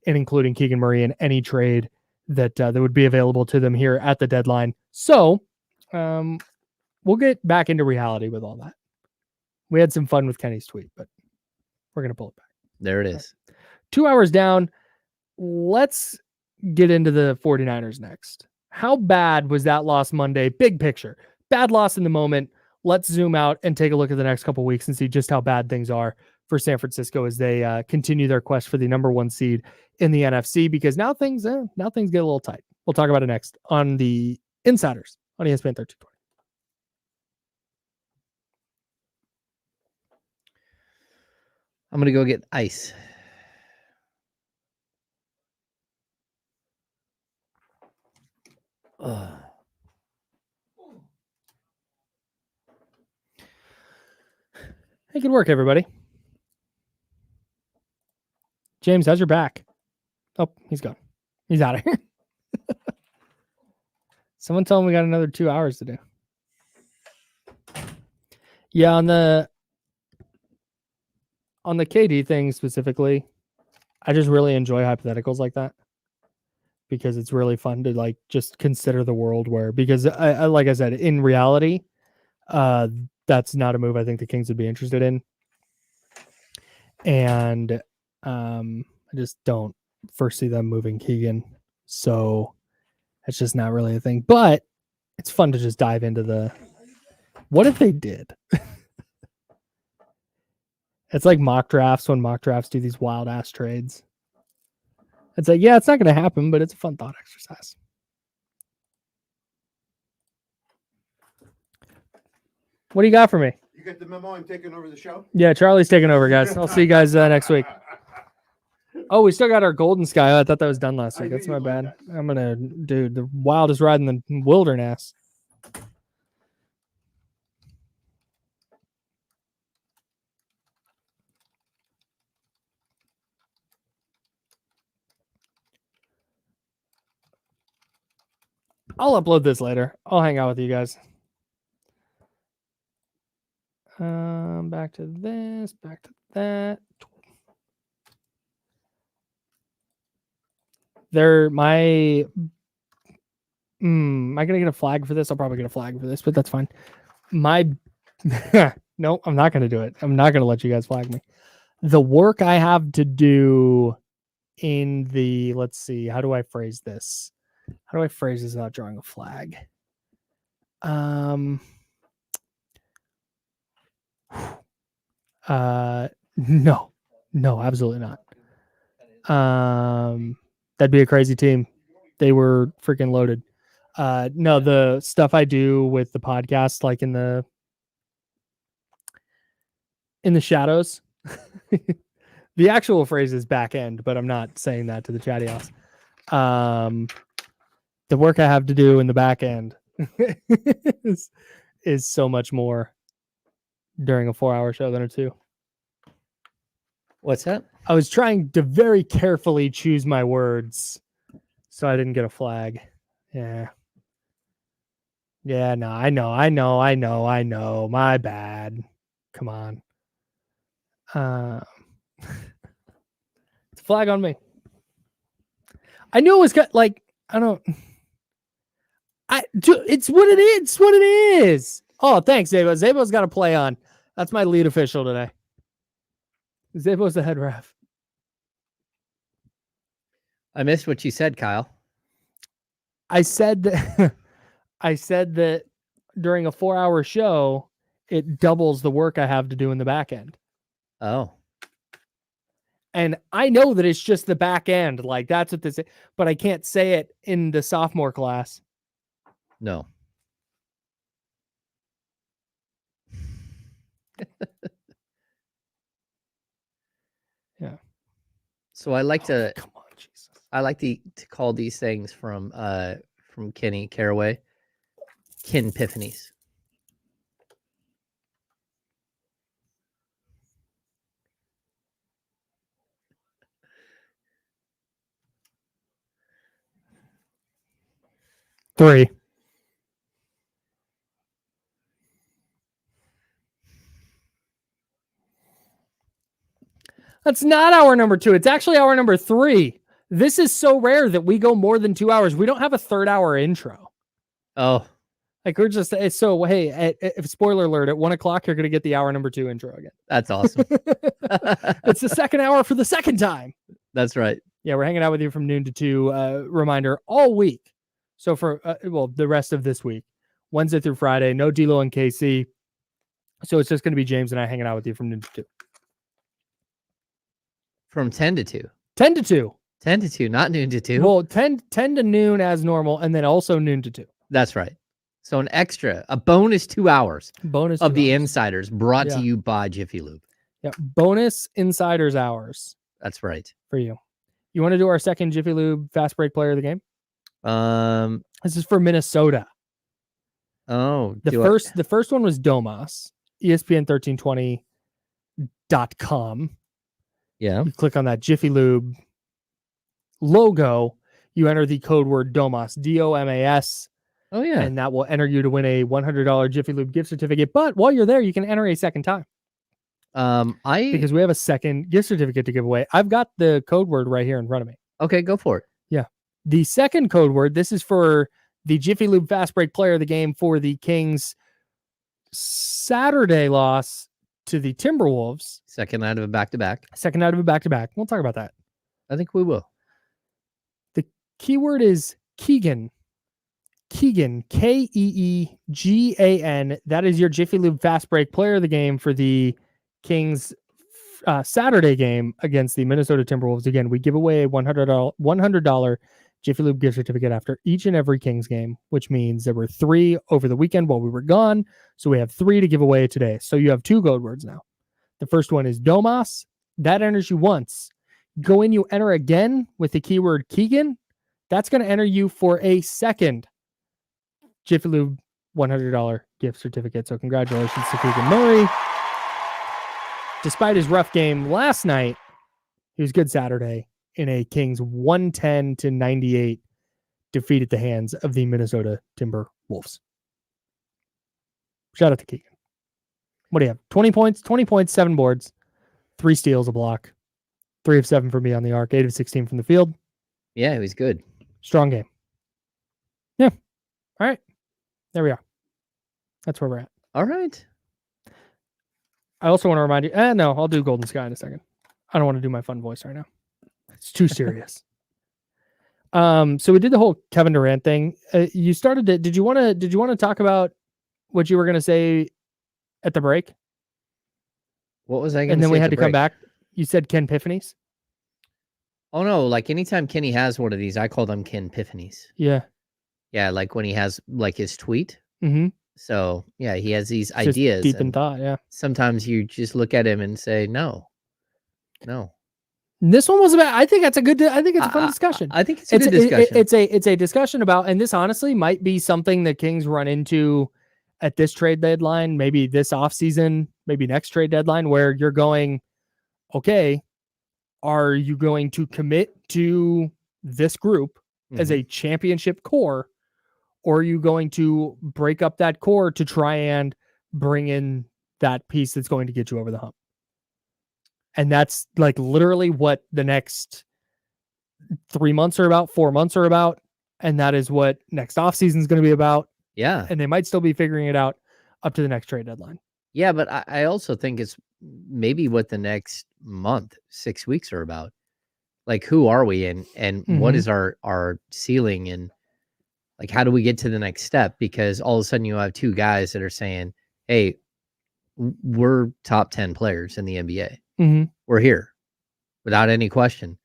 in including Keegan Murray in any trade that would be available to them here at the deadline. So we'll get back into reality with all that. We had some fun with Kenny's tweet, but we're going to pull it back. There it is. 2 hours down. Let's get into the 49ers next. How bad was that loss Monday? Big picture. Bad loss in the moment. Let's zoom out and take a look at the next couple of weeks and see just how bad things are for San Francisco as they continue their quest for the number one seed in the NFC, because now things get a little tight. We'll talk about it next on the Insiders on ESPN 1320. I'm going to go get ice. Hey, good work, everybody. James, how's your back? Oh, he's gone. He's out of here. Someone tell him we got another 2 hours to do. Yeah, on the KD thing specifically, I just really enjoy hypotheticals like that, because it's really fun to like just consider the world where, because I like I said, in reality, that's not a move I think the Kings would be interested in. And I just don't foresee them moving Keegan. So it's just not really a thing. But it's fun to just dive into the What if they did? It's like mock drafts when mock drafts do these wild ass trades. It's like, yeah, it's not going to happen, but it's a fun thought exercise. What do you got for me? You get the memo? I'm taking over the show? Yeah, Charlie's taking over, guys. I'll see you guys next week. Oh, we still got our Golden Sky. Oh, I thought that was done last week. That's my bad. I'm going to do the wildest ride in the wilderness. I'll upload this later. I'll hang out with you guys. Back to this, back to that. Am I gonna get a flag for this? I'll probably get a flag for this, but that's fine. No, I'm not gonna do it. I'm not gonna let you guys flag me. The work I have to do in the, let's see, how do I phrase this? How do I phrase this without drawing a flag? No, absolutely not. That'd be a crazy team. They were freaking loaded. No, the stuff I do with the podcast, like in the shadows, the actual phrase is back end, but I'm not saying that to the chatty house. The work I have to do in the back end is so much more during a 4-hour show than a 2. What's that? I was trying to very carefully choose my words so I didn't get a flag. Yeah. Yeah, no, I know. My bad. Come on. It's a flag on me. I knew it was like, it's what it is. It's what it is. Oh, thanks, Zabo. Zabo's got to play on. That's my lead official today. Zabo's the head ref. I missed what you said, Kyle. I said that during a 4-hour show, it doubles the work I have to do in the back end. Oh. And I know that it's just the back end. Like, that's what this is. But I can't say it in the sophomore class. No. Yeah. So I like to come on, Jesus. I like to call these things from Kenny Caroway kin epiphanies. Three. That's not hour number 2. It's actually hour number 3. This is so rare that we go more than 2 hours. We don't have a 3rd-hour intro. Oh. Like, we're just, so, hey, spoiler alert, at 1 o'clock, you're going to get the hour number 2 intro again. That's awesome. It's the 2nd hour for the 2nd time. That's right. Yeah, we're hanging out with you from noon to 2. Reminder, all week. So for, the rest of this week, Wednesday through Friday, no D-Lo and KC. So it's just going to be James and I hanging out with you from noon to 2. From 10 to 2. 10 to 2. 10 to 2, not noon to 2. Well, 10 to noon as normal, and then also noon to 2. That's right. So a bonus 2 hours of the hours. Insiders brought to you by Jiffy Lube. Yeah, bonus Insiders hours. That's right. For you. You want to do our second Jiffy Lube fast break player of the game? This is for Minnesota. Oh, the first one was Domas, ESPN1320.com. Yeah. You click on that Jiffy Lube logo. You enter the code word DOMAS, DOMAS. Oh, yeah. And that will enter you to win a $100 Jiffy Lube gift certificate. But while you're there, you can enter a second time. Because we have a second gift certificate to give away. I've got the code word right here in front of me. Okay, go for it. Yeah. The second code word, this is for the Jiffy Lube fast break player of the game for the Kings Saturday loss to the Timberwolves. Second night of a back-to-back. We'll talk about that. I think we will. The keyword is Keegan. Keegan, Keegan. That is your Jiffy Lube Fast Break player of the game for the Kings Saturday game against the Minnesota Timberwolves. Again, we give away a $100 Jiffy Lube gift certificate after each and every Kings game, which means there were 3 over the weekend while we were gone. So we have 3 to give away today. So you have 2 code words now. The first one is Domas. That enters you once. Go in, you enter again with the keyword Keegan. That's going to enter you for a second Jiffy Lube $100 gift certificate. So congratulations to Keegan Murray. Despite his rough game last night, he was good Saturday in a Kings 110-98 defeat at the hands of the Minnesota Timberwolves. Shout out to Keegan. What do you have? 20 points, 7 boards, 3 steals, a block, 3 of 7 for me on the arc, 8 of 16 from the field. Yeah, he was good. Strong game. Yeah. All right. There we are. That's where we're at. All right. I also want to remind you, no, I'll do Golden Sky in a second. I don't want to do my fun voice right now. It's too serious. So we did the whole Kevin Durant thing. You started it. Did you want to talk about what you were going to say at the break? What was I going to say? And then we had to come back. You said Ken Epiphanies. Oh no, like anytime Kenny has one of these, I call them Ken Epiphanies. Yeah. Yeah, like when he has like his tweet. Mm-hmm. So yeah, he has these Just ideas. deep in thought, yeah. Sometimes you just look at him and say, no. This one was about, I think it's a fun discussion. I think it's a good discussion. It's a discussion about, and this honestly might be something that Kings run into at this trade deadline, maybe this offseason, maybe next trade deadline, where you're going, okay, are you going to commit to this group as a championship core, or are you going to break up that core to try and bring in that piece that's going to get you over the hump? And that's like literally what the next 3 months are about, 4 months are about. And that is what next offseason is going to be about. Yeah. And they might still be figuring it out up to the next trade deadline. Yeah, but I also think it's maybe what the next month, 6 weeks are about. Like, who are we and what is our ceiling, and like, how do we get to the next step? Because all of a sudden you have 2 guys that are saying, hey, we're top 10 players in the NBA. We're here without any question.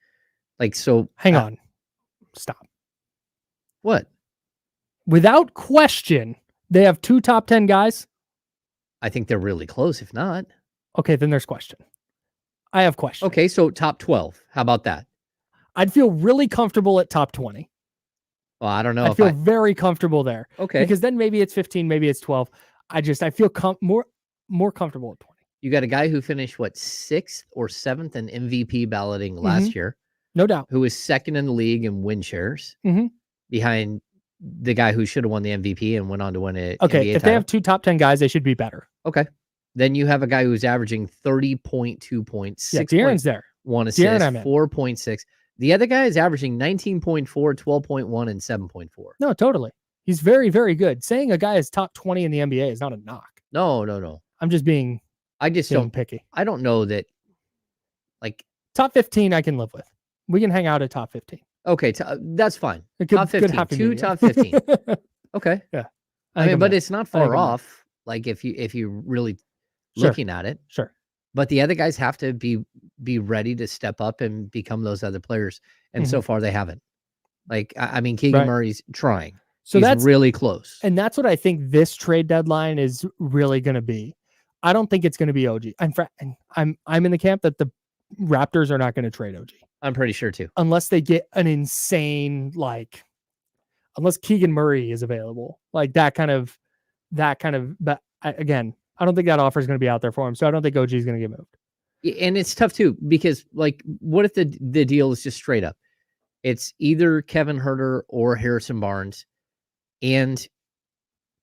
Like, so hang on. Stop. What? Without question, they have 2 top 10 guys. I think they're really close, if not. Okay, then there's question. I have question. Okay, so top 12. How about that? I'd feel really comfortable at top 20. Well, I don't know. I feel very comfortable there. Okay. Because then maybe it's 15, maybe it's 12. I feel more comfortable at 20. You got a guy who finished, 6th or 7th in MVP balloting last year. No doubt. Who was 2nd in the league in win shares. Behind the guy who should have won the MVP and went on to win it. Okay, NBA if they have 2 top 10 guys, they should be better. Okay. Then you have a guy who's averaging 30.2 points, 6 De'Aaron's there. 1 assist, 4.6. The other guy is averaging 19.4, 12.1, and 7.4. No, totally. He's very, very good. Saying a guy is top 20 in the NBA is not a knock. No. I'm just being don't picky. I don't know that, like, top 15 I can live with. We can hang out at top 15. Okay, that's fine. Top 15, 2 top 15. Okay. Yeah. I mean, but it's not far off. Like, if you really looking at it. Sure. But the other guys have to be ready to step up and become those other players. And so far they haven't. Like, I mean, Keegan Murray's trying. So he's really close. And that's what I think this trade deadline is really going to be. I don't think it's going to be OG. I'm in the camp that the Raptors are not going to trade OG. I'm pretty sure too. Unless they get an insane, unless Keegan Murray is available, like that kind of, but again, I don't think that offer is going to be out there for him. So I don't think OG is going to get moved. And it's tough too, because like, what if the deal is just straight up? It's either Kevin Huerter or Harrison Barnes and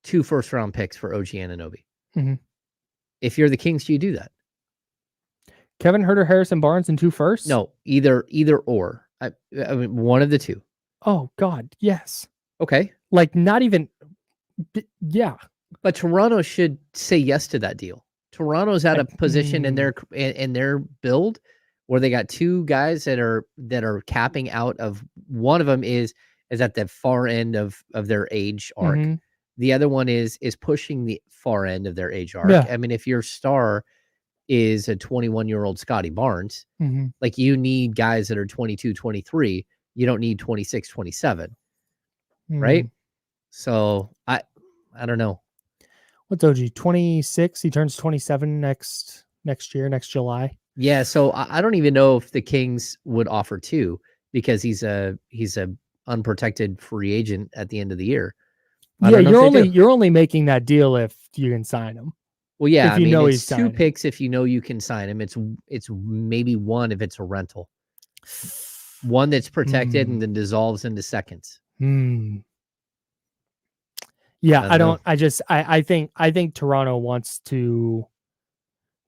2 first-round picks for OG Anunoby. If you're the Kings, do you do that? Kevin Huerter, Harrison Barnes, and 2 firsts? No, either or. I mean, one of the 2. Oh God, yes. Okay. Like, not even, yeah. But Toronto should say yes to that deal. Toronto's at a position in their build where they got 2 guys that are capping out of. One of them is is at the far end of their age arc. Mm-hmm. The other one is pushing the far end of their age arc. Yeah. I mean, if your star is a 21-year-old Scotty Barnes, Mm-hmm. like you need guys that are 22, 23. You don't need 26, 27. Right? So I don't know. What's OG? 26. He turns 27 next year, next July. Yeah, so I don't even know if the Kings would offer 2 because he's a unprotected free agent at the end of the year. Yeah, you're only making that deal if you can sign him. Well, yeah, if you know he's it's 2 signing. picks if you know you can sign him. It's maybe 1 if it's a rental. 1 that's protected and then dissolves into seconds. Yeah, I think Toronto wants to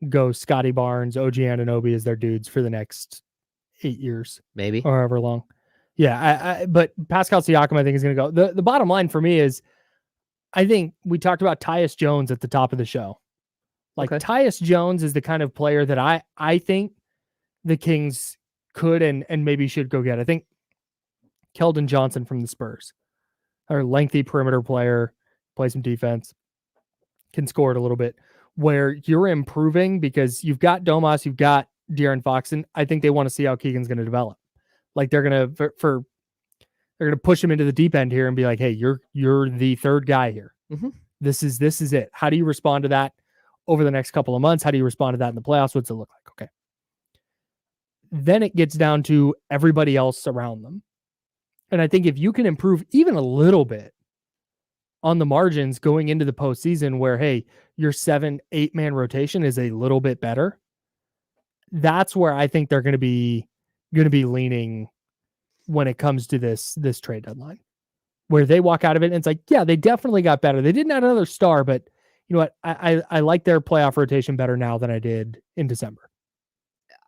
go Scotty Barnes, OG Anunoby as their dudes for the next 8 years, maybe, or however long. Yeah, but Pascal Siakam, I think, is going to go. The bottom line for me is, I think we talked about Tyus Jones at the top of the show. Like, okay. Tyus Jones is the kind of player that I think the Kings could and maybe should go get. I think Keldon Johnson from the Spurs, or lengthy perimeter player, play some defense, can score it a little bit, where you're improving because you've got Domas, you've got De'Aaron Fox, and I think they want to see how Keegan's going to develop. Like, they're going to they're going to push him into the deep end here and be like, hey, you're the third guy here. Mm-hmm. This is it. How do you respond to that over the next couple of months? How do you respond to that in the playoffs? What's it look like? Okay. Then it gets down to everybody else around them. And I think if you can improve even a little bit on the margins going into the postseason where, hey, your 7-8 man rotation is a little bit better, that's where I think they're going to be leaning when it comes to this trade deadline, where they walk out of it and it's like, yeah, they definitely got better. They didn't add another star, but you know what? I like their playoff rotation better now than I did in December.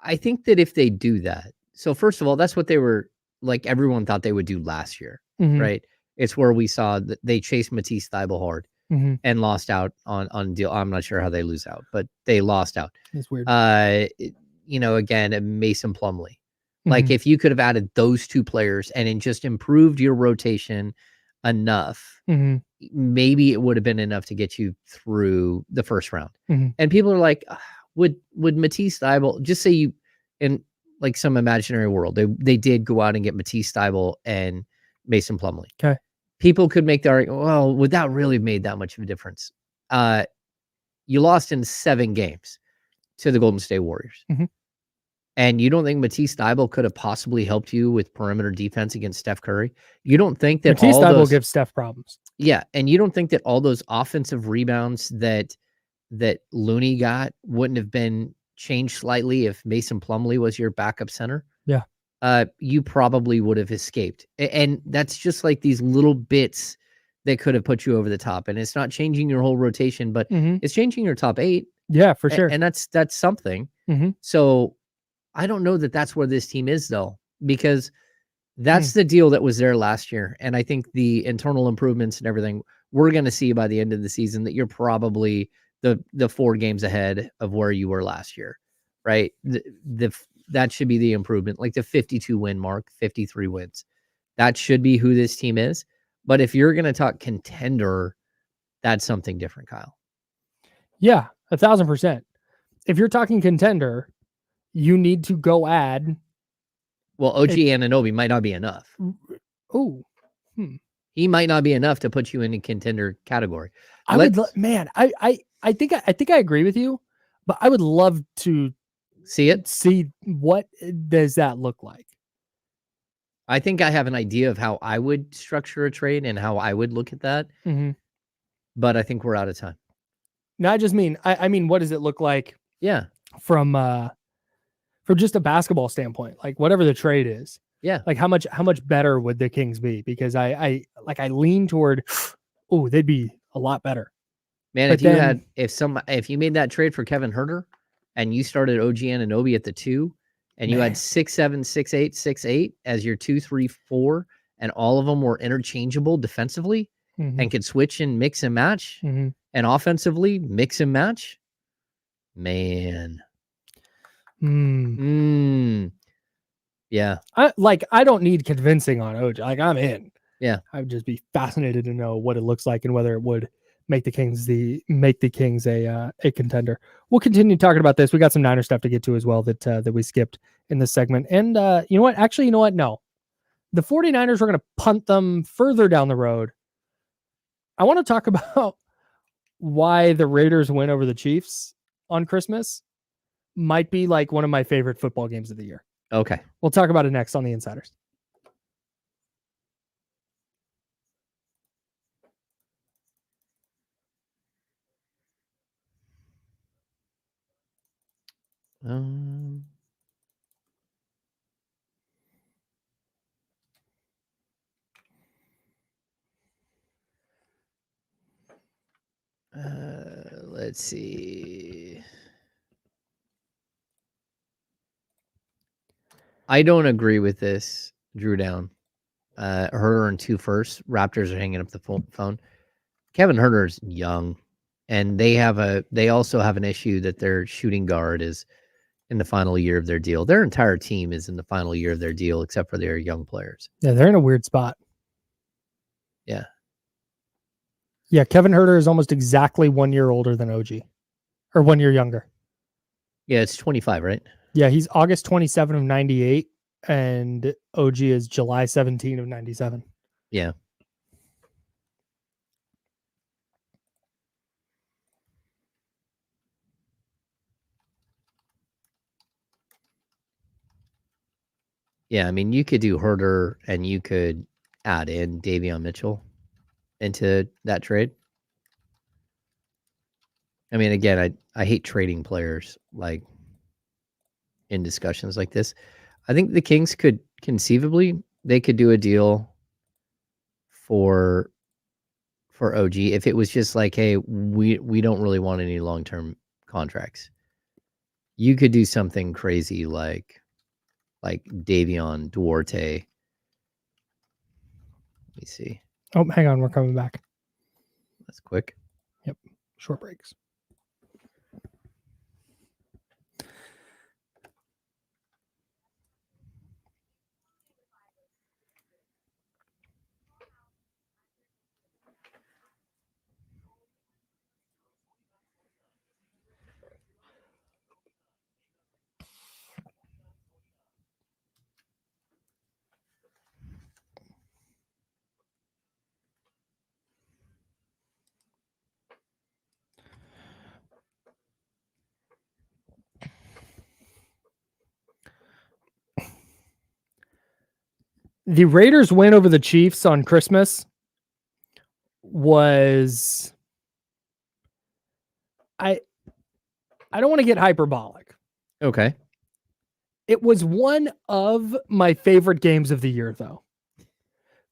I think that if they do that, so first of all, that's what they were, like, everyone thought they would do last year, right? It's where we saw that they chased Matisse Thybulle hard and lost out on deal. I'm not sure how they lose out, but they lost out. It's weird. Again, Mason Plumlee. Like, if you could have added those 2 players and just improved your rotation enough, maybe it would have been enough to get you through the first round. And people are like, would Matisse Thybulle, just say you, in like some imaginary world, they did go out and get Matisse Thybulle and Mason Plumlee. Okay. People could make the argument, well, would that really made that much of a difference? You lost in 7 games to the Golden State Warriors. And you don't think Matisse Thybulle could have possibly helped you with perimeter defense against Steph Curry? You don't think that Matisse Thybulle gives Steph problems? Yeah, and you don't think that all those offensive rebounds that Looney got wouldn't have been changed slightly if Mason Plumlee was your backup center? Yeah. You probably would have escaped. And that's just like these little bits that could have put you over the top. And it's not changing your whole rotation, but it's changing your top 8. Yeah, for sure. And that's something. So I don't know that that's where this team is, though, because that's the deal that was there last year. And I think the internal improvements and everything, we're going to see by the end of the season that you're probably the 4 games ahead of where you were last year, right? That should be the improvement, like the 52 win mark, 53 wins. That should be who this team is. But if you're going to talk contender, that's something different, Kyle. Yeah, 1,000%. If you're talking contender, you need to go add. Well, OG Anunoby might not be enough. Oh, he might not be enough to put you in a contender category. I think I agree with you, but I would love to see it. See what does that look like? I think I have an idea of how I would structure a trade and how I would look at that. But I think we're out of time. No, I just mean, I mean, what does it look like? Yeah. From just a basketball standpoint, like whatever the trade is. Yeah. Like how much better would the Kings be? Because I lean toward, oh, they'd be a lot better. Man, but if you made that trade for Kevin Huerter and you started OG Anunoby at the 2 and you had 6'7", 6'8", 6'8" as your 2, 3, 4, and all of them were interchangeable defensively and could switch and mix and match and offensively mix and match, man. Yeah. I don't need convincing on OG. Like, I'm in. Yeah. I would just be fascinated to know what it looks like and whether it would make the Kings a contender. We'll continue talking about this. We got some Niner stuff to get to as well that we skipped in this segment. And you know what? Actually, you know what? No. The 49ers were going to punt them further down the road. I want to talk about why the Raiders win over the Chiefs on Christmas might be like one of my favorite football games of the year. Okay. We'll talk about it next on the Insiders. Let's see. I don't agree with this. Drew down. Herder and 2 firsts. Raptors are hanging up the phone. Kevin Herder's young, and they also have an issue that their shooting guard is in the final year of their deal. Their entire team is in the final year of their deal, except for their young players. Yeah, they're in a weird spot. Yeah. Yeah, Kevin Herder is almost exactly 1 year older than OG. Or 1 year younger. Yeah, it's 25, right? Yeah, he's August 27 of 98, and OG is July 17 of 97. Yeah. Yeah, I mean, you could do Herder and you could add in Davion Mitchell into that trade. I mean, again, I hate trading players like in discussions like this. I think the Kings could conceivably, they could do a deal for OG if it was just like, hey, we don't really want any long-term contracts. You could do something crazy like Davion Duarte. Let me see. Oh, hang on, we're coming back. That's quick. Yep, short breaks. The Raiders win over the Chiefs on Christmas was I don't want to get hyperbolic. Okay. It was one of my favorite games of the year, though.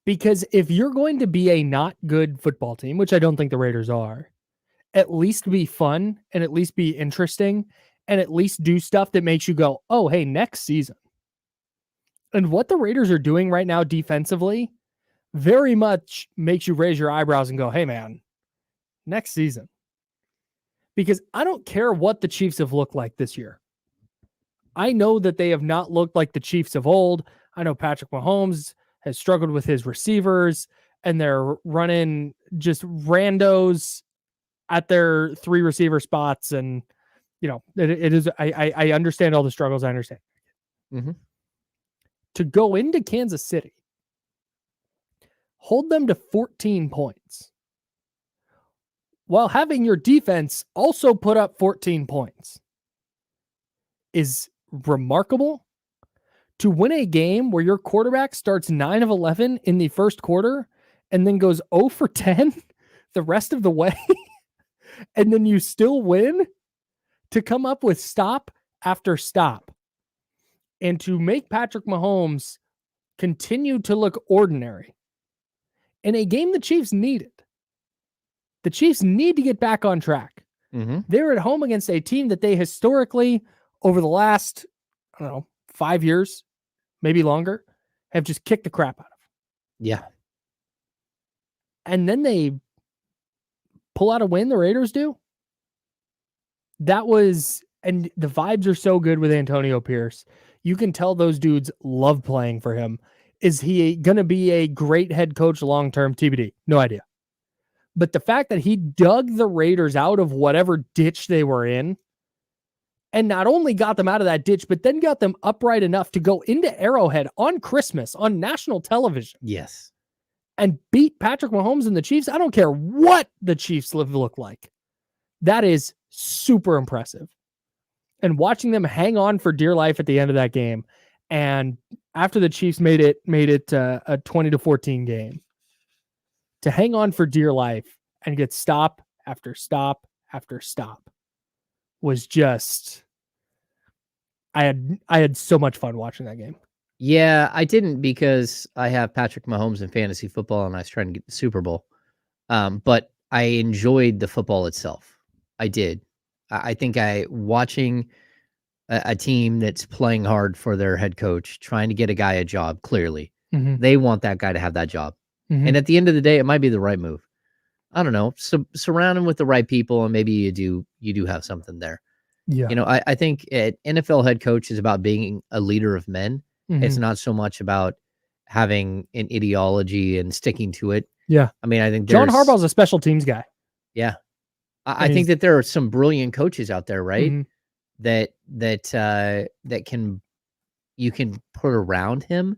Because if you're going to be a not good football team, which I don't think the Raiders are, at least be fun and at least be interesting and at least do stuff that makes you go, oh, hey, next season. And what the Raiders are doing right now defensively very much makes you raise your eyebrows and go, hey, man, next season. Because I don't care what the Chiefs have looked like this year. I know that they have not looked like the Chiefs of old. I know Patrick Mahomes has struggled with his receivers, and they're running just randos at their 3 receiver spots. And, you know, it is, I understand all the struggles. I understand. Mm-hmm. To go into Kansas City, hold them to 14 points, while having your defense also put up 14 points is remarkable. To win a game where your quarterback starts 9 of 11 in the first quarter and then goes 0 for 10 the rest of the way, and then you still win, to come up with stop after stop, and to make Patrick Mahomes continue to look ordinary in a game the Chiefs needed. The Chiefs need to get back on track. Mm-hmm. They're at home against a team that they historically, over the last, 5 years, maybe longer, have just kicked the crap out of. Yeah. And then they pull out a win, the Raiders do. That was, and the vibes are so good with Antonio Pierce. You can tell those dudes love playing for him. Is he going to be a great head coach long-term? TBD. No idea. But the fact that he dug the Raiders out of whatever ditch they were in, and not only got them out of that ditch, but then got them upright enough to go into Arrowhead on Christmas on national television. Yes. And beat Patrick Mahomes and the Chiefs. I don't care what the Chiefs look like. That is super impressive. And watching them hang on for dear life at the end of that game. And after the Chiefs made it a 20-14 game, to hang on for dear life and get stop after stop after stop was just, I had so much fun watching that game. Yeah, I didn't because I have Patrick Mahomes in fantasy football and I was trying to get the Super Bowl. But I enjoyed the football itself. I did. I think watching a team that's playing hard for their head coach, trying to get a guy a job, clearly. Mm-hmm. They want that guy to have that job. Mm-hmm. And at the end of the day, it might be the right move. I don't know. Surround him with the right people, and maybe you do have something there. Yeah. I think NFL head coach is about being a leader of men. Mm-hmm. It's not so much about having an ideology and sticking to it. Yeah. I mean, I think John Harbaugh's a special teams guy. Yeah. I think that there are some brilliant coaches out there, right? Mm-hmm. That you can put around him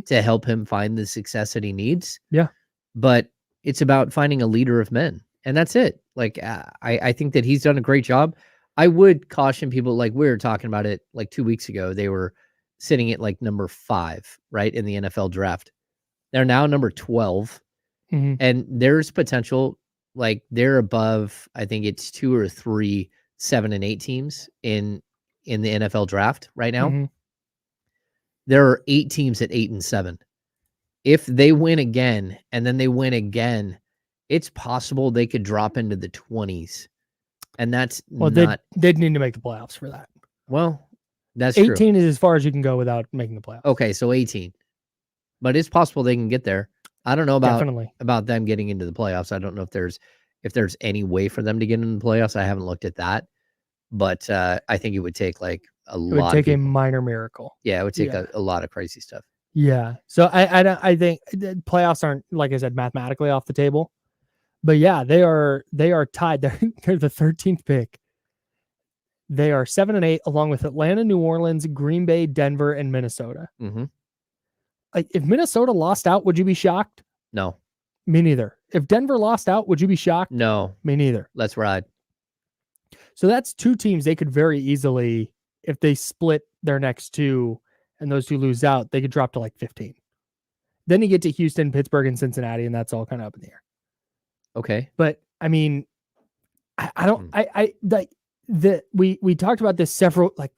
to help him find the success that he needs. Yeah. But it's about finding a leader of men. And that's it. Like, I think that he's done a great job. I would caution people, like we were talking about it like 2 weeks ago. They were sitting at like number 5, right, in the NFL draft. They're now number 12. Mm-hmm. And there's potential, like they're above, I think it's 2 or 3 7 and 8 teams in the NFL draft right now. Mm-hmm. There are 8 teams at 8 and 7. If they win again and then they win again, it's possible they could drop into the 20s. And that's they'd need to make the playoffs for that. Well, that's 18 true. is as far as you can go without making the playoffs. Okay, so 18. But it's possible they can get there. I don't know Definitely. about them getting into the playoffs. I don't know if there's any way for them to get into the playoffs. I haven't looked at that. But I think it would take like a lot. It would take a minor miracle. Yeah, it would take a lot of crazy stuff. Yeah. So I think the playoffs aren't, like I said, mathematically off the table. But yeah, they are tied. They're the 13th pick. They are 7 and 8, along with Atlanta, New Orleans, Green Bay, Denver, and Minnesota. Mm-hmm. Like, if Minnesota lost out, would you be shocked? No. Me neither. If Denver lost out, would you be shocked? No. Me neither. Let's ride. So that's 2 teams they could very easily, if they split their next 2 and those 2 lose out, they could drop to like 15. Then you get to Houston, Pittsburgh, and Cincinnati, and that's all kind of up in the air. Okay. But I mean, we talked about this several, like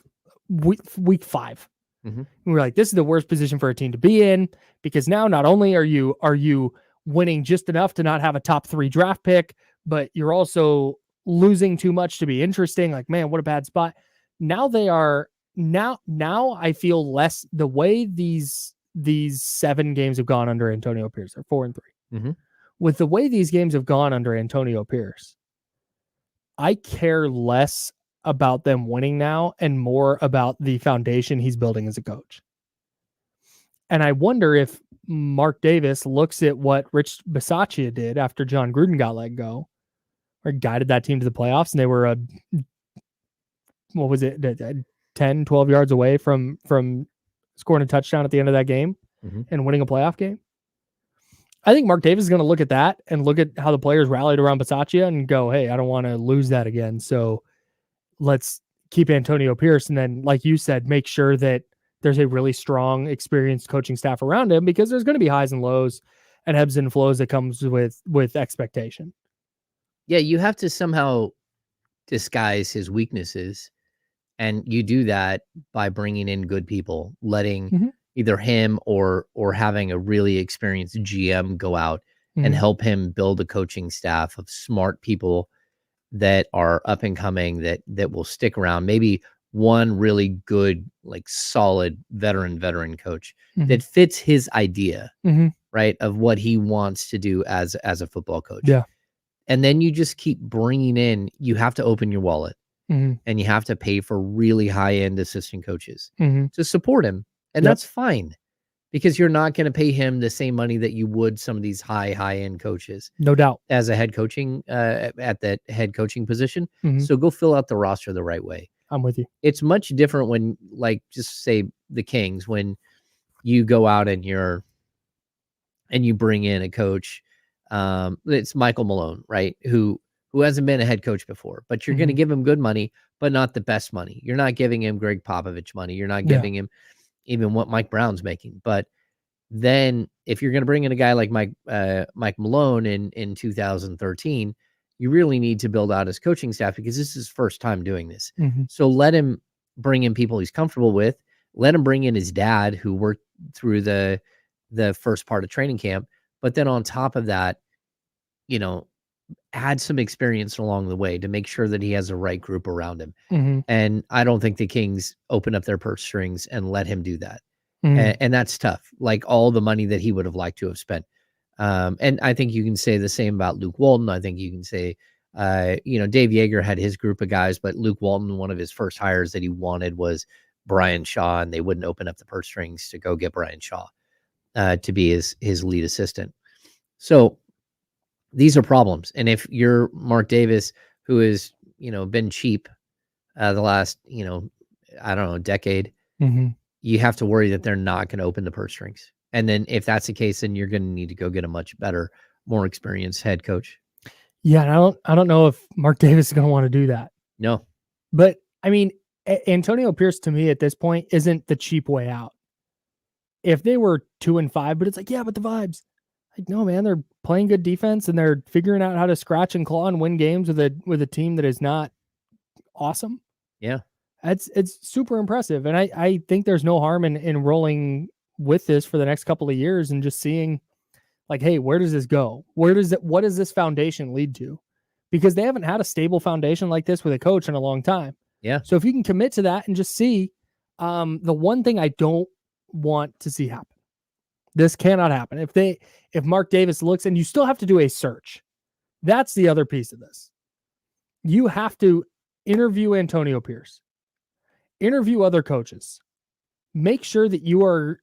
week 5. Mm-hmm. We were like, this is the worst position for a team to be in, because now not only are you winning just enough to not have a top 3 draft pick, but you're also losing too much to be interesting. Like, man, what a bad spot. Now they are now I feel less the way these 7 games have gone under Antonio Pierce. They're 4 and 3. Mm-hmm. With the way these games have gone under Antonio Pierce, I care less about them winning now and more about the foundation he's building as a coach. And I wonder if Mark Davis looks at what Rich Bisaccia did after John Gruden got let go, or guided that team to the playoffs, and they were 10, 12 yards away from scoring a touchdown at the end of that game and winning a playoff game. I think Mark Davis is going to look at that and look at how the players rallied around Bisaccia and go, hey, I don't want to lose that again. So let's keep Antonio Pierce. And then, like you said, make sure that there's a really strong, experienced coaching staff around him, because there's going to be highs and lows and ebbs and flows that comes with expectation. Yeah, you have to somehow disguise his weaknesses. And you do that by bringing in good people, letting either him or having a really experienced GM go out and help him build a coaching staff of smart people that are up and coming, that will stick around. Maybe one really good, like solid veteran coach that fits his idea, right, of what he wants to do as a football coach. Yeah. And then you just keep bringing in, you have to open your wallet and you have to pay for really high-end assistant coaches to support him. And that's fine. because you're not going to pay him the same money that you would some of these high end coaches. No doubt. As a head coaching at that head coaching position. Mhm. So go fill out the roster the right way. I'm with you. It's much different when, like, just say the Kings, when you go out and you bring in a coach. It's Michael Malone, right? Who hasn't been a head coach before, but you're going to give him good money, but not the best money. You're not giving him Greg Popovich money. You're not giving him even what Mike Brown's making. But then if you're going to bring in a guy like Mike Malone in 2013, you really need to build out his coaching staff, because this is his first time doing this. So let him bring in people he's comfortable with. Let him bring in his dad, who worked through the first part of training camp. But then on top of that, add some experience along the way to make sure that he has the right group around him. And I don't think the Kings open up their purse strings and let him do that. And that's tough. Like, all the money that he would have liked to have spent. And I think you can say the same about Luke Walton. I think you can say, Dave Yeager had his group of guys, but Luke Walton, one of his first hires that he wanted was Brian Shaw, and they wouldn't open up the purse strings to go get Brian Shaw to be his lead assistant. So these are problems. And if you're Mark Davis, who has, been cheap the last, decade, you have to worry that they're not going to open the purse strings. And then if that's the case, then you're going to need to go get a much better, more experienced head coach. Yeah, and I don't know if Mark Davis is going to want to do that. No. But I mean, Antonio Pierce to me at this point isn't the cheap way out. If they were 2-5, but it's like, yeah, but the vibes. Like, no, man, they're playing good defense and they're figuring out how to scratch and claw and win games with a team that is not awesome. Yeah. It's super impressive. And I think there's no harm in rolling with this for the next couple of years and just seeing, like, hey, where does this go? What does this foundation lead to? Because they haven't had a stable foundation like this with a coach in a long time. Yeah. So if you can commit to that and just see, the one thing I don't want to see happen, this cannot happen. If Mark Davis looks, and you still have to do a search, that's the other piece of this. You have to interview Antonio Pierce, interview other coaches, make sure that you are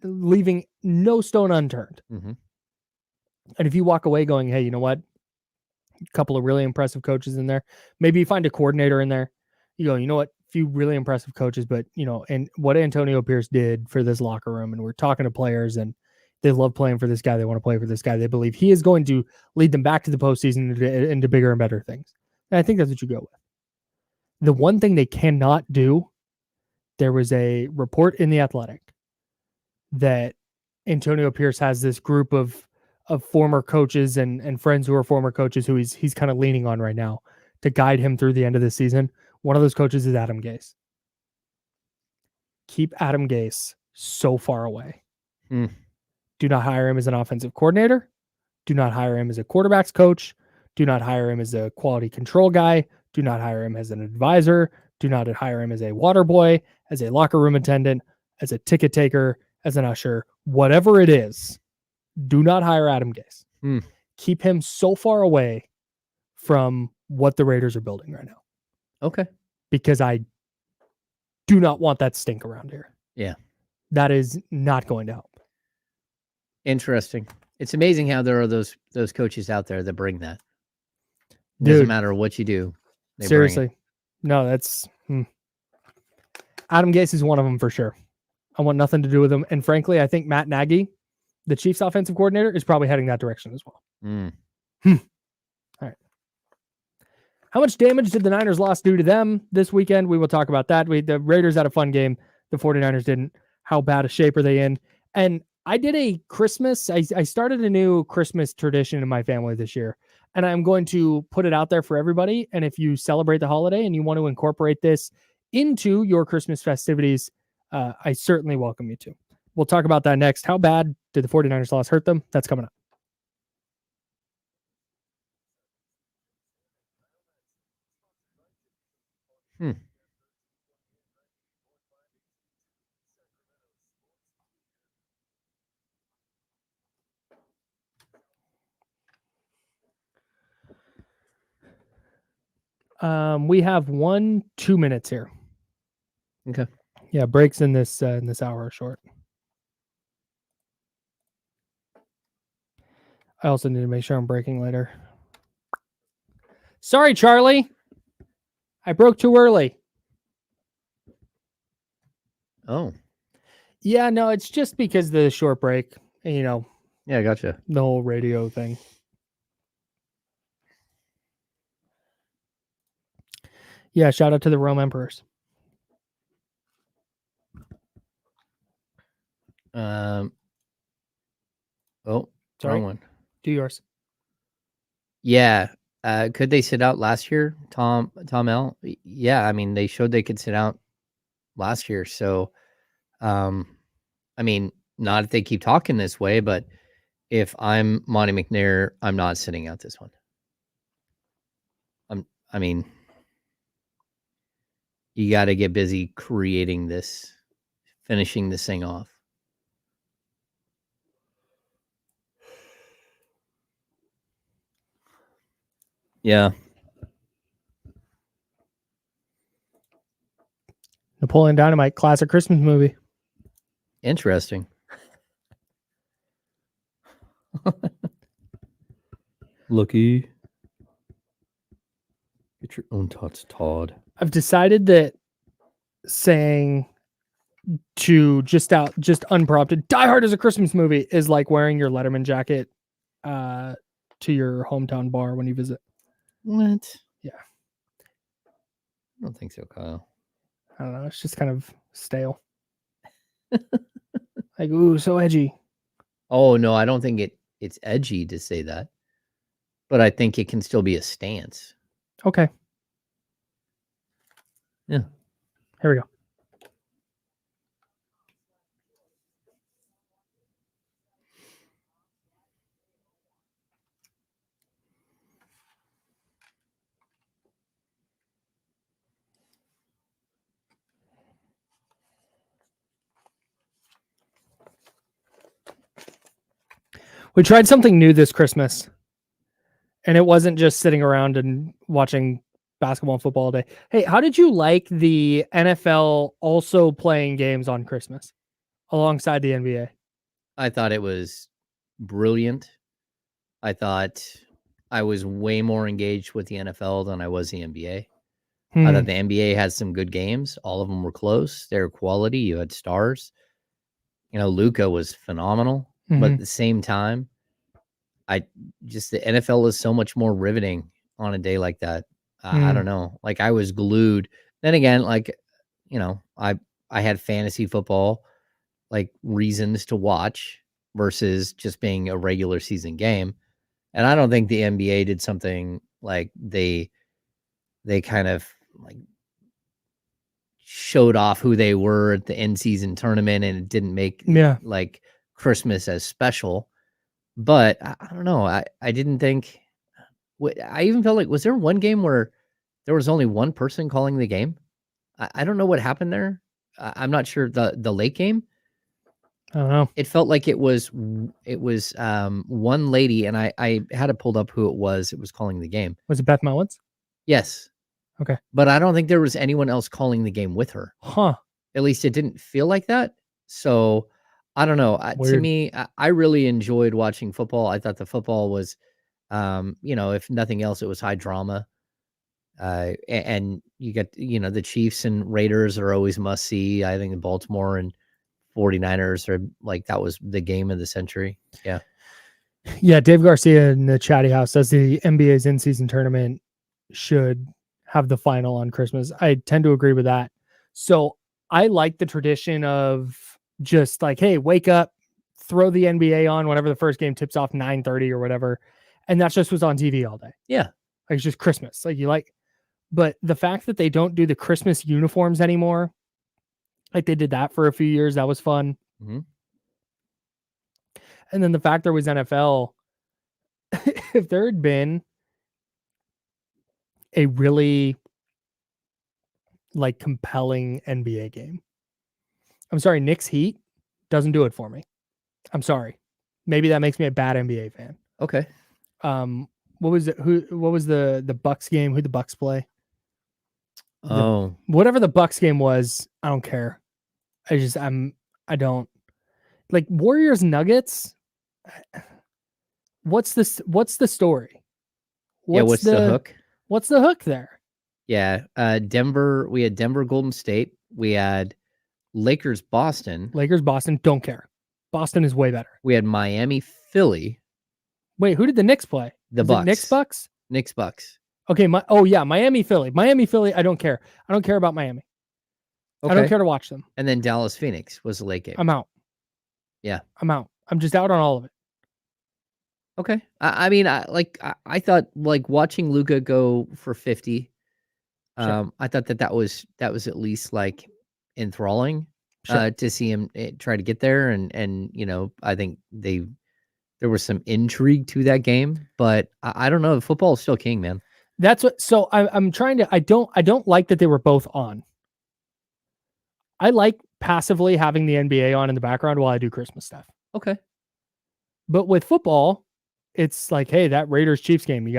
leaving no stone unturned. And if you walk away going, hey, you know what? A couple of really impressive coaches in there. Maybe you find a coordinator in there. You go, you know what? A few really impressive coaches, but and what Antonio Pierce did for this locker room, and we're talking to players, and they love playing for this guy. They want to play for this guy. They believe he is going to lead them back to the postseason into bigger and better things. And I think that's what you go with. The one thing they cannot do, there was a report in The Athletic that Antonio Pierce has this group of former coaches and friends who are former coaches who he's kind of leaning on right now to guide him through the end of the season. One of those coaches is Adam Gase. Keep Adam Gase so far away. Do not hire him as an offensive coordinator. Do not hire him as a quarterback's coach. Do not hire him as a quality control guy. Do not hire him as an advisor. Do not hire him as a water boy, as a locker room attendant, as a ticket taker, as an usher, whatever it is. Do not hire Adam Gase. Keep him so far away from what the Raiders are building right now. Okay. Because I do not want that stink around here. Yeah. That is not going to help. Interesting. It's amazing how there are those coaches out there that bring that. Doesn't matter what you do. Seriously. No, that's Adam Gase is one of them for sure. I want nothing to do with him. And frankly, I think Matt Nagy, the Chiefs offensive coordinator, is probably heading that direction as well. All right. How much damage did the Niners loss do to them this weekend? We will talk about that. The Raiders had a fun game. The 49ers didn't. How bad a shape are they in? And I did a Christmas. I started a new Christmas tradition in my family this year, and I'm going to put it out there for everybody. And if you celebrate the holiday and you want to incorporate this into your Christmas festivities, I certainly welcome you to. We'll talk about that next. How bad did the 49ers loss hurt them? That's coming up. We have 1-2 minutes here. Okay. Yeah, breaks in this hour are short. I also need to make sure I'm breaking later. Sorry, Charlie. I broke too early. Oh. Yeah, no, it's just because of the short break. You know. Yeah, I gotcha. The whole radio thing. Yeah, shout out to the Rome Emperors. Oh, sorry. wrong one. Do yours. Yeah. Could they sit out last year, Tom L? Yeah, I mean, they showed they could sit out last year. So, I mean, not if they keep talking this way, but if I'm Monty McNair, I'm not sitting out this one. I mean, you got to get busy creating this, finishing this thing off. Yeah. Napoleon Dynamite, classic Christmas movie. Interesting. Lucky. Get your own tots, Todd. I've decided that saying to just unprompted, Die Hard is a Christmas movie is like wearing your Letterman jacket to your hometown bar when you visit. What? Yeah. I don't think so, Kyle. I don't know. It's just kind of stale. Like, ooh, so edgy. Oh, no, I don't think it's edgy to say that. But I think it can still be a stance. Okay. Yeah. Here we go. We tried something new this Christmas, and it wasn't just sitting around and watching basketball and football all day. Hey, how did you like the NFL also playing games on Christmas alongside the NBA? I thought it was brilliant. I thought I was way more engaged with the NFL than I was the NBA. I thought the NBA had some good games. All of them were close. They were quality. You had stars. You know, Luka was phenomenal. But at the same time, the NFL is so much more riveting on a day like that. I don't know. Like, I was glued. Then again, like, you know, I had fantasy football, like, reasons to watch versus just being a regular season game. And I don't think the NBA did something like they kind of like showed off who they were at the end season tournament, and it didn't make like Christmas as special. But I don't know. I didn't think. I even felt like, was there one game where there was only one person calling the game? I don't know what happened there. I'm not sure. The late game. I don't know. It felt like it was one lady, and I had it pulled up who it was. It was calling the game. Was it Beth Mullins? Yes. Okay. But I don't think there was anyone else calling the game with her. Huh. At least it didn't feel like that. So I don't know. To me, I really enjoyed watching football. I thought the football was, you know, if nothing else, it was high drama. And you get, you know, the Chiefs and Raiders are always must see. I think the Baltimore and 49ers are like, that was the game of the century. Yeah. Yeah. Dave Garcia in the Chatty House says the NBA's in-season tournament should have the final on Christmas. I tend to agree with that. So I like the tradition of just like, hey, wake up, throw the NBA on whenever the first game tips off 9:30 or whatever. And that just was on TV all day. Yeah. Like, it's just Christmas. Like, you like, but the fact that they don't do the Christmas uniforms anymore, like they did that for a few years, that was fun. Mm-hmm. And then the fact there was NFL, if there had been a really like compelling NBA game. I'm sorry, Knicks Heat doesn't do it for me. I'm sorry. Maybe that makes me a bad NBA fan. Okay. What was it? What was the Bucks game? Who'd the Bucks play? Whatever the Bucks game was, I don't care. I don't like Warriors Nuggets. What's this? What's the story? What's the hook? What's the hook there? Yeah, Denver. We had Denver, Golden State. We had Lakers, Boston. Lakers, Boston. Don't care. Boston is way better. We had Miami, Philly. Wait, who did the Knicks play? The Is Bucks. it Knicks, Bucks. Knicks, Bucks. Okay. Miami, Philly. Miami, Philly. I don't care. I don't care about Miami. Okay. I don't care to watch them. And then Dallas, Phoenix was the late game. I'm out. Yeah, I'm out. I'm just out on all of it. Okay. I mean, I thought like watching Luka go for 50. Sure. I thought that was at least like enthralling Sure. to see him try to get there, and I think there was some intrigue to that game, but I don't know. Football is still king, man. That's what. So I'm trying to. I don't like that they were both on. I like passively having the NBA on in the background while I do Christmas stuff. Okay. But with football, it's like, hey, that Raiders Chiefs game, you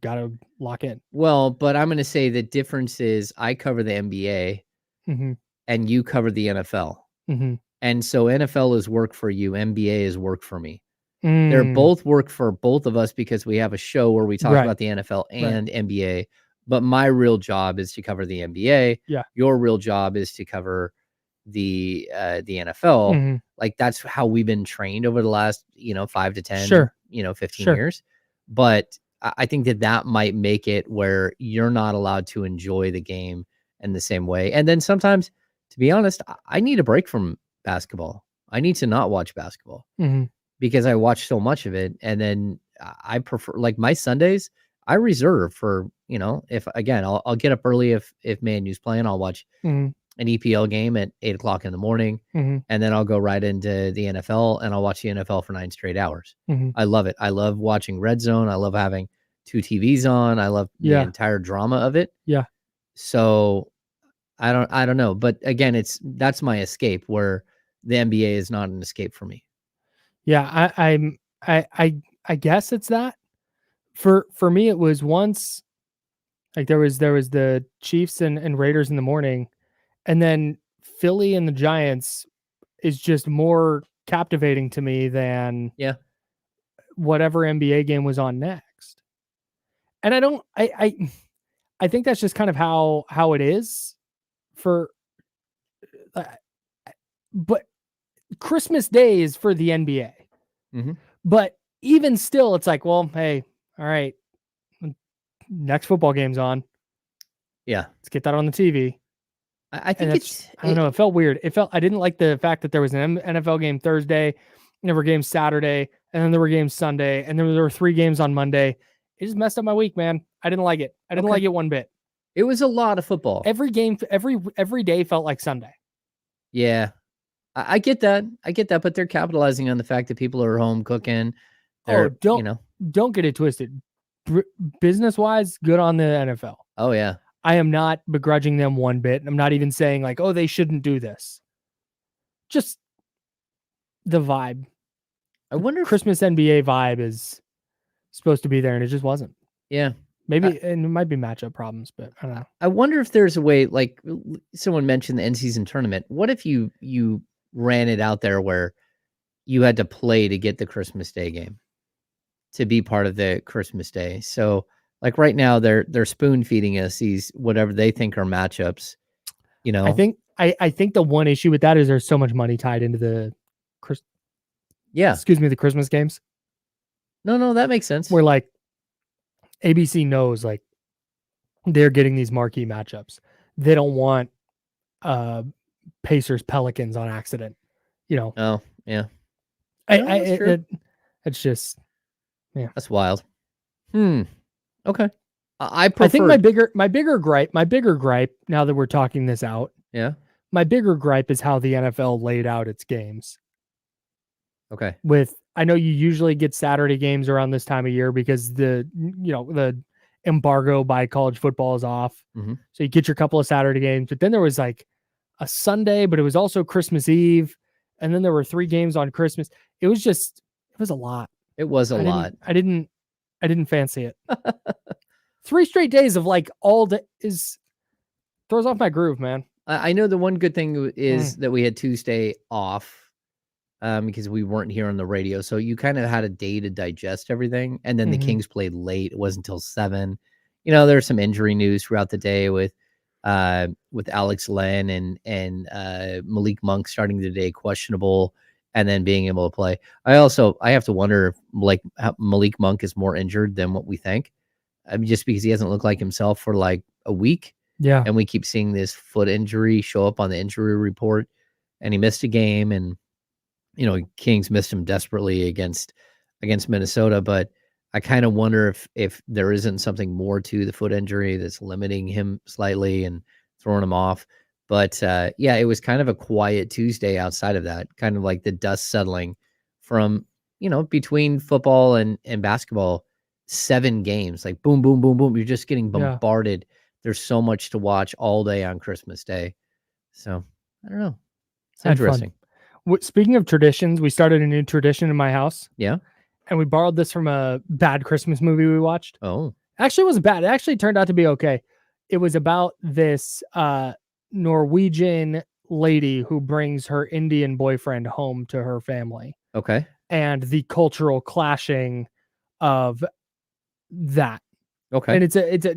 gotta lock in. Well, but I'm going to say the difference is I cover the NBA Mm-hmm. and you cover the NFL. Mm-hmm. And so NFL is work for you. NBA is work for me. Mm. They're both work for both of us because we have a show where we talk Right. about the NFL and NBA. But my real job is to cover the NBA. Yeah. Your real job is to cover the NFL. Mm-hmm. Like that's how we've been trained over the last 5 to 10 Sure. 15 Sure. years. But I think that might make it where you're not allowed to enjoy the game in the same way. And then sometimes, to be honest, I need a break from basketball. I need to not watch basketball Mm-hmm. because I watch so much of it. And then I prefer, like my Sundays, I reserve for, if again, I'll get up early if Man U's playing, I'll watch Mm-hmm. an EPL game at 8:00 in the morning. Mm-hmm. And then I'll go right into the NFL and I'll watch the NFL for 9 straight hours. Mm-hmm. I love it. I love watching Red Zone. I love having 2 TVs on. I love the Yeah. entire drama of it. Yeah. So I don't know. But again, that's my escape, where the NBA is not an escape for me. Yeah, I guess it's that. For me, it was once like there was the Chiefs and Raiders in the morning, and then Philly and the Giants is just more captivating to me than whatever NBA game was on next. And I think that's just kind of how it is for but Christmas Day is for the NBA. Mm-hmm. But even still, it's like, well, hey, all right, next football game's on. Yeah. Let's get that on the TV. I think I don't know. It felt weird. I didn't like the fact that there was an NFL game Thursday, and there were games Saturday, and then there were games Sunday, and then there were 3 games on Monday. It just messed up my week, man. I didn't like it. I didn't like it one bit. It was a lot of football. Every game, every day felt like Sunday. Yeah. I get that. But they're capitalizing on the fact that people are home cooking. Don't get it twisted. Business wise, good on the NFL. Oh yeah. I am not begrudging them one bit. I'm not even saying like, oh, they shouldn't do this. Just the vibe. I wonder if Christmas NBA vibe is supposed to be there, and it just wasn't. Yeah. Maybe, and it might be matchup problems, but I don't know. I wonder if there's a way, like someone mentioned the end season tournament. What if you ran it out there where you had to play to get the Christmas Day game, to be part of the Christmas Day? So like right now they're spoon feeding us these whatever they think are matchups. I think the one issue with that is there's so much money tied into the the Christmas games. No, that makes sense. Where like ABC knows like they're getting these marquee matchups. They don't want Pacers Pelicans on accident. Oh yeah. It's just That's wild. Okay. I think my bigger gripe, now that we're talking this out. Yeah. My bigger gripe is how the NFL laid out its games. Okay. I know you usually get Saturday games around this time of year because the embargo by college football is off. Mm-hmm. So you get your couple of Saturday games, but then there was like a Sunday, but it was also Christmas Eve. And then there were 3 games on Christmas. It was a lot. It was a lot. I didn't fancy it. 3 straight days of like all day throws off my groove, man. I know the one good thing is that we had Tuesday off. because we weren't here on the radio. So you kind of had a day to digest everything. And then the Kings played late. It wasn't until 7. You know, there's some injury news throughout the day with Alex Len and Malik Monk starting the day questionable and then being able to play. I have to wonder if Malik Monk is more injured than what we think. Just because he hasn't looked like himself for like a week. Yeah. And we keep seeing this foot injury show up on the injury report, and he missed a game, and Kings missed him desperately against Minnesota. But I kind of wonder if there isn't something more to the foot injury that's limiting him slightly and throwing him off. But yeah, it was kind of a quiet Tuesday outside of that, kind of like the dust settling from, between football and basketball, 7 games, like boom, boom, boom, boom. You're just getting bombarded. Yeah. There's so much to watch all day on Christmas Day. So I don't know. It's interesting. Speaking of traditions, we started a new tradition in my house. Yeah. And we borrowed this from a bad Christmas movie we watched. Oh. Actually, it wasn't bad. It actually turned out to be okay. It was about this Norwegian lady who brings her Indian boyfriend home to her family. Okay. And the cultural clashing of that. Okay. And it's a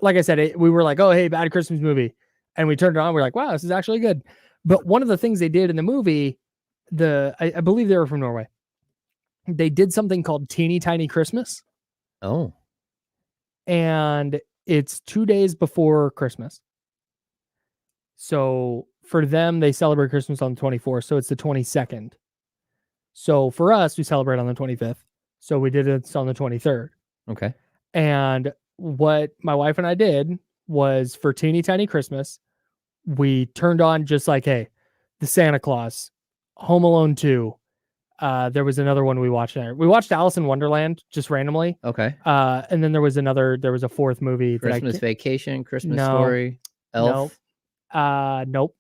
like I said, we were like, oh, hey, bad Christmas movie. And we turned it on. We're like, wow, this is actually good. But one of the things they did in the movie, I believe they were from Norway. They did something called Teeny Tiny Christmas. Oh. And it's 2 days before Christmas. So for them, they celebrate Christmas on the 24th. So it's the 22nd. So for us, we celebrate on the 25th. So we did it on the 23rd. Okay. And what my wife and I did was for Teeny Tiny Christmas, we turned on just like, hey, the Santa Claus, Home Alone 2. There was another one we watched there. We watched Alice in Wonderland just randomly. Okay. And then there was a fourth movie. Christmas Vacation, Christmas Story, Elf. Nope.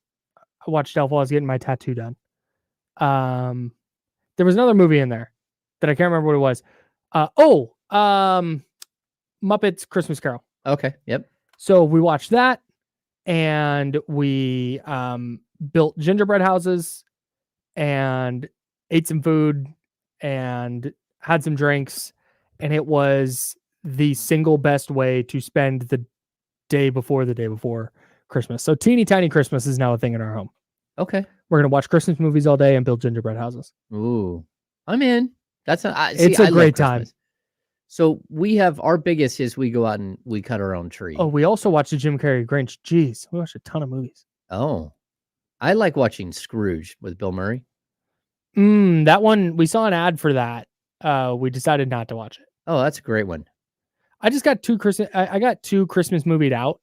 I watched Elf while I was getting my tattoo done. There was another movie in there that I can't remember what it was. Muppets Christmas Carol. Okay. Yep. So we watched that, and we built gingerbread houses and ate some food and had some drinks, and it was the single best way to spend the day before Christmas. So Teeny Tiny Christmas is now a thing in our home. Okay. We're going to watch Christmas movies all day and build gingerbread houses. Ooh, I'm in. It's a great time. So we have our biggest is we go out and we cut our own tree. Oh, we also watched the Jim Carrey Grinch. Jeez, we watched a ton of movies. Oh, I like watching Scrooge with Bill Murray. That one, we saw an ad for that. We decided not to watch it. Oh, that's a great one. I just got I got 2 Christmas movied out,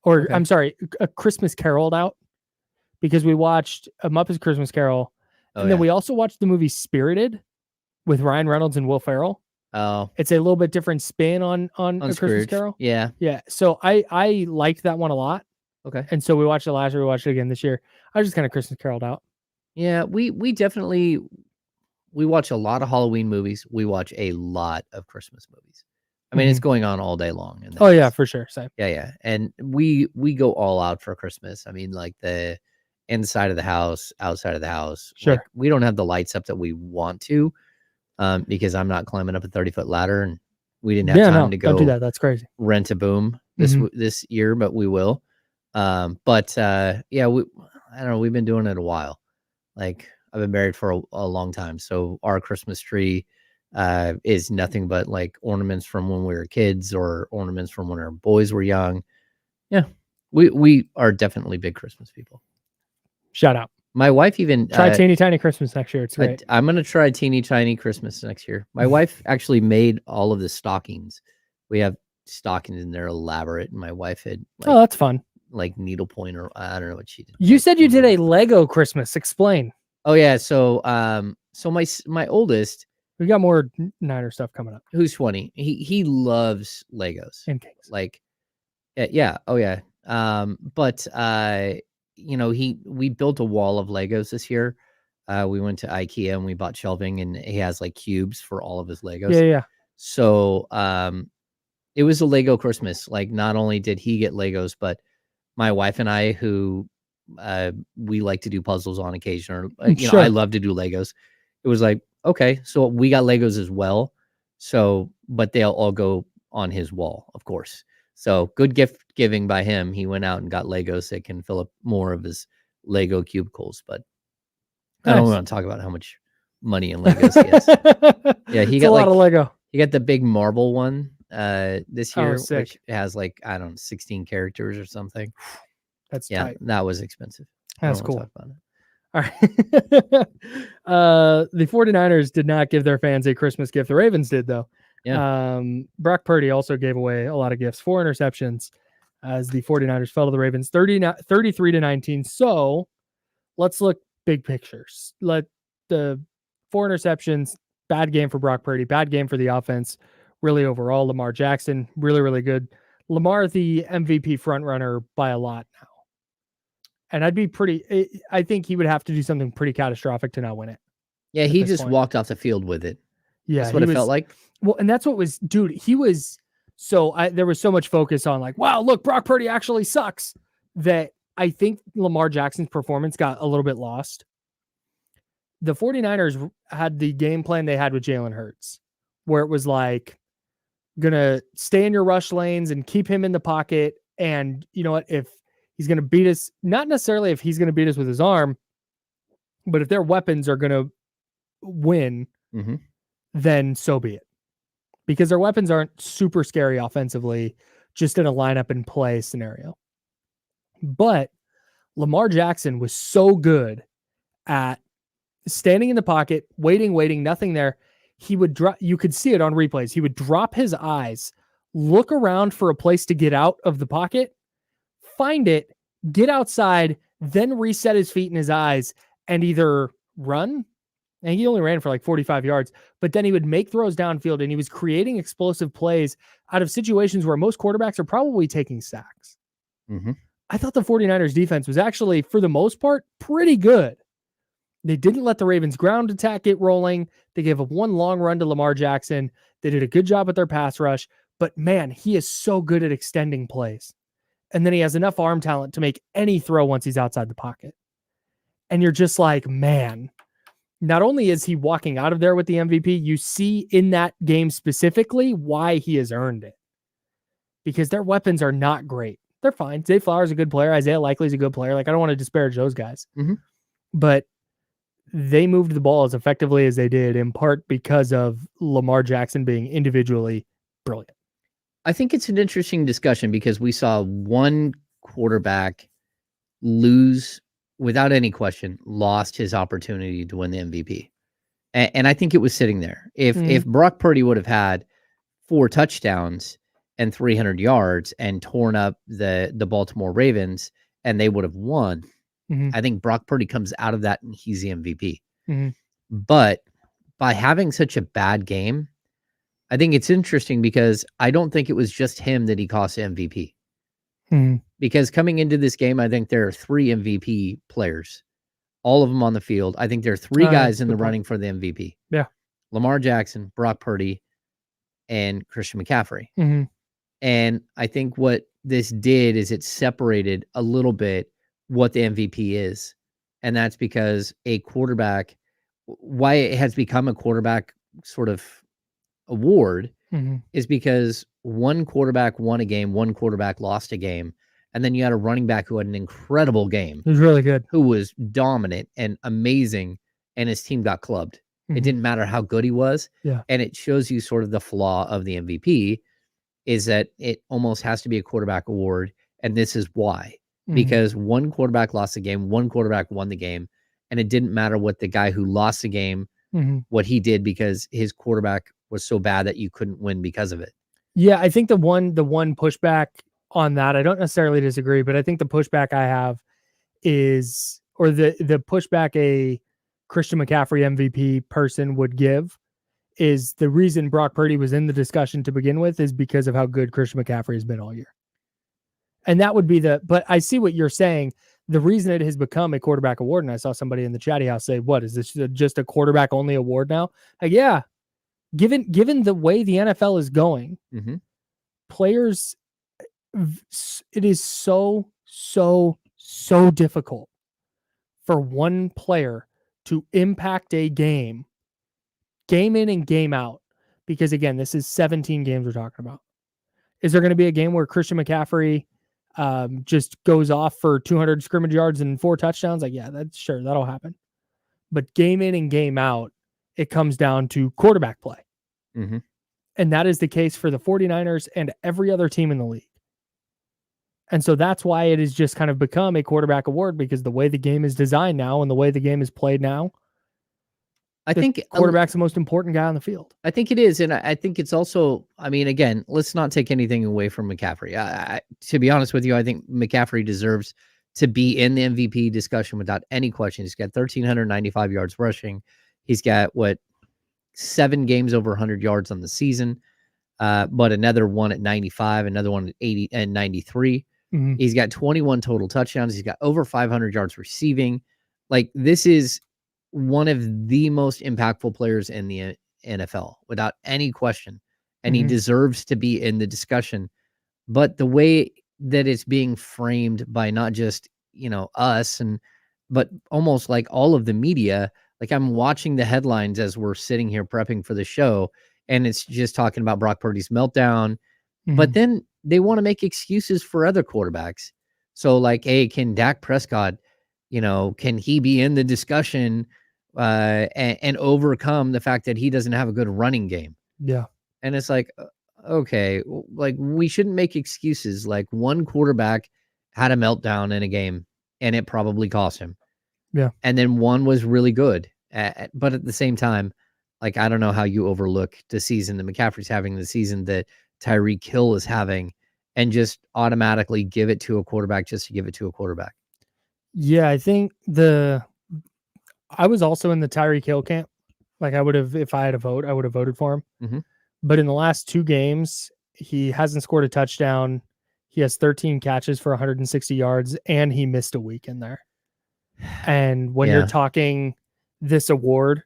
or okay. I'm sorry, a Christmas Caroled out, because we watched a Muppets Christmas Carol, and then we also watched the movie Spirited with Ryan Reynolds and Will Ferrell. Oh, it's a little bit different spin on a Scrooge. Christmas Carol. Yeah. So I liked that one a lot. Okay. And so we watched it last year. We watched it again this year. I just kind of Christmas Caroled out. Yeah, we definitely watch a lot of Halloween movies. We watch a lot of Christmas movies. I mean, it's going on all day long. Oh yeah, for sure. Same. Yeah. And we go all out for Christmas. I mean, like the inside of the house, outside of the house. Sure. Like, we don't have the lights up that we want to, because I'm not climbing up a 30-foot ladder, and we didn't have time to go. Don't do that. That's crazy. Rent a boom this year, but we will. Yeah, I don't know. We've been doing it a while. Like, I've been married for a long time. So our Christmas tree is nothing but like ornaments from when we were kids or ornaments from when our boys were young. Yeah, we are definitely big Christmas people. Shout out. My wife even try Teeny Tiny Christmas next year. It's great. I'm going to try Teeny Tiny Christmas next year. My wife actually made all of the stockings. We have stockings and they're elaborate. And my wife had that's fun. Like needlepoint, or I don't know what she did. You said you did a Lego Christmas. Explain. Oh yeah, so my oldest, we got more Niner stuff coming up. Who's 20? He loves Legos and cakes. Like, yeah, oh yeah. But we built a wall of Legos this year. We went to IKEA and we bought shelving, and he has like cubes for all of his Legos. Yeah. So it was a Lego Christmas. Like, not only did he get Legos, but my wife and I, who we like to do puzzles on occasion, or you Sure. know, I love to do Legos. It was like, okay, so we got Legos as well. So, but they'll all go on his wall, of course. So good gift giving by him. He went out and got Legos that can fill up more of his Lego cubicles. But I don't want to talk about how much money in Legos he has. Yeah, he got a lot of Lego. He got the big marble one this year, sick. which has like, I don't know, 16 characters or something. That's yeah, tight. that was expensive. That's cool. Talk about it. All right. The 49ers did not give their fans a Christmas gift. The Ravens did, though. Yeah. Brock Purdy also gave away a lot of gifts. 4 interceptions as the 49ers fell to the Ravens 33-19. So let's look big pictures. Let the 4 interceptions, bad game for Brock Purdy, bad game for the offense. Really overall, Lamar Jackson, really, really good. Lamar, the MVP frontrunner by a lot now. And I think he would have to do something pretty catastrophic to not win it. Yeah, he just walked off the field with it. Yeah, that's what it felt like. Well, and that's what was, dude, he was, there was so much focus on like, wow, look, Brock Purdy actually sucks, that I think Lamar Jackson's performance got a little bit lost. The 49ers had the game plan they had with Jalen Hurts, where it was like, gonna stay in your rush lanes and keep him in the pocket. And you know what, if he's going to beat us, not necessarily if he's going to beat us with his arm, but if their weapons are going to win, then so be it. Because their weapons aren't super scary offensively, just in a lineup and play scenario. But Lamar Jackson was so good at standing in the pocket, waiting, nothing there. He would drop, you could see it on replays. He would drop his eyes, look around for a place to get out of the pocket, find it, get outside, then reset his feet and his eyes and either run. And he only ran for like 45 yards, but then he would make throws downfield and he was creating explosive plays out of situations where most quarterbacks are probably taking sacks. I thought the 49ers defense was actually, for the most part, pretty good. They didn't let the Ravens ground attack get rolling. They gave up one long run to Lamar Jackson. They did a good job with their pass rush, but man, he is so good at extending plays. And then he has enough arm talent to make any throw once he's outside the pocket. And you're just like, man, not only is he walking out of there with the MVP, you see in that game specifically why he has earned it. Because their weapons are not great. They're fine. Zay Flowers is a good player. Isaiah Likely's a good player. Like, I don't want to disparage those guys. But they moved the ball as effectively as they did, in part because of Lamar Jackson being individually brilliant. I think it's an interesting discussion because we saw one quarterback lose, without any question, lost his opportunity to win the MVP. And I think it was sitting there. If Brock Purdy would have had 4 touchdowns and 300 yards and torn up the Baltimore Ravens and they would have won, I think Brock Purdy comes out of that and he's the MVP. But by having such a bad game, I think it's interesting because I don't think it was just him that he cost MVP. Because coming into this game, I think there are 3 MVP players, all of them on the field. I think there are 3 guys in the running for the MVP. Yeah. Lamar Jackson, Brock Purdy, and Christian McCaffrey. And I think what this did is it separated a little bit what the MVP is. And that's because a quarterback, why it has become a quarterback sort of award is because one quarterback won a game, one quarterback lost a game. And then you had a running back who had an incredible game. He was really good. Who was dominant and amazing. And his team got clubbed. It didn't matter how good he was. And it shows you sort of the flaw of the MVP is that it almost has to be a quarterback award. And this is why. Because one quarterback lost the game, one quarterback won the game. And it didn't matter what the guy who lost the game, what he did, because his quarterback was so bad that you couldn't win because of it. Yeah, I think the one pushback on that, I don't necessarily disagree, but I think the pushback I have is, or the pushback a Christian McCaffrey MVP person would give is the reason Brock Purdy was in the discussion to begin with is because of how good Christian McCaffrey has been all year. And that would be but I see what you're saying. The reason it has become a quarterback award, and I saw somebody in the chatty house say, what, is this just a quarterback only award now? Like, yeah, given the way the NFL is going, players, it is so so difficult for one player to impact a game in and game out. Because again, this is 17 games we're talking about. Is there going to be a game where Christian McCaffrey just goes off for 200 scrimmage yards and 4 touchdowns? Like, yeah, that's sure, that'll happen. But game in and game out, it comes down to quarterback play. Mm-hmm. And that is the case for the 49ers and every other team in the league. And so that's why it has just kind of become a quarterback award, because the way the game is designed now and the way the game is played now, I think quarterback's the most important guy on the field. I think it is. And I think it's also, I mean, again, let's not take anything away from McCaffrey. To be honest with you, I think McCaffrey deserves to be in the MVP discussion without any question. He's got 1,395 yards rushing. He's got 7 games over 100 yards on the season, but another one at 95, another one at 80 and 93. Mm-hmm. He's got 21 total touchdowns. He's got over 500 yards receiving. Like, this is one of the most impactful players in the NFL without any question. And he deserves to be in the discussion. But the way that it's being framed by not just, us, but almost like all of the media, like, I'm watching the headlines as we're sitting here prepping for the show, and it's just talking about Brock Purdy's meltdown. But then they want to make excuses for other quarterbacks. So, like, hey, can Dak Prescott, can he be in the discussion and overcome the fact that he doesn't have a good running game? Yeah. And it's like, okay, like, we shouldn't make excuses. Like, one quarterback had a meltdown in a game and it probably cost him. Yeah. And then one was really good. But at the same time, like, I don't know how you overlook the season that McCaffrey's having, the season that Tyreek Hill is having, and just automatically give it to a quarterback just to give it to a quarterback. Yeah, I think I was also in the Tyreek Hill camp. Like, I would have, if I had a vote, I would have voted for him. Mm-hmm. But in the last 2 games, he hasn't scored a touchdown. He has 13 catches for 160 yards, and he missed a week in there. And when you're talking this award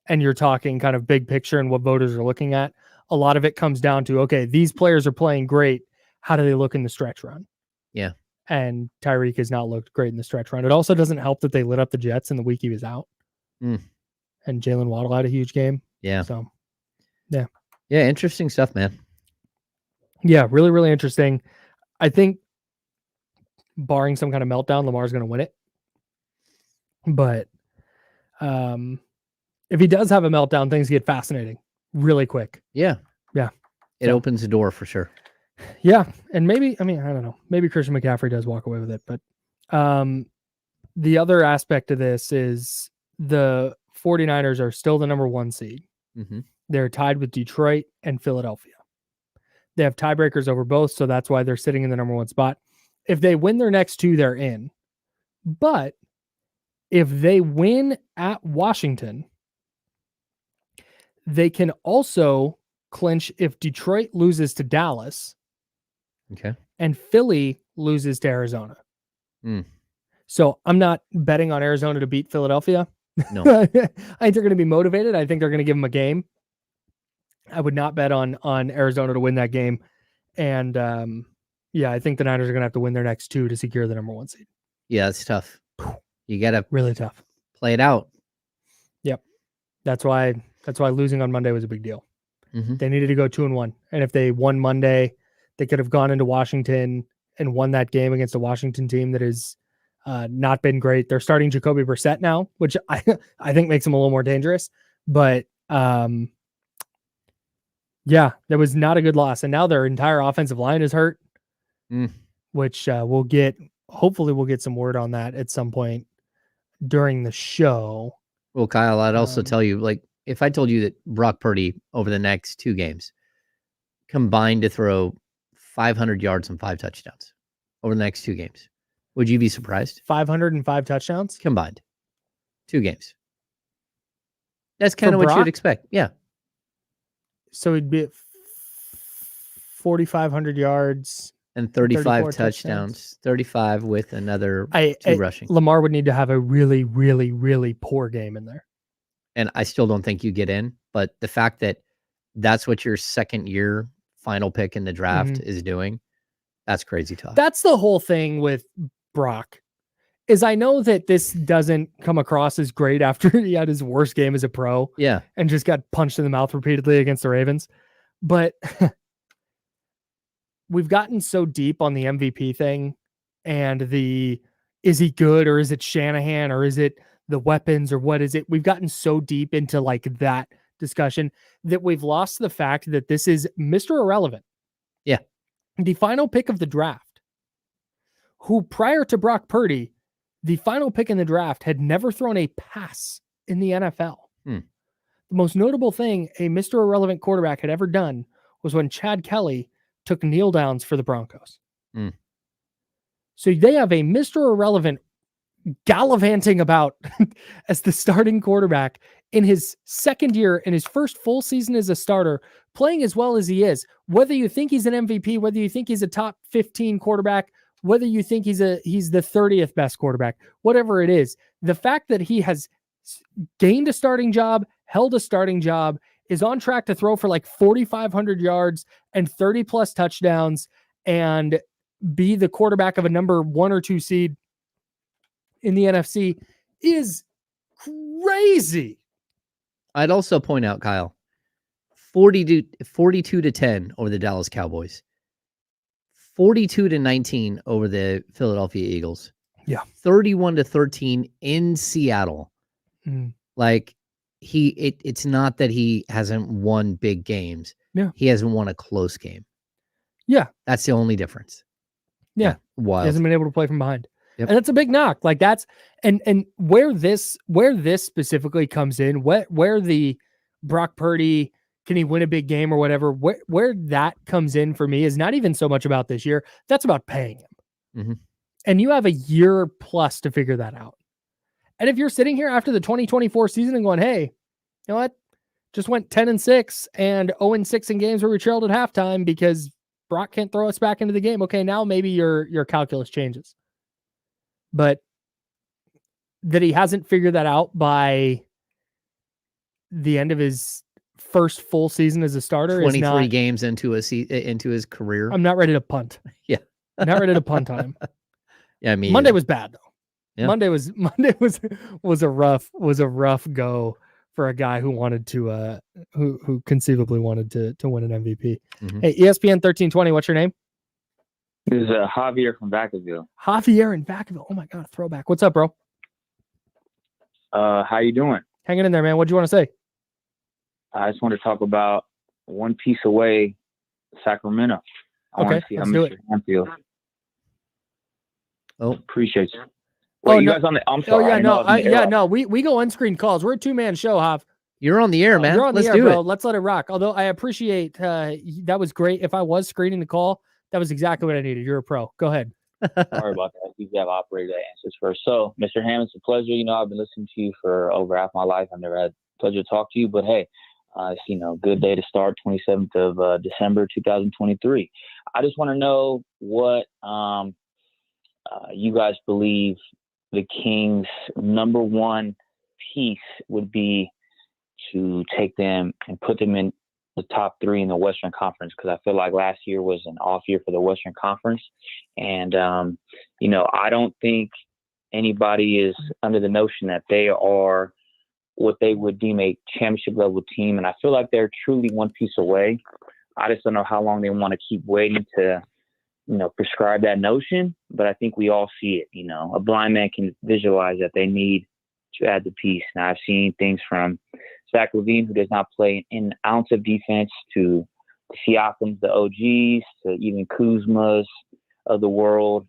and you're talking kind of big picture and what voters are looking at, a lot of it comes down to, okay, these players are playing great. How do they look in the stretch run? Yeah. And Tyreek has not looked great in the stretch run. It also doesn't help that they lit up the Jets in the week he was out. And Jalen Waddle had a huge game. Yeah. So, yeah. Yeah, interesting stuff, man. Yeah, really, really interesting. I think, barring some kind of meltdown, Lamar's going to win it. But if he does have a meltdown, things get fascinating really quick. Yeah. Yeah. It opens the door for sure. Yeah. And maybe, I don't know, maybe Christian McCaffrey does walk away with it. But the other aspect of this is the 49ers are still the number 1 seed. Mm-hmm. They're tied with Detroit and Philadelphia. They have tiebreakers over both, so that's why they're sitting in the number 1 spot. If they win their next 2, they're in. But if they win at Washington, they can also clinch if Detroit loses to Dallas. Okay. And Philly loses to Arizona. So I'm not betting on Arizona to beat Philadelphia. No. I think they're going to be motivated. I think they're going to give them a game. I would not bet on Arizona to win that game. And I think the Niners are going to have to win their next 2 to secure the number 1 seed. Yeah, it's tough. You got to really tough. Play it out. Yep. That's why losing on Monday was a big deal. Mm-hmm. They needed to go 2-1. And if they won Monday, they could have gone into Washington and won that game against a Washington team that has not been great. They're starting Jacoby Brissett now, which I think makes them a little more dangerous. But that was not a good loss. And now their entire offensive line is hurt, which hopefully we'll get some word on that at some point during the show. Well, Kyle, I'd also tell you, like, if I told you that Brock Purdy over the next 2 games combined to throw 500 yards and 5 touchdowns over the next 2 games, would you be surprised? 505 touchdowns combined, 2 games. That's kind of what you'd expect. Yeah. So it'd be at 4,500 yards and 35 touchdowns, 35 with another 2 rushing. Lamar would need to have a really, really, really poor game in there. And I still don't think you get in, but the fact that that's what your second year final pick in the draft is doing, that's crazy tough. That's the whole thing with Brock is I know that this doesn't come across as great after he had his worst game as a pro. Yeah. And just got punched in the mouth repeatedly against the Ravens. But we've gotten so deep on the MVP thing and is he good or is it Shanahan or is it the weapons or what is it? We've gotten so deep into like that discussion that we've lost the fact that this is Mr. Irrelevant. Yeah. The final pick of the draft, who prior to Brock Purdy, the final pick in the draft had never thrown a pass in the NFL. The most notable thing a Mr. Irrelevant quarterback had ever done was when Chad Kelly took kneel downs for the Broncos. So they have a Mr. Irrelevant gallivanting about as the starting quarterback in his second year, in his first full season as a starter, playing as well as he is. Whether you think he's an MVP, whether you think he's a top 15 quarterback, whether you think he's the 30th best quarterback, whatever it is, the fact that he has gained a starting job, held a starting job, is on track to throw for like 4,500 yards and 30 plus touchdowns and be the quarterback of a number 1 or 2 seed in the NFC is crazy. I'd also point out, Kyle, 42 to 10 over the Dallas Cowboys, 42 to 19 over the Philadelphia Eagles. Yeah. 31 to 13 in Seattle. Like it's not that he hasn't won big games. Yeah. He hasn't won a close game. Yeah. That's the only difference. Yeah. Wild. He hasn't been able to play from behind. Yep. And that's a big knock. Like that's and where this specifically comes in, where the Brock Purdy, can he win a big game or whatever, where that comes in for me is not even so much about this year. That's about paying him. And you have a year plus to figure that out. And if you're sitting here after the 2024 season and going, hey, you know what? Just went 10-6 and 0-6 in games where we trailed at halftime because Brock can't throw us back into the game. Okay, now maybe your calculus changes. But that he hasn't figured that out by the end of his first full season as a starter 23 games into his career. I'm not ready to punt. Yeah. I'm not ready to punt on him. Yeah, I mean Monday was bad though. Yeah. Monday was a rough go for a guy who wanted to who conceivably wanted to win an MVP. Hey, ESPN 1320, what's your name? This is Javier from Vacaville. Javier in Vacaville. Oh my God, throwback. What's up, bro? How you doing? Hanging in there, man. What do you want to say? I just want to talk about one piece away, Sacramento. I want to see how Mr. Ham feels. Oh, appreciate you. Wait, you guys on the? I'm sorry. We go unscreened calls. We're a 2-man show, Hav. You're on the air, man. You're on Let's the air, do bro. it. Let's let it rock. Although I appreciate that was great. If I was screening the call, that was exactly what I needed. You're a pro. Go ahead. Sorry about that. You have operator that answers first. So, Mr. Ham, it's a pleasure. You know, I've been listening to you for over half my life. I've never had the pleasure to talk to you, but hey, it's, good day to start, 27th of December, 2023. I just want to know what you guys believe the Kings' number one piece would be to take them and put them in the top 3 in the Western Conference, because I feel like last year was an off year for the Western Conference. And, I don't think anybody is under the notion that they are what they would deem a championship level team. And I feel like they're truly one piece away. I just don't know how long they want to keep waiting to, prescribe that notion. But I think we all see it. A blind man can visualize that they need to add the piece. Now, I've seen things from Zach LaVine, who does not play an ounce of defense, to Siakams, the OGs, to even Kuzma's of the world.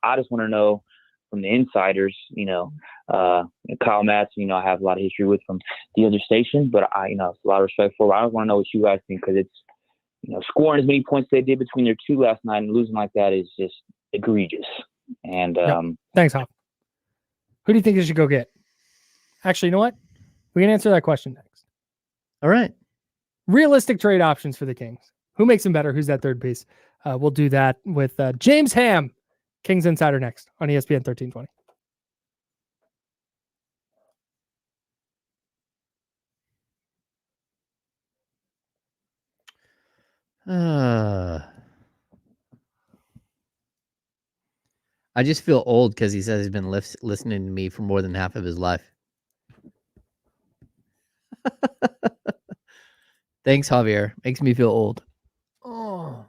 I just want to know from the insiders, Kyle Madsen, I have a lot of history with from the other station, but I, a lot of respect for it. I don't want to know what you guys think, because it's, scoring as many points they did between their 2 last night and losing like that is just egregious. And Thanks, Hop. Who do you think they should go get? Actually, you know what? We can answer that question next. All right. Realistic trade options for the Kings. Who makes them better? Who's that third piece? We'll do that with James Ham, Kings Insider, next on ESPN 1320. I just feel old because he says he's been listening to me for more than half of his life. Thanks, Javier. Makes me feel old. Oh.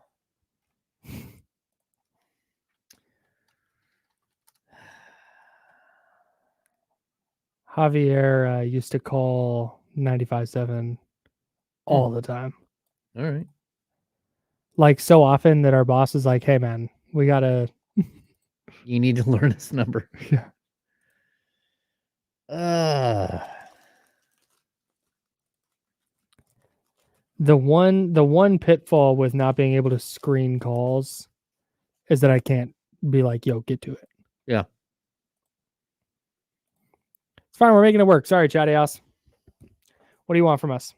Javier used to call 95.7 all the time. All right. Like so often that our boss is like, hey, man, we got to. You need to learn this number. Yeah. The one pitfall with not being able to screen calls is that I can't be like, yo, get to it. Yeah. It's fine. We're making it work. Sorry, Chatty House. What do you want from us?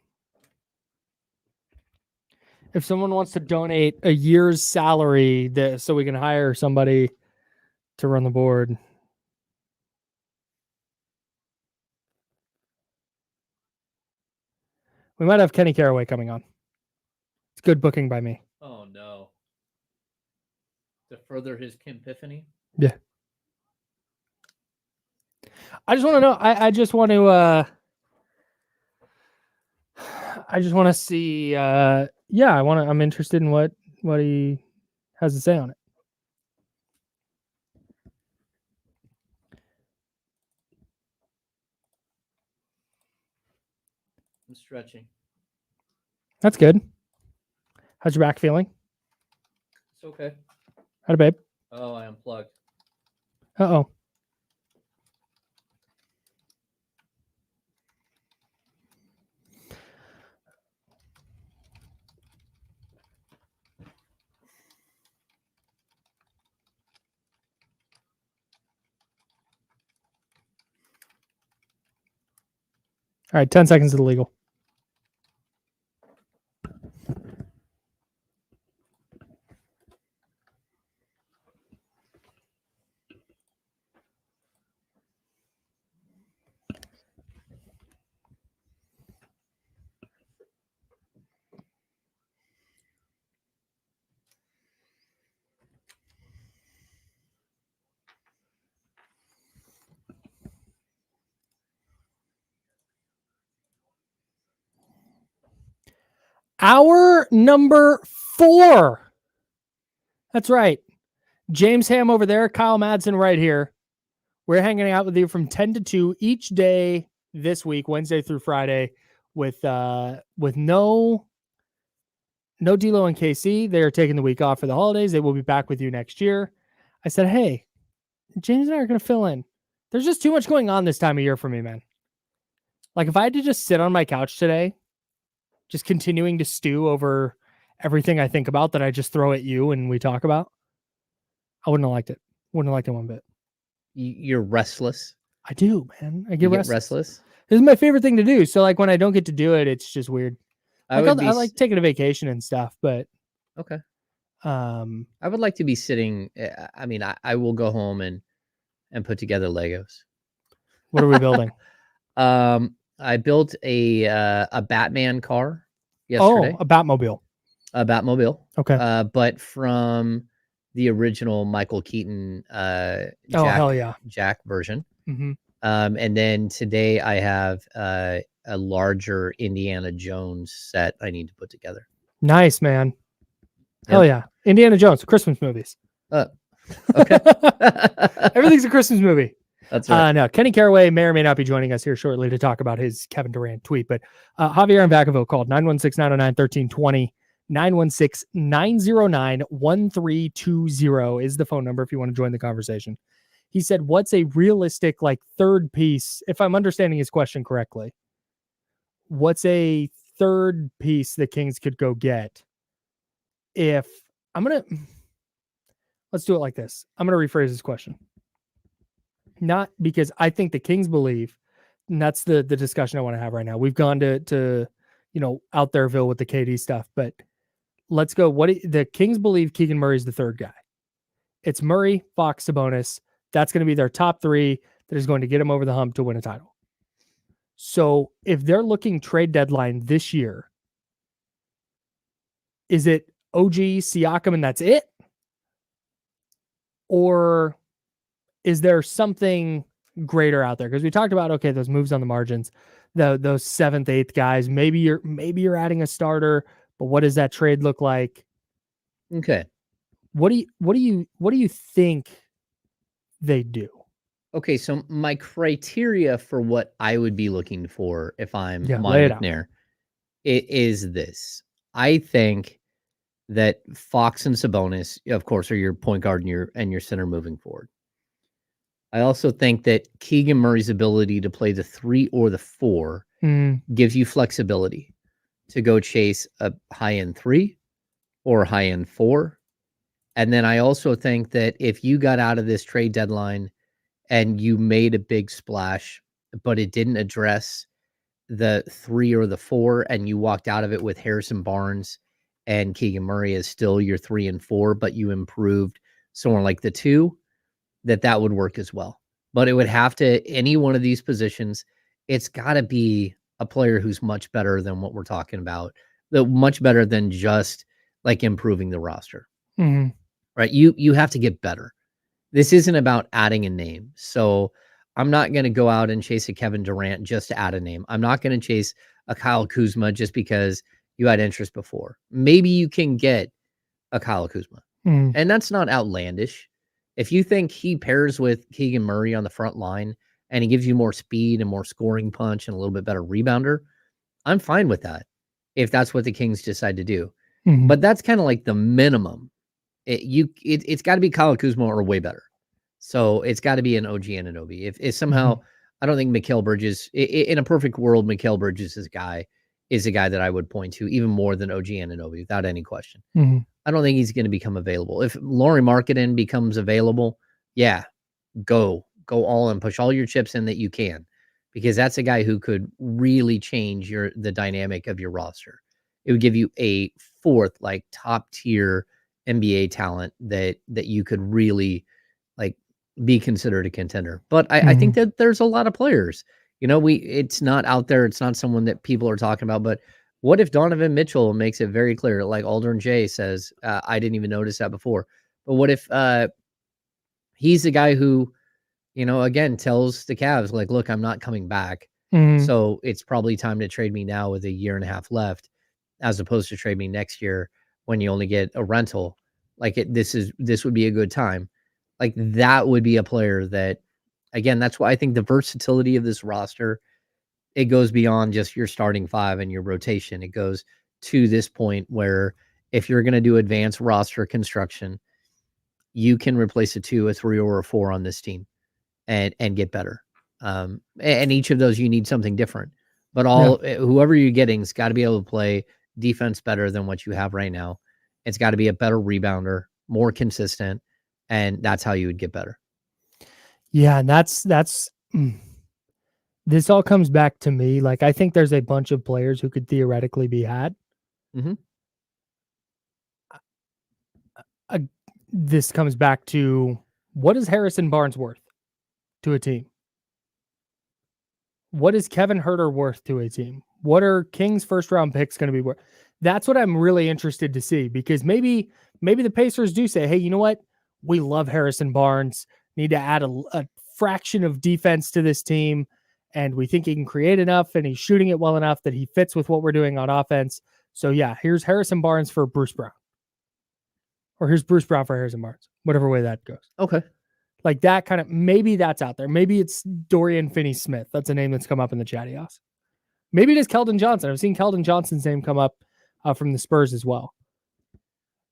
If someone wants to donate a year's salary so we can hire somebody to run the board. We might have Kenny Caroway coming on. It's good booking by me. Oh, no. To further his Kim-piphany? Yeah. I just want to know. I just want to see. I'm interested in what he has to say on it. I'm stretching. That's good. How's your back feeling? It's okay. How'd babe? Oh, I unplugged. Uh-oh. All right, 10 seconds is illegal. Hour number 4. That's right. James Ham over there, Kyle Madsen right here. We're hanging out with you from 10 to 2 each day this week, Wednesday through Friday, with no D'Lo and KC. They are taking the week off for the holidays. They will be back with you next year. I said, hey, James and I are going to fill in. There's just too much going on this time of year for me, man. Like if I had to just sit on my couch today, just continuing to stew over everything I think about that I just throw at you and we talk about, I wouldn't have liked it. Wouldn't have liked it one bit. You're restless. I do, man. I get restless. This is my favorite thing to do. So like when I don't get to do it, it's just weird. I like taking a vacation and stuff, but okay. I would like to be sitting. I mean, I will go home and put together Legos. What are we building? I built a Batman car yesterday. Oh, a Batmobile. A Batmobile. Okay. But from the original Michael Keaton Jack version. Mm-hmm. And then today I have a larger Indiana Jones set I need to put together. Nice, man. Hell yeah. Indiana Jones, Christmas movies. Okay. Everything's a Christmas movie. That's right. No, Kenny Caroway may or may not be joining us here shortly to talk about his Kevin Durant tweet, but Javier in Vacaville called 916-909-1320. 916-909-1320 is the phone number if you want to join the conversation. He said, what's a realistic like third piece? If I'm understanding his question correctly, what's a third piece the Kings could go get? Let's do it like this. I'm going to rephrase his question. Not because I think the Kings believe, and that's the discussion I want to have right now. We've gone to out thereville with the KD stuff, but let's go. The Kings believe Keegan Murray is the third guy. It's Murray, Fox, Sabonis. That's going to be their top 3 that is going to get them over the hump to win a title. So if they're looking trade deadline this year, is it OG, Siakam, and that's it? Or is there something greater out there? Because we talked about, okay, those moves on the margins, those 7th, 8th guys. Maybe you're adding a starter, but what does that trade look like? Okay. What do you think they do? Okay, so my criteria for what I would be looking for if I'm Yeah, Monte lay it out. McNair, it is this. I think that Fox and Sabonis, of course, are your point guard and your center moving forward. I also think that Keegan Murray's ability to play the 3 or the 4 gives you flexibility to go chase a high-end 3 or a high-end 4. And then I also think that if you got out of this trade deadline and you made a big splash, but it didn't address the 3 or the 4, and you walked out of it with Harrison Barnes and Keegan Murray as still your 3 and 4, but you improved somewhere like the 2, that would work as well. But it would have to, any one of these positions, it's got to be a player who's much better than what we're talking about, much better than just like improving the roster. Right? You have to get better. This isn't about adding a name. So I'm not going to go out and chase a Kevin Durant just to add a name. I'm not going to chase a Kyle Kuzma just because you had interest before. Maybe you can get a Kyle Kuzma. And that's not outlandish. If you think he pairs with Keegan Murray on the front line and he gives you more speed and more scoring punch and a little bit better rebounder, I'm fine with that if that's what the Kings decide to do. But that's kind of like the minimum. It's got to be Kyle Kuzma or way better. So it's got to be an OG Anunoby. If somehow, I don't think Mikal Bridges, in a perfect world, Mikal Bridges is a guy that I would point to even more than OG Anunoby without any question. I don't think he's going to become available. If Lauri Markkanen becomes available, yeah, go all in, push all your chips in that you can, because that's a guy who could really change the dynamic of your roster. It would give you a 4th, like top tier NBA talent that you could really like be considered a contender. But I think that there's a lot of players, it's not out there. It's not someone that people are talking about, but what if Donovan Mitchell makes it very clear, like Aldrin J says, I didn't even notice that before, but what if he's the guy who, again, tells the Cavs, like, look, I'm not coming back. So it's probably time to trade me now with a year and a half left, as opposed to trade me next year when you only get a rental. Like this would be a good time. Like that would be a player that, again, that's why I think the versatility of this roster, it goes beyond just your starting 5 and your rotation. It goes to this point where if you're going to do advanced roster construction, you can replace a 2, a 3, or a 4 on this team and get better. And each of those, you need something different. But whoever you're getting has got to be able to play defense better than what you have right now. It's got to be a better rebounder, more consistent, and that's how you would get better. Yeah, and that's this all comes back to me. Like, I think there's a bunch of players who could theoretically be had. This comes back to, what is Harrison Barnes worth to a team? What is Kevin Huerter worth to a team? What are Kings' first-round picks going to be worth? That's what I'm really interested to see, because maybe the Pacers do say, hey, you know what? We love Harrison Barnes. Need to add a fraction of defense to this team, and we think he can create enough, and he's shooting it well enough that he fits with what we're doing on offense. So, yeah, here's Harrison Barnes for Bruce Brown. Or here's Bruce Brown for Harrison Barnes. Whatever way that goes. Okay. Like that kind of, maybe that's out there. Maybe it's Dorian Finney-Smith. That's a name that's come up in the chatty-house. Maybe it is Keldon Johnson. I've seen Keldon Johnson's name come up from the Spurs as well.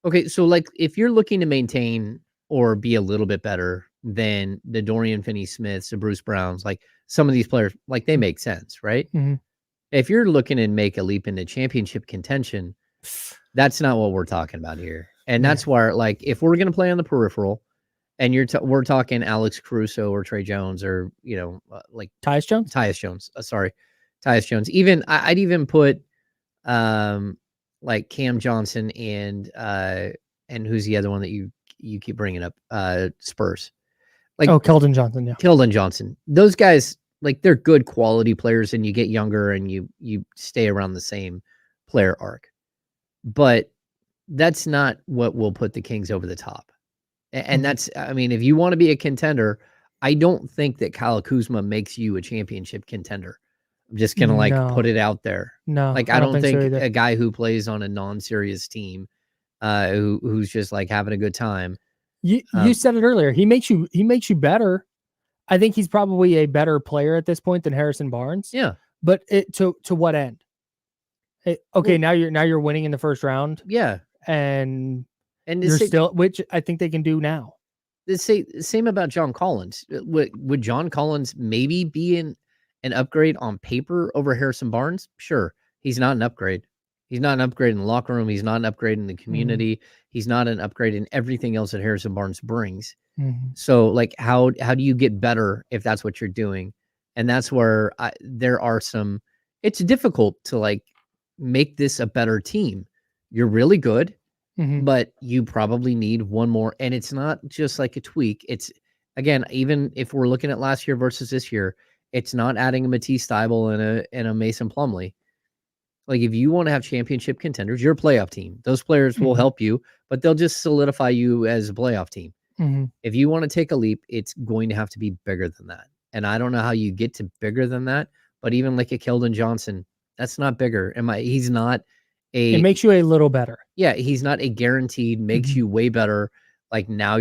Okay, so like if you're looking to maintain or be a little bit better than the Dorian Finney-Smiths, the Bruce Browns, like some of these players, like they make sense, right? If you're looking to make a leap into championship contention, that's not what we're talking about here. And that's where, like, if we're going to play on the peripheral, and we're talking Alex Caruso or Trey Jones or, like Tyus Jones? Tyus Jones. Even I'd even put like Cam Johnson and who's the other one that you keep bringing up? Spurs. Like, Keldon Johnson. Yeah. Keldon Johnson. Those guys, like, they're good quality players, and you get younger and you stay around the same player arc. But that's not what will put the Kings over the top. And that's, I mean, if you want to be a contender, I don't think that Kyle Kuzma makes you a championship contender. I'm just going to like put it out there. No, like I don't think so a guy who plays on a non-serious team, who's just like having a good time. You said it earlier. He makes you better. I think he's probably a better player at this point than Harrison Barnes. Yeah. But to what end? Now you're winning in the first round. Yeah. And you're still, which I think they can do now. The same about John Collins. Would John Collins maybe be an upgrade on paper over Harrison Barnes? Sure. He's not an upgrade. He's not an upgrade in the locker room. He's not an upgrade in the community. Mm-hmm. He's not an upgrade in everything else that Harrison Barnes brings. Mm-hmm. So like, how do you get better if that's what you're doing? And that's where there are some, it's difficult to like make this a better team. You're really good, mm-hmm. but you probably need one more. And it's not just like a tweak. It's, again, even if we're looking at last year versus this year, it's not adding a Matisse Thybulle and a Mason Plumlee. Like, if you want to have championship contenders, you're a playoff team. Those players mm-hmm. will help you, but they'll just solidify you as a playoff team. Mm-hmm. If you want to take a leap, it's going to have to be bigger than that. And I don't know how you get to bigger than that, but even like a Keldon Johnson, that's not bigger. He's not it makes you a little better. Yeah. He's not a guaranteed makes mm-hmm. you way better. Like now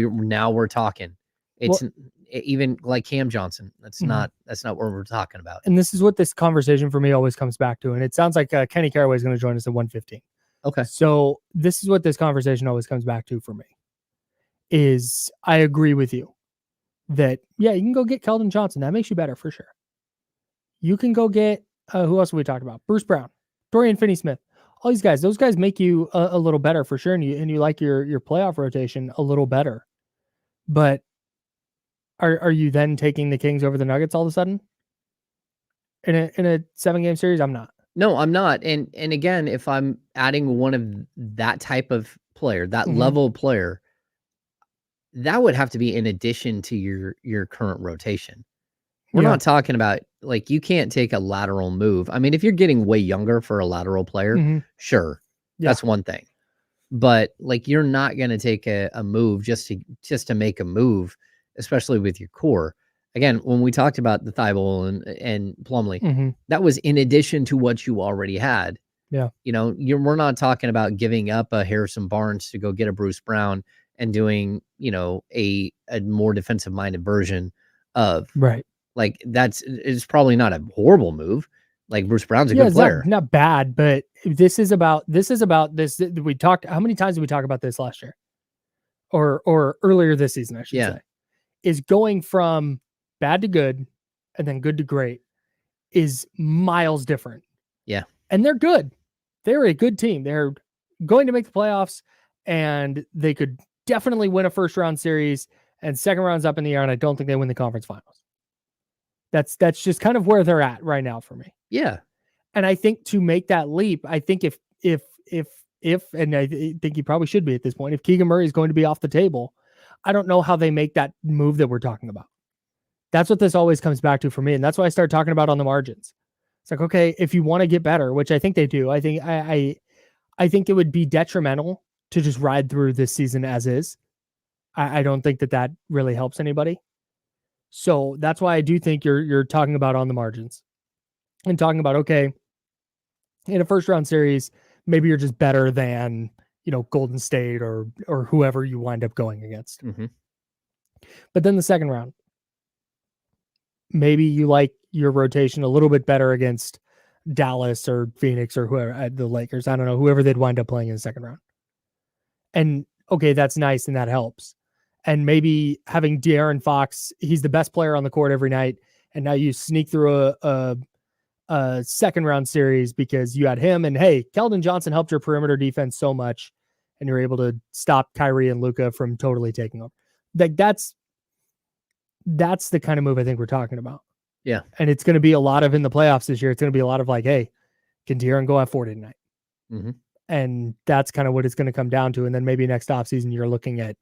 we're talking. It's even like Cam Johnson. That's mm-hmm. not what we're talking about. And this is what this conversation for me always comes back to. And it sounds like Kenny Caroway is going to join us at 1:15. Okay. So this is what this conversation always comes back to for me is I agree with you that, yeah, you can go get Keldon Johnson. That makes you better for sure. You can go get, who else have we talked about? Bruce Brown, Dorian Finney-Smith, all these guys. Those guys make you a little better for sure. And you like your playoff rotation a little better. But are you then taking the Kings over the Nuggets all of a sudden? In a 7-game series? I'm not. No, I'm not. And again, if I'm adding one of that type of player, that mm-hmm. level player, that would have to be in addition to your current rotation. We're not talking about, like, you can't take a lateral move. I mean, if you're getting way younger for a lateral player, mm-hmm. sure, that's one thing. But like, you're not going to take a move just to make a move, especially with your core. Again, when we talked about the Thybulle and Plumlee, mm-hmm. that was in addition to what you already had. Yeah. We're not talking about giving up a Harrison Barnes to go get a Bruce Brown and doing, a more defensive minded version of right. Like it's probably not a horrible move. Like Bruce Brown's a good player. Not bad, but this is about this. We talked, how many times did we talk about this last year or earlier this season, I should say, is going from bad to good and then good to great is miles different. Yeah. And they're good. They're a good team. They're going to make the playoffs and they could definitely win a first round series and second round's up in the air. And I don't think they win the conference finals. That's just kind of where they're at right now for me. Yeah. And I think to make that leap, I think if, and I think he probably should be at this point, if Keegan Murray is going to be off the table, I don't know how they make that move that we're talking about. That's what this always comes back to for me. And that's why I start talking about on the margins. It's like, okay, if you want to get better, which I think they do, I think I think it would be detrimental to just ride through this season as is. I don't think that really helps anybody. So that's why I do think you're talking about on the margins and talking about, okay, in a first round series, maybe you're just better than, Golden State or whoever you wind up going against. Mm-hmm. But then the second round, maybe you like your rotation a little bit better against Dallas or Phoenix or whoever, the Lakers. I don't know, whoever they'd wind up playing in the second round. And okay, that's nice and that helps. And maybe having De'Aaron Fox, he's the best player on the court every night. And now you sneak through a second round series because you had him. And hey, Keldon Johnson helped your perimeter defense so much. And you're able to stop Kyrie and Luka from totally taking over. Like that's the kind of move I think we're talking about. Yeah. And it's going to be a lot of in the playoffs this year. It's going to be a lot of like, hey, can De'Aaron go at 40 tonight? Mm-hmm. And that's kind of what it's going to come down to. And then maybe next offseason, you're looking at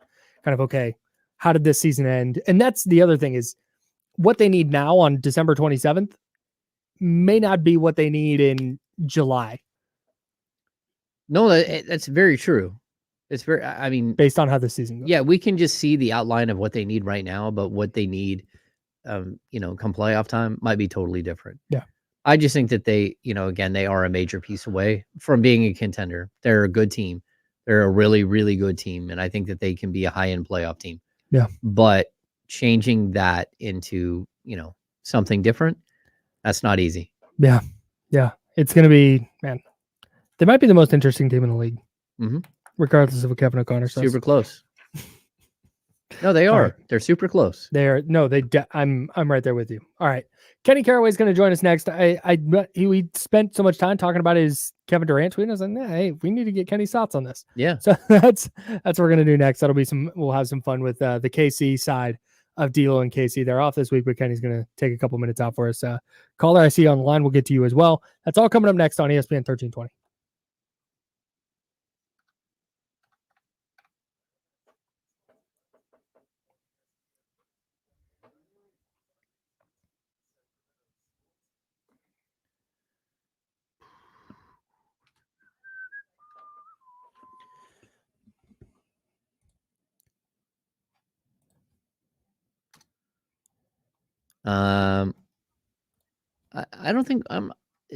kind of, okay, how did this season end? And that's the other thing is what they need now on December 27th may not be what they need in July. No, that's very true. It's based on how the season goes. Yeah, we can just see the outline of what they need right now, but what they need come playoff time, might be totally different. Yeah. I just think that they, again, they are a major piece away from being a contender. They're a good team. They're a really, really good team. And I think that they can be a high-end playoff team. Yeah. But changing that into, something different, that's not easy. Yeah. Yeah. It's going to be, man, they might be the most interesting team in the league, regardless of what Kevin O'Connor says. Super close. No, they are. Right. They're super close. They are. No, I'm right there with you. All right. Kenny Caroway is going to join us next. We spent so much time talking about his Kevin Durant tweet. And I was like, hey, we need to get Kenny's thoughts on this. Yeah. So that's what we're going to do next. We'll have some fun with the KC side of D'Lo and KC. They're off this week, but Kenny's going to take a couple minutes out for us. Caller I see on the line. We'll get to you as well. That's all coming up next on ESPN 1320. I don't think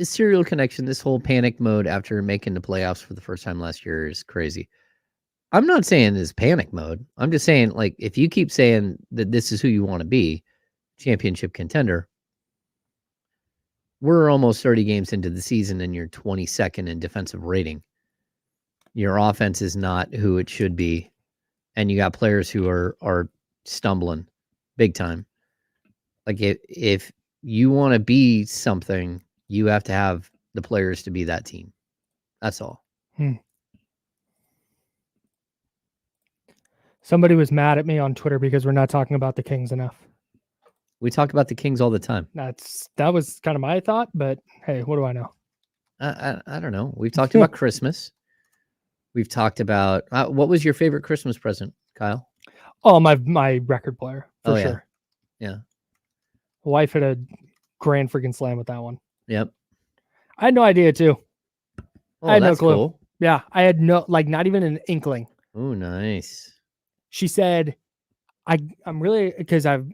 serial connection. This whole panic mode after making the playoffs for the first time last year is crazy. I'm not saying this panic mode. I'm just saying, like, if you keep saying that this is who you want to be, championship contender, we're almost 30 games into the season and you're 22nd in defensive rating. Your offense is not who it should be, and you got players who are stumbling big time. Like, if you want to be something, you have to have the players to be that team. That's all. Somebody was mad at me on Twitter because we're not talking about the Kings enough. We talk about the Kings all the time. That was kind of my thought, but hey, what do I know? I don't know. We've talked about Christmas. We've talked about what was your favorite Christmas present, Kyle? Oh, my record player for sure. Yeah. Wife had a grand freaking slam with that one. Yep. I had no idea too. I had no clue. Cool. Yeah, I had not even an inkling. Oh, nice. She said, I'm really, because I've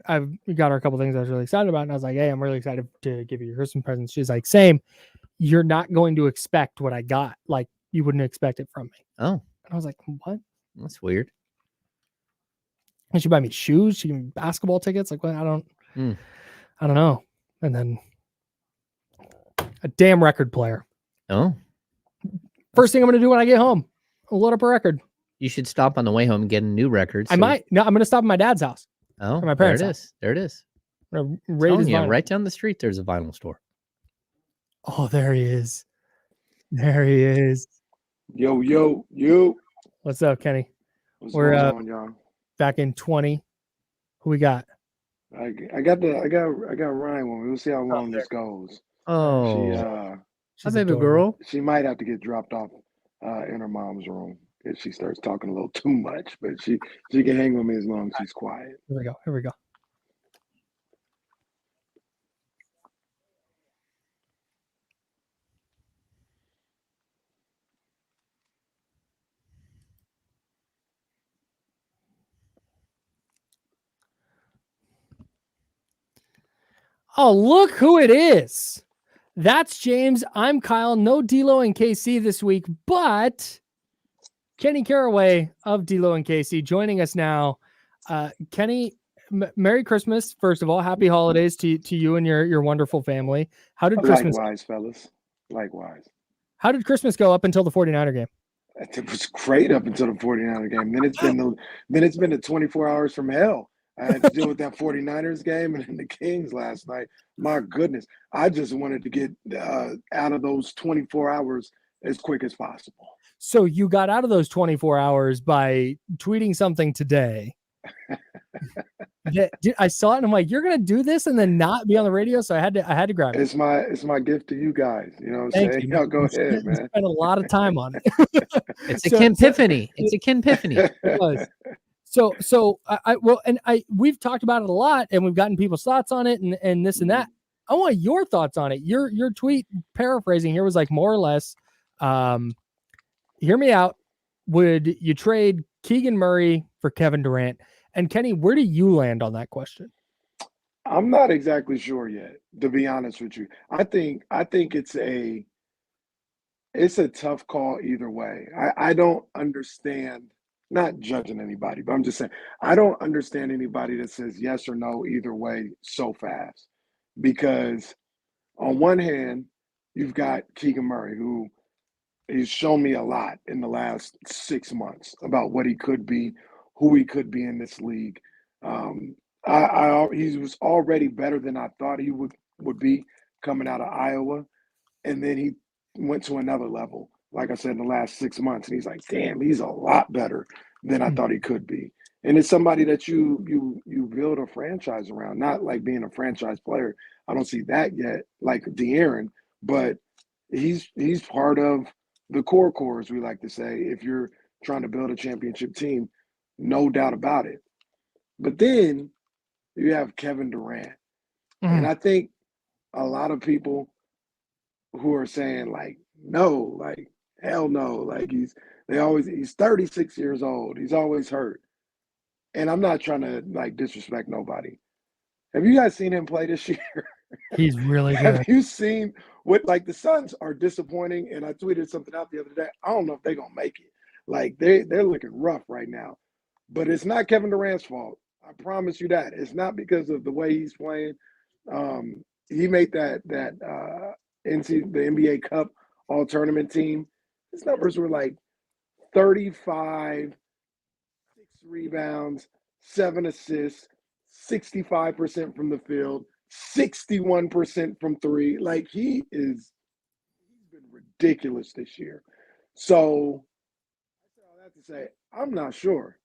got her a couple things I was really excited about, and I was like, hey, I'm really excited to give you your Christmas present. She's like, same. You're not going to expect what I got. Like, you wouldn't expect it from me. Oh. And I was like, what? That's weird. And she buy me shoes. She gave me basketball tickets. Like, what? I don't know. And then a damn record player. Oh. First thing I'm going to do when I get home, I'll load up a record. You should stop on the way home and get a new record. I might. No, I'm going to stop at my dad's house. Oh, my parents' there it is. There it is. Right down the street, there's a vinyl store. Oh, there he is. There he is. Yo. What's up, Kenny? We're y'all? Back in 20. Who we got? I got Ryan one. We'll see how long this goes. Oh, she's a baby girl. She might have to get dropped off in her mom's room if she starts talking a little too much, but she can hang with me as long as she's quiet. Here we go. Oh, look who it is. That's James. I'm Kyle. No D'Lo and KC this week, but Kenny Caroway of D'Lo and KC joining us now. Kenny, Merry Christmas. First of all, happy holidays to you and your wonderful family. How did Christmas? Likewise, fellas. Likewise. How did Christmas go up until the 49er game? It was great up until the 49er game. Then it's been the 24 hours from hell. I had to deal with that 49ers game and then the Kings last night. My goodness. I just wanted to get out of those 24 hours as quick as possible. So you got out of those 24 hours by tweeting something today. I saw it and I'm like, you're going to do this and then not be on the radio. So I had to grab it. It's my gift to you guys. You know what I'm saying? Y'all go ahead, man. Spent a lot of time on it. It's a Ken-piphany. It's a Ken-piphany. It was. So we've talked about it a lot and we've gotten people's thoughts on it and this and that. I want your thoughts on it. Your tweet, paraphrasing here, was like more or less, hear me out. Would you trade Keegan Murray for Kevin Durant? And Kenny, where do you land on that question? I'm not exactly sure yet, to be honest with you. I think it's a tough call either way. I don't understand, not judging anybody, but I'm just saying I don't understand anybody that says yes or no either way so fast. Because on one hand, you've got Keegan Murray, who he's shown me a lot in the last 6 months about what he could be, who he could be in this league. Um, he was already better than I thought he would be coming out of Iowa, and then he went to another level. Like I said, in the last 6 months, and he's like, damn, he's a lot better than I thought he could be. And it's somebody that you build a franchise around, not like being a franchise player. I don't see that yet, like De'Aaron, but he's part of the core, as we like to say, if you're trying to build a championship team, no doubt about it. But then you have Kevin Durant. And I think a lot of people who are saying like, no, like hell no, like he's 36 years old. He's always hurt. And I'm not trying to like disrespect nobody. Have you guys seen him play this year? He's really good. Have you seen what like the Suns are disappointing? And I tweeted something out the other day. I don't know if they're gonna make it. Like they're looking rough right now. But it's not Kevin Durant's fault. I promise you that. It's not because of the way he's playing. He made the NBA Cup all tournament team. His numbers were like 35, 6 rebounds, 7 assists, 65% from the field, 61% from three. Like he's been ridiculous this year. So that's all I have to say. I'm not sure.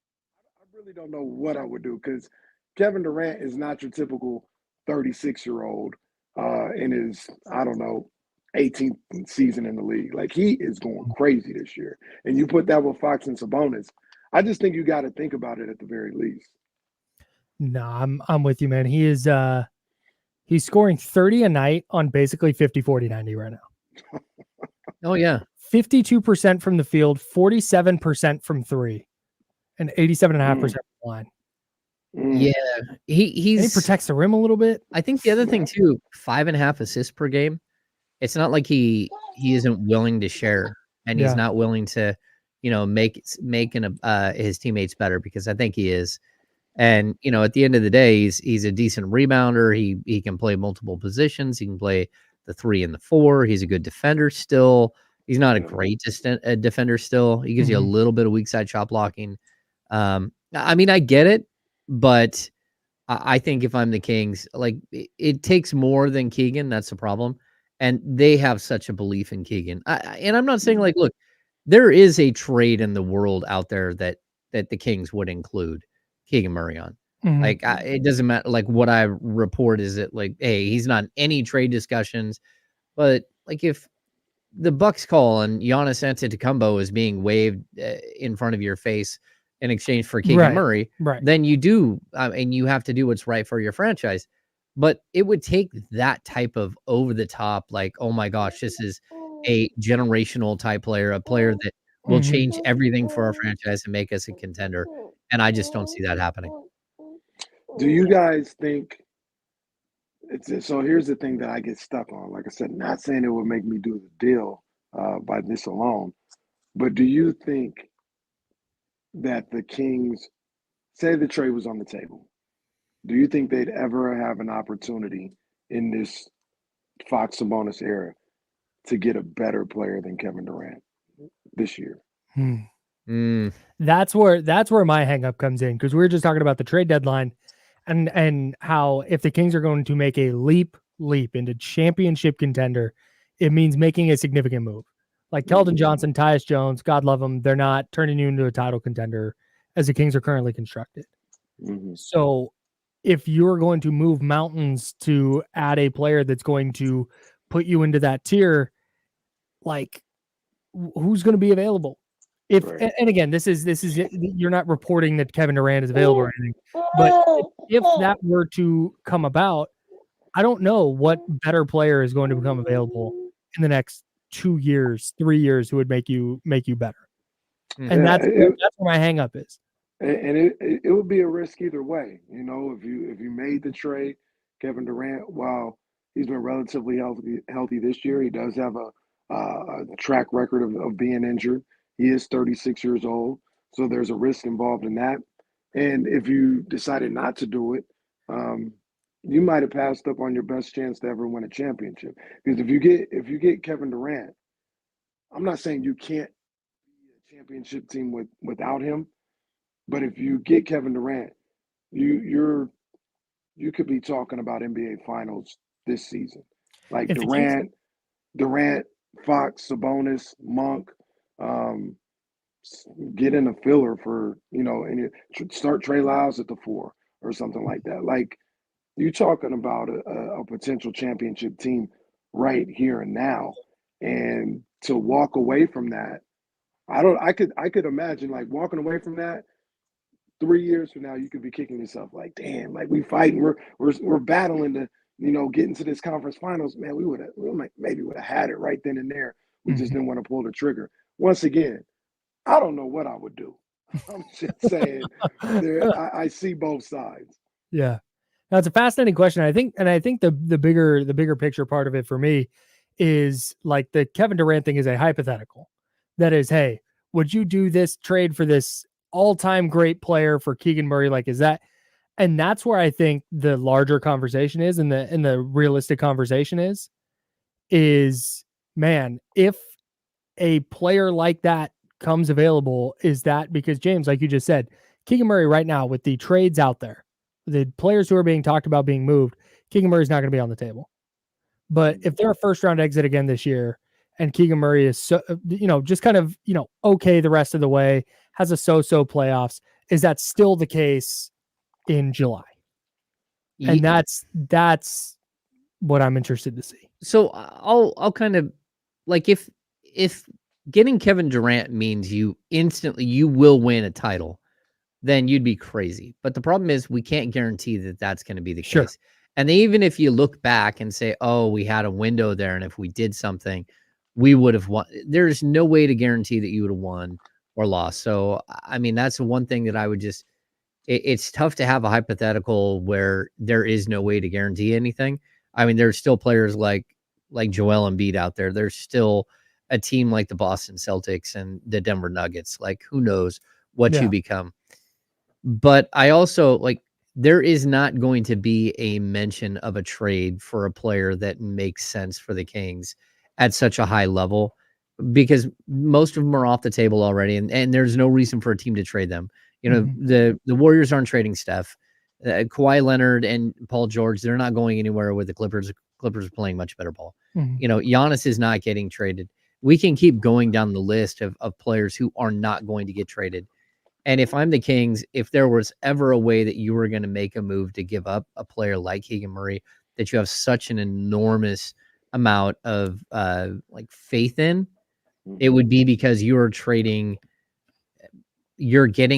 I really don't know what I would do because Kevin Durant is not your typical 36-year-old in his, I don't know, 18th season in the league. Like he is going crazy this year. And you put that with Fox and Sabonis, I just think you got to think about it at the very least. No, I'm with you, man. He is he's scoring 30 a night on basically 50, 40, 90 right now. Oh yeah. 52% from the field, 47% from three, and 87.5% from the line. Yeah. He protects the rim a little bit. I think the other thing too, 5.5 assists per game. It's not like he isn't willing to share and he's not willing to, make his teammates better, because I think he is. And, at the end of the day, he's a decent rebounder. He can play multiple positions. He can play the 3 and the 4. He's a good defender still. He's not a great defender still. He gives you a little bit of weak side shot blocking. I mean, I get it, but I think if I'm the Kings, like it takes more than Keegan. That's the problem. And they have such a belief in Keegan. And I'm not saying like, look, there is a trade in the world out there that the Kings would include Keegan Murray on. Like it doesn't matter. Like what I report is that like, hey, he's not in any trade discussions. But like if the Bucks call and Giannis Antetokounmpo is being waived in front of your face in exchange for Keegan Murray, then you do, and you have to do what's right for your franchise. But it would take that type of over the top, like, oh my gosh, this is a generational type player, a player that will change everything for our franchise and make us a contender. And I just don't see that happening. Do you guys think so? Here's the thing that I get stuck on. Like I said, not saying it would make me do the deal by this alone, but do you think that the Kings, say the trade was on the table, do you think they'd ever have an opportunity in this Fox Sabonis era to get a better player than Kevin Durant this year? That's where my hang up comes in, because we were just talking about the trade deadline and how if the Kings are going to make a leap into championship contender, it means making a significant move. Like Keldon Johnson, Tyus Jones, God love them, they're not turning you into a title contender as the Kings are currently constructed. So if you're going to move mountains to add a player that's going to put you into that tier, like who's going to be available? If and again, this is you're not reporting that Kevin Durant is available or anything, but if that were to come about, I don't know what better player is going to become available in the next 2 years, 3 years who would make you better. And that's where my hang up is. And it would be a risk either way. If you made the trade, Kevin Durant, while he's been relatively healthy this year, he does have a track record of being injured. He is 36 years old, so there's a risk involved in that. And if you decided not to do it, you might have passed up on your best chance to ever win a championship. Because if you get Kevin Durant, I'm not saying you can't be a championship team without him, but if you get Kevin Durant, you could be talking about NBA Finals this season. Like Durant, Fox, Sabonis, Monk, get in a filler for, and start Trey Lyles at the 4 or something like that. Like, you're talking about a potential championship team right here and now. And to walk away from that, I could imagine like walking away from that 3 years from now, you could be kicking yourself like, damn, like we fighting, we're battling to, get into this conference finals. Man, we maybe would have had it right then and there. We just didn't want to pull the trigger. Once again, I don't know what I would do. I'm just saying I see both sides. Yeah. That's a fascinating question. I think the bigger picture part of it for me is like the Kevin Durant thing is a hypothetical. That is, hey, would you do this trade for this all-time great player for Keegan Murray? Like, is that, and that's where I think the larger conversation is, and the realistic conversation is, man, if a player like that comes available, is that because, James, like you just said, Keegan Murray right now with the trades out there, the players who are being talked about being moved, Keegan Murray's not going to be on the table. But if they're a first-round exit again this year, and Keegan Murray is so, just kind of, okay the rest of the way, has a so-so playoffs, is that still the case in July? And that's what I'm interested to see. So I'll kind of like, if getting Kevin Durant means you will win a title, then you'd be crazy. But the problem is we can't guarantee that that's going to be the case. And even if you look back and say, oh, we had a window there, and if we did something, we would have won. There's no way to guarantee that you would have won or lost. So, I mean, that's the one thing that I would just, it's tough to have a hypothetical where there is no way to guarantee anything. I mean, there's still players like Joel Embiid out there. There's still a team like the Boston Celtics and the Denver Nuggets. Like, who knows what you become. But I also, like, there is not going to be a mention of a trade for a player that makes sense for the Kings at such a high level, because most of them are off the table already, and there's no reason for a team to trade them. The Warriors aren't trading Steph. Kawhi Leonard and Paul George, they're not going anywhere with the Clippers. Clippers are playing much better ball. Giannis is not getting traded. We can keep going down the list of players who are not going to get traded. And if I'm the Kings, if there was ever a way that you were going to make a move to give up a player like Keegan Murray that you have such an enormous amount of faith in, it would be because you're getting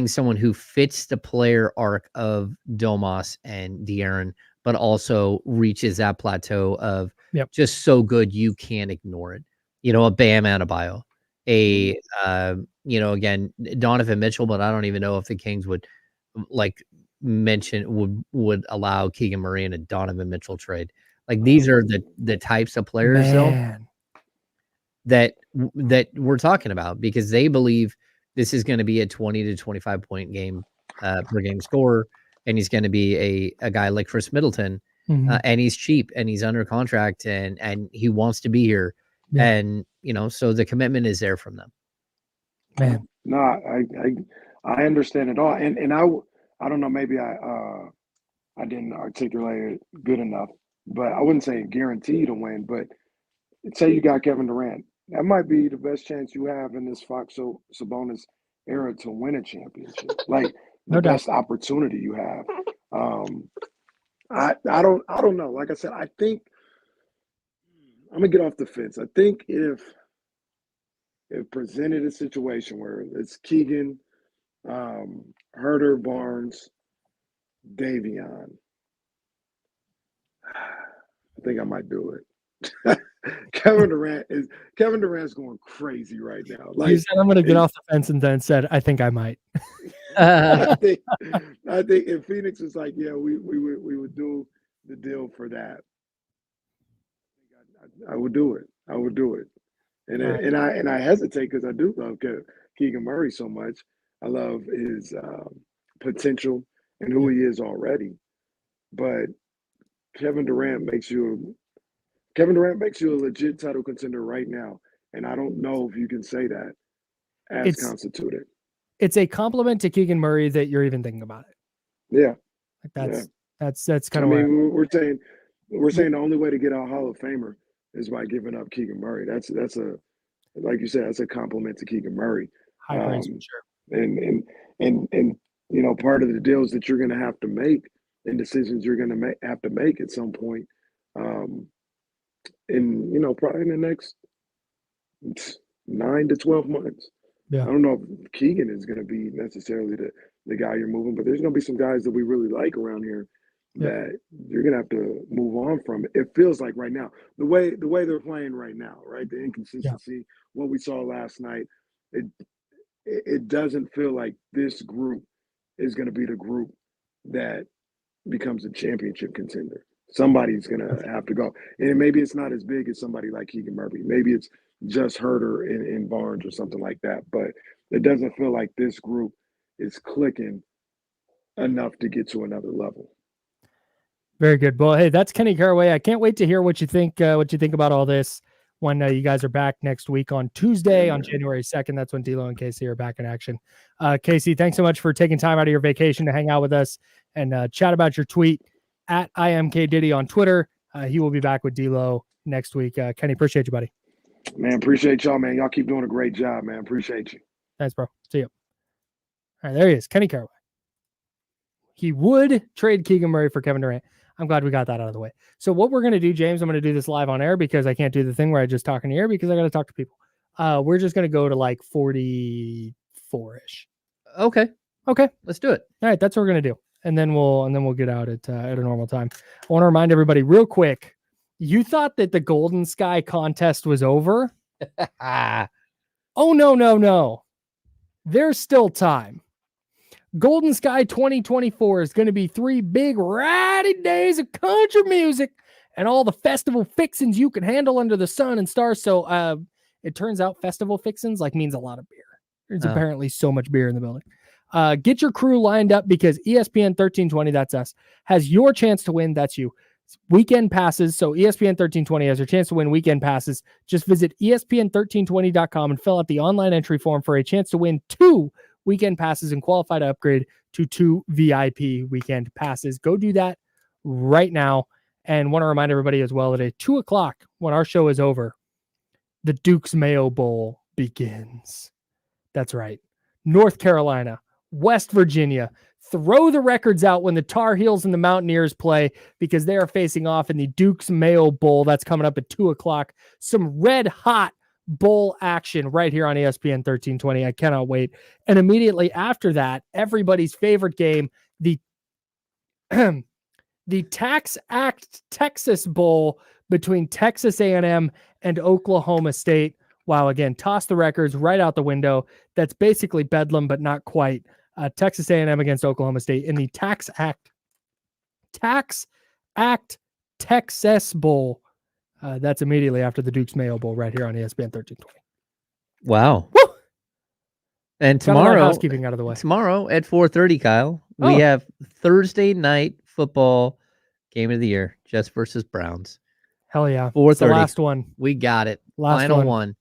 someone who fits the player arc of Domas and De'Aaron, but also reaches that plateau of just so good you can't ignore it. A Bam Adebayo, again, Donovan Mitchell, but I don't even know if the Kings would would allow Keegan Murray in a Donovan Mitchell trade. Like, these are the types of players though that we're talking about, because they believe this is going to be a 20 to 25 point game per game scorer, and he's going to be a guy like Chris Middleton, and he's cheap and he's under contract and he wants to be here, and so the commitment is there from them. Man, no, I understand it all, and I don't know, maybe I didn't articulate it good enough, but I wouldn't say guaranteed to win. But say you got Kevin Durant, that might be the best chance you have in this Fox Sabonis era to win a championship. Like, the best opportunity you have. I don't know. Like I said, I think I'm gonna get off the fence. I think if presented a situation where it's Keegan, Herter, Barnes, Davion, I think I might do it. Kevin Durant's going crazy right now. Like, you said I'm going to get off the fence, and then said, I think I might. I think if Phoenix was like, yeah, we would do the deal for that, I would do it. I would do it. And I hesitate because I do love Keegan Murray so much. I love his potential and who he is already. But Kevin Durant makes you a legit title contender right now. And I don't know if you can say that as constituted. It's a compliment to Keegan Murray that you're even thinking about it. Yeah. That's kind of we're saying the only way to get a Hall of Famer is by giving up Keegan Murray. That's a, like you said, that's a compliment to Keegan Murray. High praise for sure. And part of the deals that you're going to have to make and decisions you're going to have to make at some point, probably in the next 9 to 12 months. Yeah. I don't know if Keegan is going to be necessarily the guy you're moving, but there's going to be some guys that we really like around here that you're going to have to move on from. It feels like right now, the way they're playing right now, right? The inconsistency, what we saw last night, it doesn't feel like this group is going to be the group that becomes a championship contender. Somebody's going to have to go. And maybe it's not as big as somebody like Keegan Murray. Maybe it's just Herter in Barnes or something like that. But it doesn't feel like this group is clicking enough to get to another level. Very good. Well, hey, that's Kenny Caroway. I can't wait to hear what you think about all this when you guys are back next week on Tuesday on January 2nd. That's when D'Lo and Casey are back in action. Casey, thanks so much for taking time out of your vacation to hang out with us and chat about your tweet at IMKDiddy on Twitter. He will be back with D'Lo next week. Kenny, appreciate you, buddy. Man, appreciate y'all, man. Y'all keep doing a great job, man. Appreciate you. Thanks, bro. See you. All right, there he is, Kenny Caroway. He would trade Keegan Murray for Kevin Durant. I'm glad we got that out of the way. So what we're going to do, James, I'm going to do this live on air because I can't do the thing where I just talk in the air because I got to talk to people. We're just going to go to like 44-ish. Okay. Let's do it. All right. That's what we're going to do. And then we'll get out at a normal time. I want to remind everybody real quick. You thought that the Golden Sky contest was over? Oh, no. There's still time. Golden Sky 2024 is going to be 3 big ratty days of country music and all the festival fixins you can handle under the sun and stars. So it turns out festival fixins means a lot of beer. There's apparently so much beer in the building. Get your crew lined up because ESPN 1320, that's us, has your chance to win. That's you. Weekend passes. So ESPN 1320 has your chance to win weekend passes. Just visit ESPN1320.com and fill out the online entry form for a chance to win 2 weekend passes and qualify to upgrade to 2 VIP weekend passes. Go do that right now. And want to remind everybody as well that at 2:00, when our show is over, the Duke's Mayo Bowl begins. That's right. North Carolina, West Virginia, throw the records out when the Tar Heels and the Mountaineers play because they are facing off in the Duke's Mayo Bowl. That's coming up at 2:00. Some red hot bowl action right here on ESPN 1320. I cannot wait. And immediately after that, everybody's favorite game, the Tax Act Texas Bowl between Texas A&M and Oklahoma State. Wow, again, toss the records right out the window. That's basically bedlam, but not quite. Texas A&M against Oklahoma State in the Tax Act Texas Bowl. That's immediately after the Duke's Mayo Bowl right here on ESPN 1320. Wow. Woo! And tomorrow, housekeeping out of the way. Tomorrow at 4:30, Kyle, we have Thursday night football game of the year, Jets versus Browns. Hell yeah. 4:30. It's the last one. We got it. Last Final one.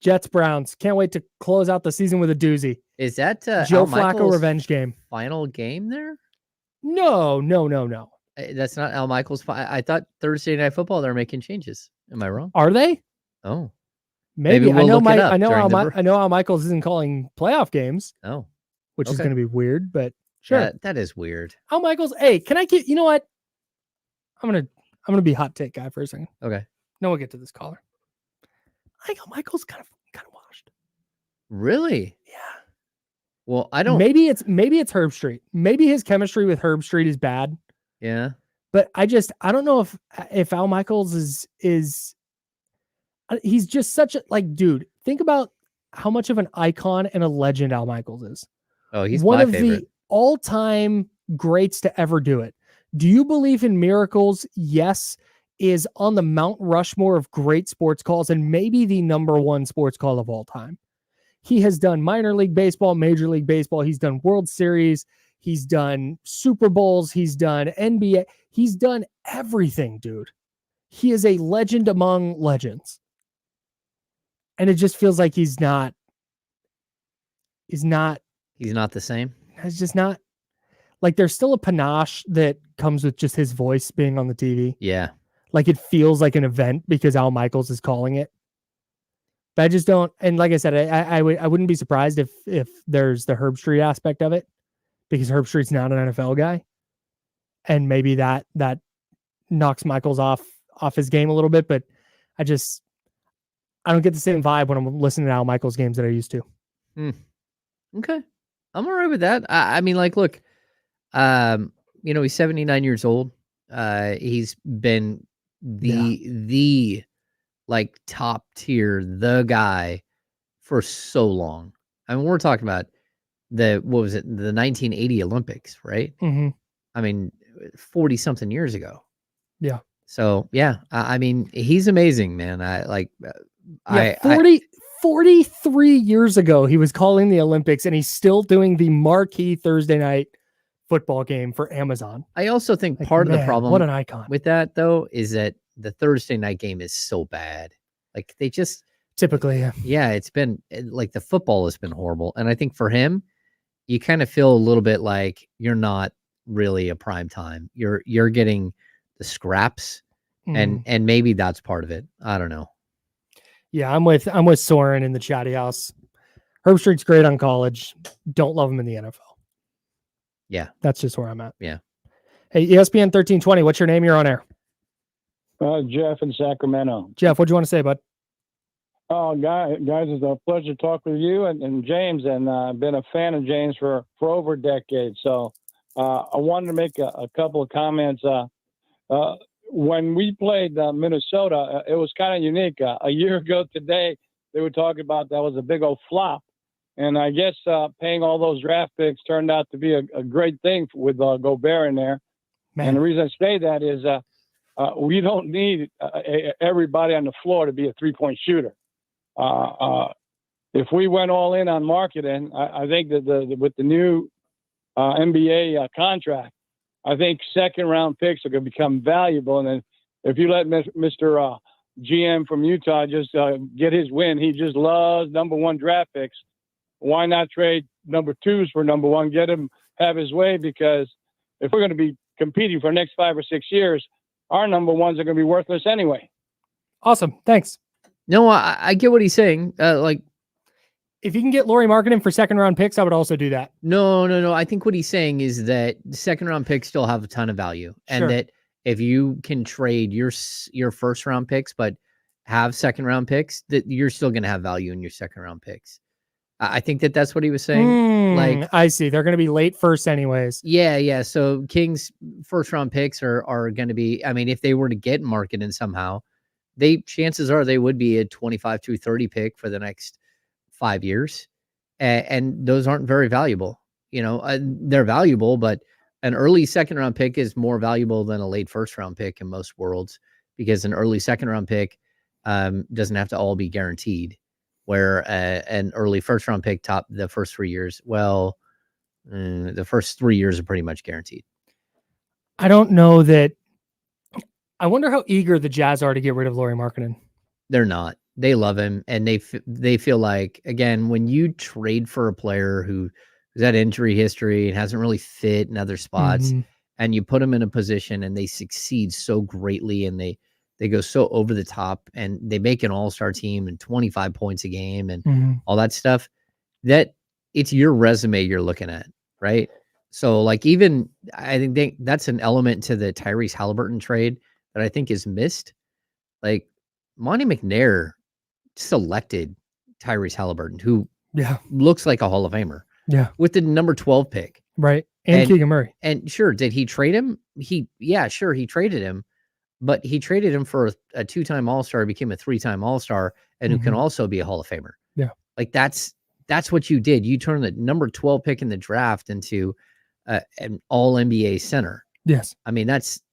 Jets Browns. Can't wait to close out the season with a doozy. Is that Joe Flacco revenge game? Final game there? No. That's not Al Michaels. I thought Thursday night football they're making changes. Am I wrong? Are they? Oh, maybe. We'll I know Al Michaels isn't calling playoff games. Oh, which is going to be weird, but sure. Yeah, that is weird. Al Michaels. Hey, can I get? You know what? I'm gonna be hot take guy for a second. Okay. Then we'll get to this caller. I think Al Michaels kind of washed. Really? Yeah. Well, I don't. Maybe it's Herb Street. Maybe his chemistry with Herb Street is bad. Yeah. But I don't know if Al Michaels is he's just such a dude, think about how much of an icon and a legend Al Michaels is. Oh, he's one my of favorite. The all-time greats to ever do it. Do you believe in miracles? Yes. Is on the Mount Rushmore of great sports calls and maybe the number one sports call of all time. He has done minor league baseball, major league baseball. He's done World Series. He's done Super Bowls. He's done NBA. He's done everything, dude. He is a legend among legends. And it just feels like he's not the same. It's just not like there's still a panache that comes with just his voice being on the TV. Yeah. Like it feels like an event because Al Michaels is calling it. But I just don't. And like I said, I wouldn't be surprised if there's the Herb Street aspect of it, because Herb Street's not an NFL guy, and maybe that knocks Michaels off his game a little bit. But I don't get the same vibe when I'm listening to Al Michaels games that I used to. Okay, I'm all right with that. I mean, like, look, he's 79 years old. He's been the like top tier, the guy for so long. I mean, we're talking about the 1980 Olympics, right? Mm-hmm. I mean, 40 something years ago. Yeah. So yeah, I mean, he's amazing, man. 43 years ago, he was calling the Olympics, and he's still doing the marquee Thursday night football game for Amazon. I also think part of the problem what an icon with that, though, is that the Thursday night game is so bad. Like they just typically, it's been like the football has been horrible. And I think for him, you kind of feel a little bit like you're not really a prime time. You're getting the scraps, and maybe that's part of it. I don't know. Yeah, I'm with Soren in the chatty house. Herb Street's great on college. Don't love him in the NFL. Yeah, that's just where I'm at. Yeah. Hey, ESPN 1320. What's your name? You're on air. Jeff in Sacramento. Jeff, what do you want to say, bud? Oh, guys, it's a pleasure to talk with you and James, and I've been a fan of James for over a decade. So I wanted to make a couple of comments. When we played Minnesota, it was kind of unique. A year ago today, they were talking about that was a big old flop. And I guess paying all those draft picks turned out to be a great thing with Gobert in there. Man. And the reason I say that is we don't need everybody on the floor to be a three-point shooter. If we went all in on marketing, I think that with the new NBA contract, I think second-round picks are going to become valuable. And then if you let Mr. GM from Utah just get his win, he just loves number one draft picks. Why not trade number twos for number one, get him have his way? Because if we're going to be competing for the next 5 or 6 years, our number ones are going to be worthless anyway. Awesome. Thanks. No, I get what he's saying. Like, if you can get Lauri Markkanen for second-round picks, I would also do that. No. I think what he's saying is that second-round picks still have a ton of value, and that if you can trade your first-round picks but have second-round picks, that you're still going to have value in your second-round picks. I think that's what he was saying. Like, I see. They're going to be late first anyways. Yeah. So Kings first-round picks are going to be. I mean, if they were to get Markkanen somehow, chances are they would be a 25 to 30 pick for the next 5 years, and those aren't very valuable. They're valuable, but an early second-round pick is more valuable than a late first-round pick in most worlds, because an early second-round pick doesn't have to all be guaranteed, where an early first-round pick the first 3 years. Well, the first 3 years are pretty much guaranteed. I don't know that. I wonder how eager the Jazz are to get rid of Lauri Markkanen. They're not. They love him, and they feel like, again, when you trade for a player who's had injury history and hasn't really fit in other spots, and you put them in a position and they succeed so greatly, and they go so over the top, and they make an all-star team and 25 points a game and all that stuff, that it's your resume you're looking at, right? So, like, even I think that's an element to the Tyrese Halliburton trade that I think is missed. Like, Monty McNair selected Tyrese Halliburton, who looks like a Hall of Famer, with the number 12 pick, right? And Keegan Murray. And sure, did he trade him? He traded him, but he traded him for a 2-time All-Star, became a 3-time All-Star, and who can also be a Hall of Famer. Yeah, like that's what you did. You turned the number 12 pick in the draft into an All NBA center. Yes. I mean,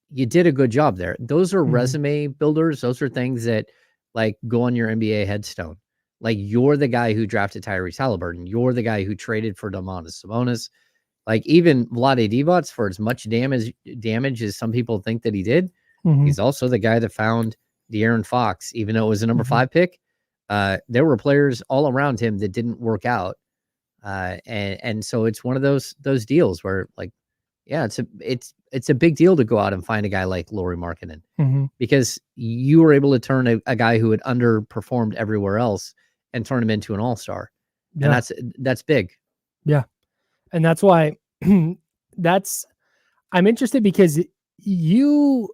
you did a good job there. Those are Mhm. resume builders. Those are things that like go on your NBA headstone. Like you're the guy who drafted Tyrese Halliburton. You're the guy who traded for Domantas Sabonis. Like even Vlade Divac, for as much damage as some people think that he did, Mhm. he's also the guy that found De'Aaron Fox, even though it was a number Mhm. 5 pick. There were players all around him that didn't work out. And so it's one of those deals where like, yeah, it's a big deal to go out and find a guy like Lauri Markkanen Mhm. because you were able to turn a guy who had underperformed everywhere else and turn him into an all-star. Yeah. And that's big. Yeah. And that's why I'm interested because you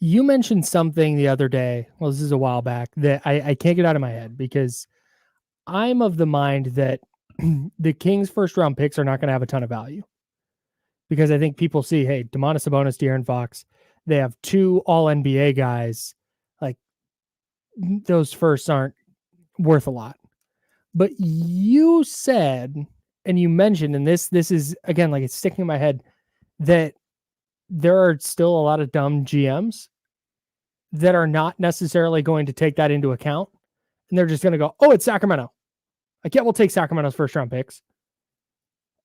mentioned something the other day. Well, this is a while back that I can't get out of my head because I'm of the mind that the Kings' first round picks are not going to have a ton of value because I think people see, hey, Domantas Sabonis, De'Aaron Fox, they have 2 all NBA guys. Like those firsts aren't worth a lot. But you said, and you mentioned, and this is again, like it's sticking in my head, that there are still a lot of dumb GMs that are not necessarily going to take that into account. And they're just going to go, oh, it's Sacramento. Like, yeah, we'll take Sacramento's first round picks.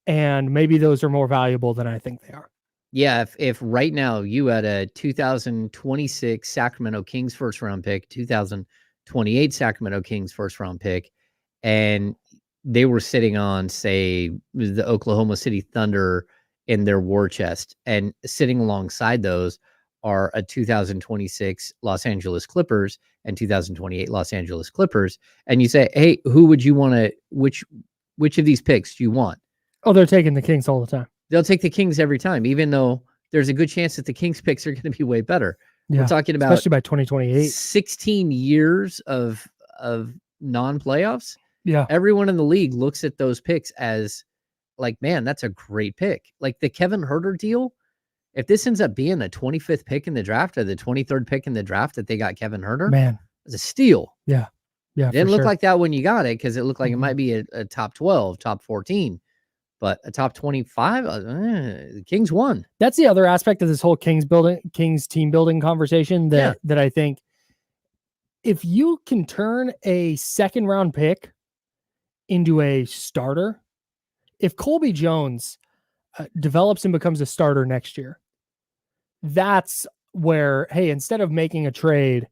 And maybe those are more valuable than I think they are. Yeah, if right now you had a 2026 Sacramento Kings first round pick, 2028 Sacramento Kings first round pick, and they were sitting on, say, the Oklahoma City Thunder in their war chest, and sitting alongside those are a 2026 Los Angeles Clippers and 2028 Los Angeles Clippers, and you say, hey, who would you want to, which of these picks do you want? Oh, they're taking the Kings all the time. They'll take the Kings every time, even though there's a good chance that the Kings picks are going to be way better. Yeah, we're talking about especially by 2028, 16 years of non-playoffs. Yeah. Everyone in the league looks at those picks as like, man, that's a great pick. Like the Kevin Huerter deal. If this ends up being the 25th pick in the draft or the 23rd pick in the draft that they got Kevin Huerter, man, it's a steal. Yeah. Yeah. It didn't look like that when you got it because it looked like it might be a top 12, top 14. But a top 25, the Kings won. That's the other aspect of this whole Kings team building conversation that I think if you can turn a second round pick into a starter, if Colby Jones develops and becomes a starter next year, that's where, hey, instead of making a trade,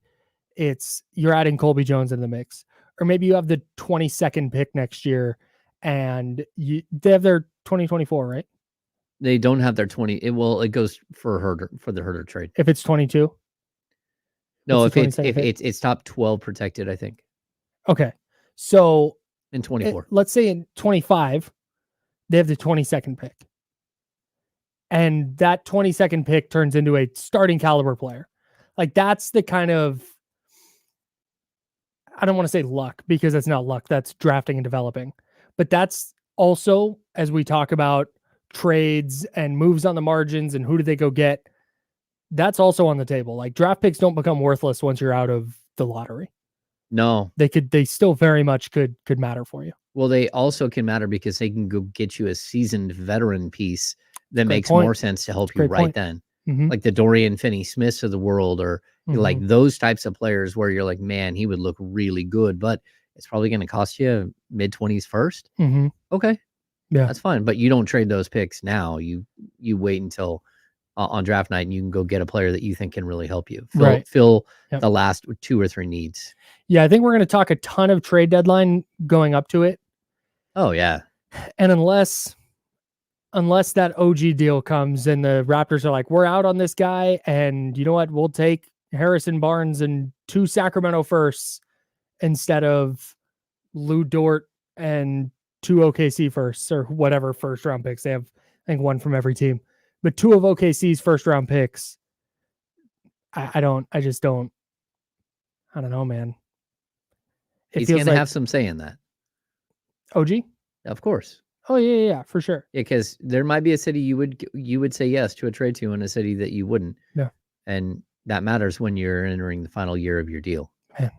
you're adding Colby Jones in the mix. Or maybe you have the 22nd pick next year and they have their 2024, right? They don't have their 20. It goes for the Huerter trade. If it's 22? No, if it's top 12 protected, I think. Okay. So in 24. Let's say in 25, they have the 22nd pick. And that 22nd pick turns into a starting caliber player. Like that's the kind of, I don't want to say luck because that's not luck. That's drafting and developing. But that's also, as we talk about trades and moves on the margins and who do they go get, that's also on the table. Like draft picks don't become worthless once you're out of the lottery. No. They still very much could matter for you. Well, they also can matter because they can go get you a seasoned veteran piece that makes more sense to help you right then. Mm-hmm. Like the Dorian Finney-Smiths of the world or like those types of players where you're like, man, he would look really good, but it's probably going to cost you mid-20s first. Mm-hmm. Okay. Yeah. That's fine. But you don't trade those picks now. You wait until on draft night and you can go get a player that you think can really help you. Fill the last 2 or 3 needs. Yeah, I think we're going to talk a ton of trade deadline going up to it. Oh, yeah. And unless that OG deal comes and the Raptors are like, we're out on this guy, and you know what? We'll take Harrison Barnes and 2 Sacramento firsts instead of Lou Dort and 2 OKC firsts or whatever first round picks. They have, I think, 1 from every team. But 2 of OKC's first round picks, I don't know, man. He's going to have some say in that. OG? Of course. Oh, yeah, for sure. Yeah, because there might be a city you would say yes to a trade to and a city that you wouldn't. Yeah. And that matters when you're entering the final year of your deal. Man,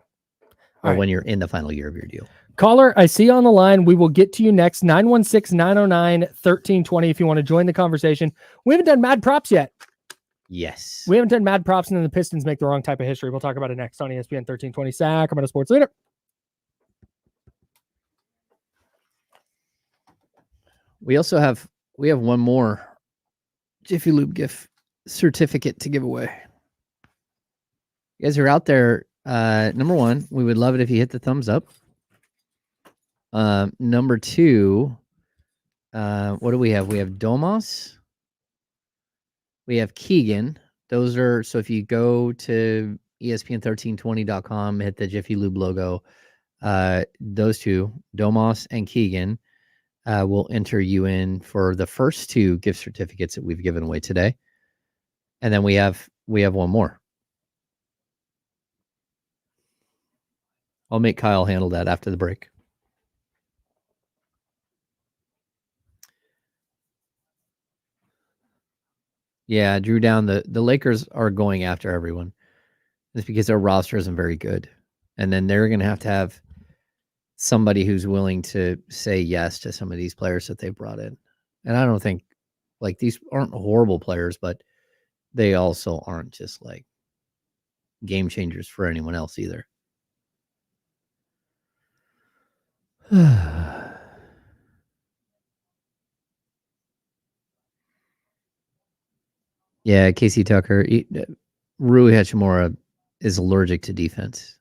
or when you're in the final year of your deal. Caller, I see you on the line. We will get to you next. 916-909-1320 if you want to join the conversation. We haven't done mad props yet. Yes. We haven't done mad props, and then the Pistons make the wrong type of history. We'll talk about it next on ESPN 1320 Sacramento Sports Leader. We have one more Jiffy Lube gift certificate to give away. You guys are out there. Number one, we would love it if you hit the thumbs up. Number two, what do we have? We have Domas. We have Keegan. Those are, so if you go to ESPN1320.com, hit the Jiffy Lube logo, those two, Domas and Keegan, will enter you in for the first two gift certificates that we've given away today. And then we have one more. I'll make Kyle handle that after the break. Yeah, Drew Down, the Lakers are going after everyone. It's because their roster isn't very good. And then they're going to have somebody who's willing to say yes to some of these players that they brought in. And I don't think, like, these aren't horrible players, but they also aren't just like game changers for anyone else either. Yeah, Casey Tucker. Rui Hachimura is allergic to defense.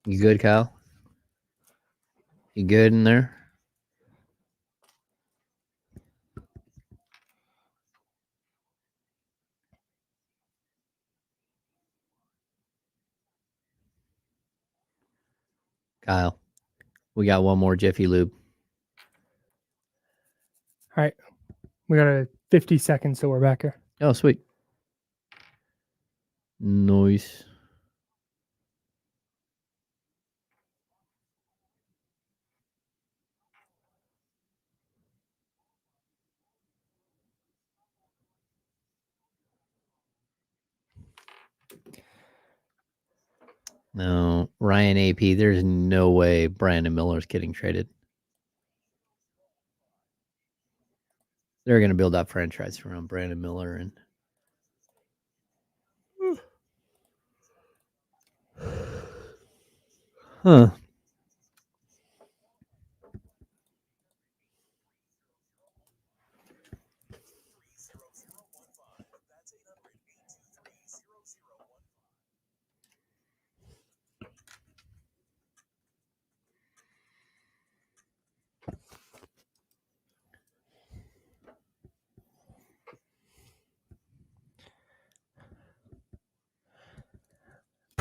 You good, Kyle? You good in there? Kyle, we got one more Jiffy Lube. All right. We got a 50 seconds, so we're back here. Oh, sweet. Nice. No, Ryan AP, there's no way Brandon Miller's getting traded. They're going to build that franchise around Brandon Miller. And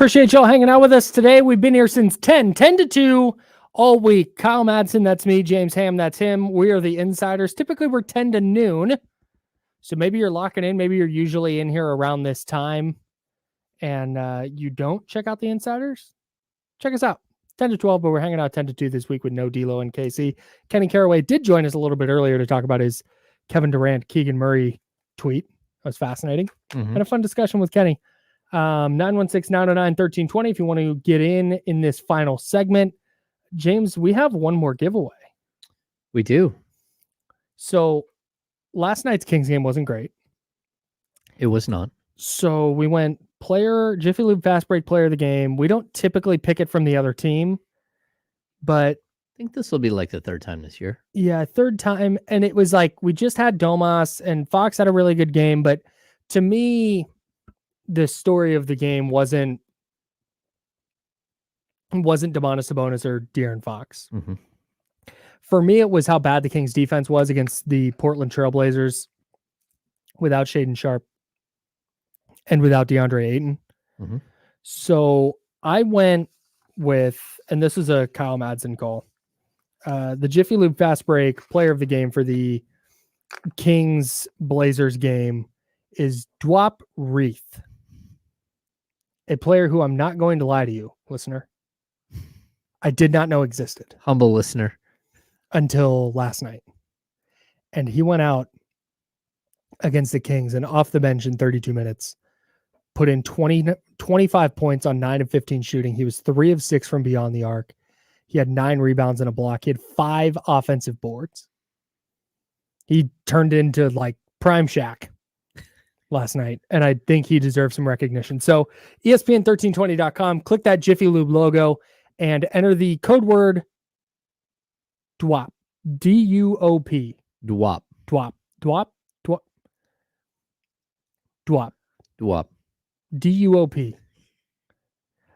Appreciate y'all hanging out with us today. We've been here since 10 to 2 all week. Kyle Madsen, that's me. James Ham, that's him. We are the insiders. Typically, we're 10 to noon. So maybe you're locking in. Maybe you're usually in here around this time and you don't check out the insiders. Check us out. 10 to 12, but we're hanging out 10 to 2 this week with no D-Lo and KC. Kenny Caroway did join us a little bit earlier to talk about his Kevin Durant, Keegan Murray tweet. That was fascinating. Mm-hmm. Had a fun discussion with Kenny. 916-909-1320 if you want to get in this final segment. James, we have one more giveaway. We do. So last night's Kings game wasn't great. It was not. So we went Jiffy Lube Fast Break player of the game. We don't typically pick it from the other team, but I think this will be like the third time this year. Yeah, third time. And it was like, we just had Domas and Fox had a really good game. But to me, the story of the game wasn't Domantas Sabonis or De'Aaron Fox. Mm-hmm. For me, it was how bad the Kings defense was against the Portland Trailblazers without Shaedon Sharpe and without DeAndre Ayton. Mm-hmm. So I went with, and this is a Kyle Madsen call, the Jiffy Lube Fast Break player of the game for the Kings Blazers game is Dwop Reith. a player who I'm not going to lie to you, listener, I did not know existed. Humble listener. Until last night. And he went out against the Kings and off the bench in 32 minutes, put in 25 points on 9 of 15 shooting. He was 3 of 6 from beyond the arc. He had 9 rebounds and a block. He had 5 offensive boards. He turned into like Prime Shaq last night, and I think he deserves some recognition. So ESPN1320.com, click that Jiffy Lube logo and enter the code word DWOP. D-U-O-P. DWOP. DWOP. DWOP. DWOP. DWOP. DWOP. D-U-O-P.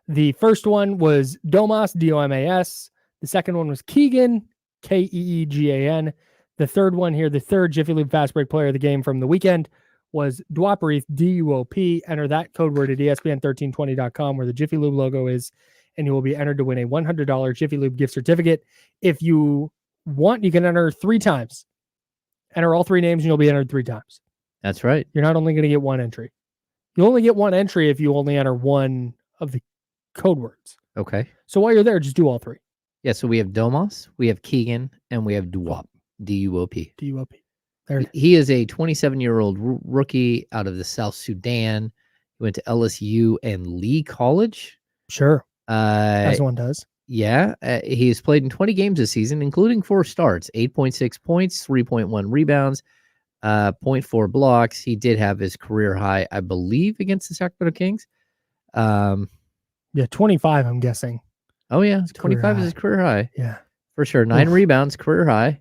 The first one was Domas, D-O-M-A-S. The second one was Keegan, K-E-E-G-A-N. The third one here, the third Jiffy Lube Fast Break player of the game from the weekend was Dwopperith, D-U-O-P. Enter that code word at ESPN1320.com where the Jiffy Lube logo is, and you will be entered to win a $100 Jiffy Lube gift certificate. If you want, you can enter 3 times. Enter all 3 names and you'll be entered 3 times. That's right. You're not only going to get 1 entry. You only get 1 entry if you only enter 1 of the code words. Okay. So while you're there, just do all 3. Yeah, so we have Domas, we have Keegan, and we have Dwop. D-U-O-P. D-U-O-P. He is a 27-year-old rookie out of the South Sudan. He went to LSU and Lee College. Sure. As one does. Yeah. He has played in 20 games this season, including 4 starts, 8.6 points, 3.1 rebounds, 0.4 blocks. He did have his career high, I believe, against the Sacramento Kings. Yeah, 25, I'm guessing. Oh, yeah. 25 is his career high. Yeah. For sure. 9 rebounds, career high.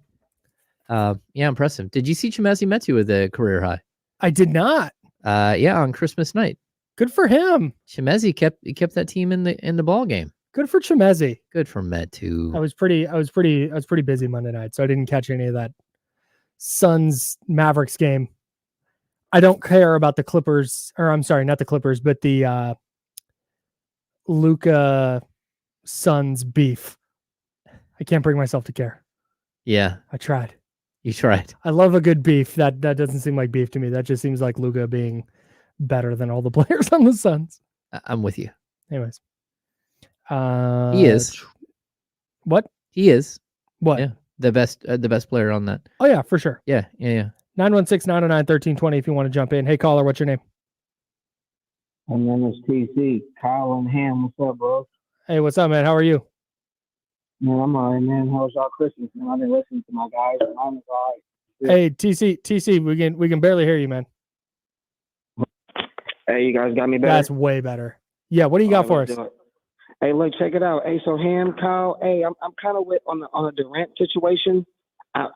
Yeah, impressive. Did you see Chimezie Metu with a career high? I did not. Yeah, on Christmas night. Good for him. Chimezie kept that team in the ball game. Good for Chimezie. Good for Metu. I was pretty busy Monday night, so I didn't catch any of that Suns Mavericks game. I don't care about the Clippers, or I'm sorry, not the Clippers, but the Luka Suns beef. I can't bring myself to care. Yeah, I tried. You tried. I love a good beef. That doesn't seem like beef to me. That just seems like Luka being better than all the players on the Suns. I'm with you. Anyways. He is. What? He is. What? Yeah. The best player on that. Oh yeah, for sure. Yeah. 916-909-1320 if you want to jump in. Hey caller, what's your name? My name is TC. Kyle and Ham. What's up, bro? Hey, what's up, man? How are you? Man, I'm all right, man. How was y'all Christmas? Man, I've been listening to my guys. Mine is all right. Yeah. Hey, TC, we can barely hear you, man. Hey, you guys got me better? That's way better. Yeah, what do you got for us? Hey, look, check it out. Hey, so Ham, Kyle, hey, I'm kind of with on the Durant situation. I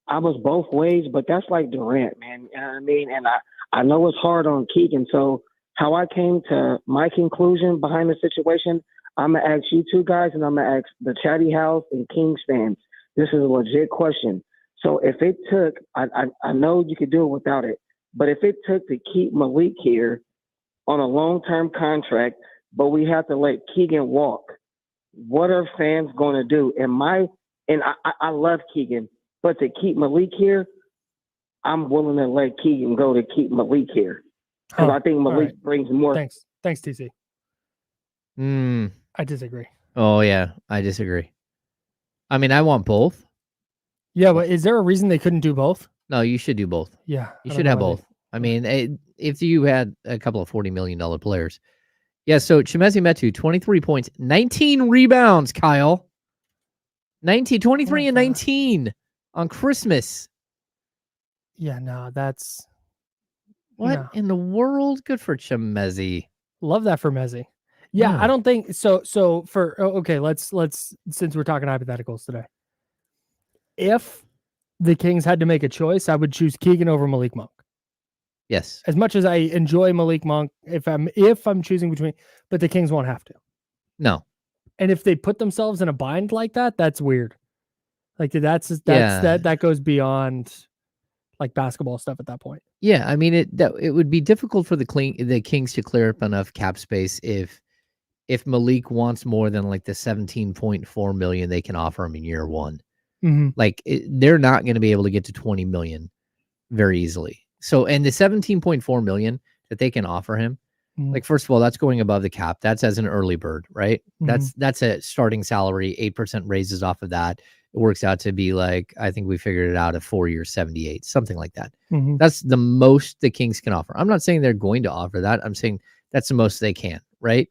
was both ways, but that's like Durant, man. You know what I mean? And I know it's hard on Keegan. So how I came to my conclusion behind the situation, I'm going to ask you 2 guys, and I'm going to ask the Chatty House and Kings fans. This is a legit question. So if it took, I know you could do it without it, but if it took to keep Malik here on a long-term contract, but we have to let Keegan walk, what are fans going to do? I love Keegan, but to keep Malik here, I'm willing to let Keegan go to keep Malik here. Because I think Malik brings more. Thanks, TC. I disagree. Oh, yeah. I disagree. I mean, I want both. Yeah, but is there a reason they couldn't do both? No, you should do both. Yeah. You should have both. I mean, if you had a couple of $40 million players. Yeah, so Chimezie Metu, 23 points, 19 rebounds, Kyle. 23 and 19 on Christmas. Yeah, no, that's... What in the world? Good for Chimezie. Love that for Mezzi. Yeah, I don't think so. So for okay, let's since we're talking hypotheticals today. If the Kings had to make a choice, I would choose Keegan over Malik Monk. Yes. As much as I enjoy Malik Monk, if I'm choosing between, but the Kings won't have to. No. And if they put themselves in a bind like that, that's weird. Like that goes beyond like basketball stuff at that point. Yeah, I mean it would be difficult for the Kings to clear up enough cap space if Malik wants more than like the $17.4 million they can offer him in year 1. Mm-hmm. Like they're not going to be able to get to $20 million very easily. So, and the $17.4 million that they can offer him, Like, first of all, that's going above the cap. That's as an early bird, right? That's a starting salary, 8% raises off of that. It works out to be like, I think we figured it out, a 4-year 78, something like that. That's the most the Kings can offer. I'm not saying they're going to offer that. I'm saying that's the most they can, right?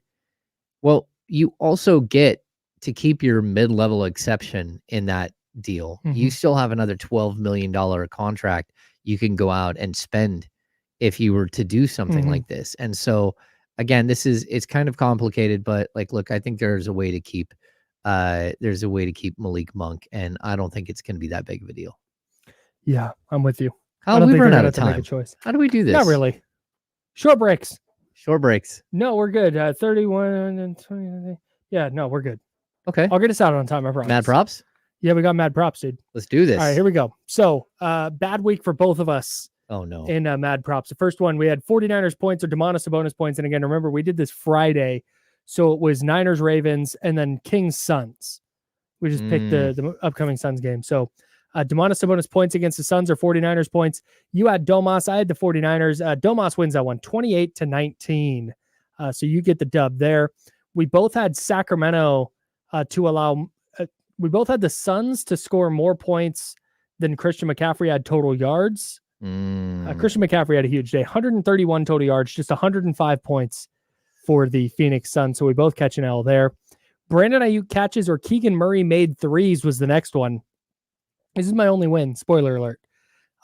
Well, you also get to keep your mid-level exception in that deal. You still have another $12 million contract you can go out and spend if you were to do something like this. And so, again, it's kind of complicated, but like, look, I think there's a way to keep Malik Monk, and I don't think it's going to be that big of a deal. Yeah, I'm with you. Kyle, we've run out of time. How do we do this? Not really. Short breaks. No, we're good. 31 and 20. Yeah, no, we're good. Okay. I'll get us out on time, I promise. Mad props? Yeah, we got mad props, dude. Let's do this. All right, here we go. So, bad week for both of us. Oh, no. In mad props. The first one, we had 49ers points or Domantas Sabonis points. And again, remember, we did this Friday. So it was Niners, Ravens, and then Kings, Suns. We just picked the upcoming Suns game. So Domantas Sabonis points against the Suns or 49ers points. You had Domas. I had the 49ers. Domas wins that one, 28-19. So you get the dub there. We both had Sacramento to allow we both had the Suns to score more points than Christian McCaffrey had total yards. Christian McCaffrey had a huge day, 131 total yards, just 105 points for the Phoenix Suns. So we both catch an L there. Brandon Ayuk catches or Keegan Murray made threes was the next one. This is my only win. Spoiler alert.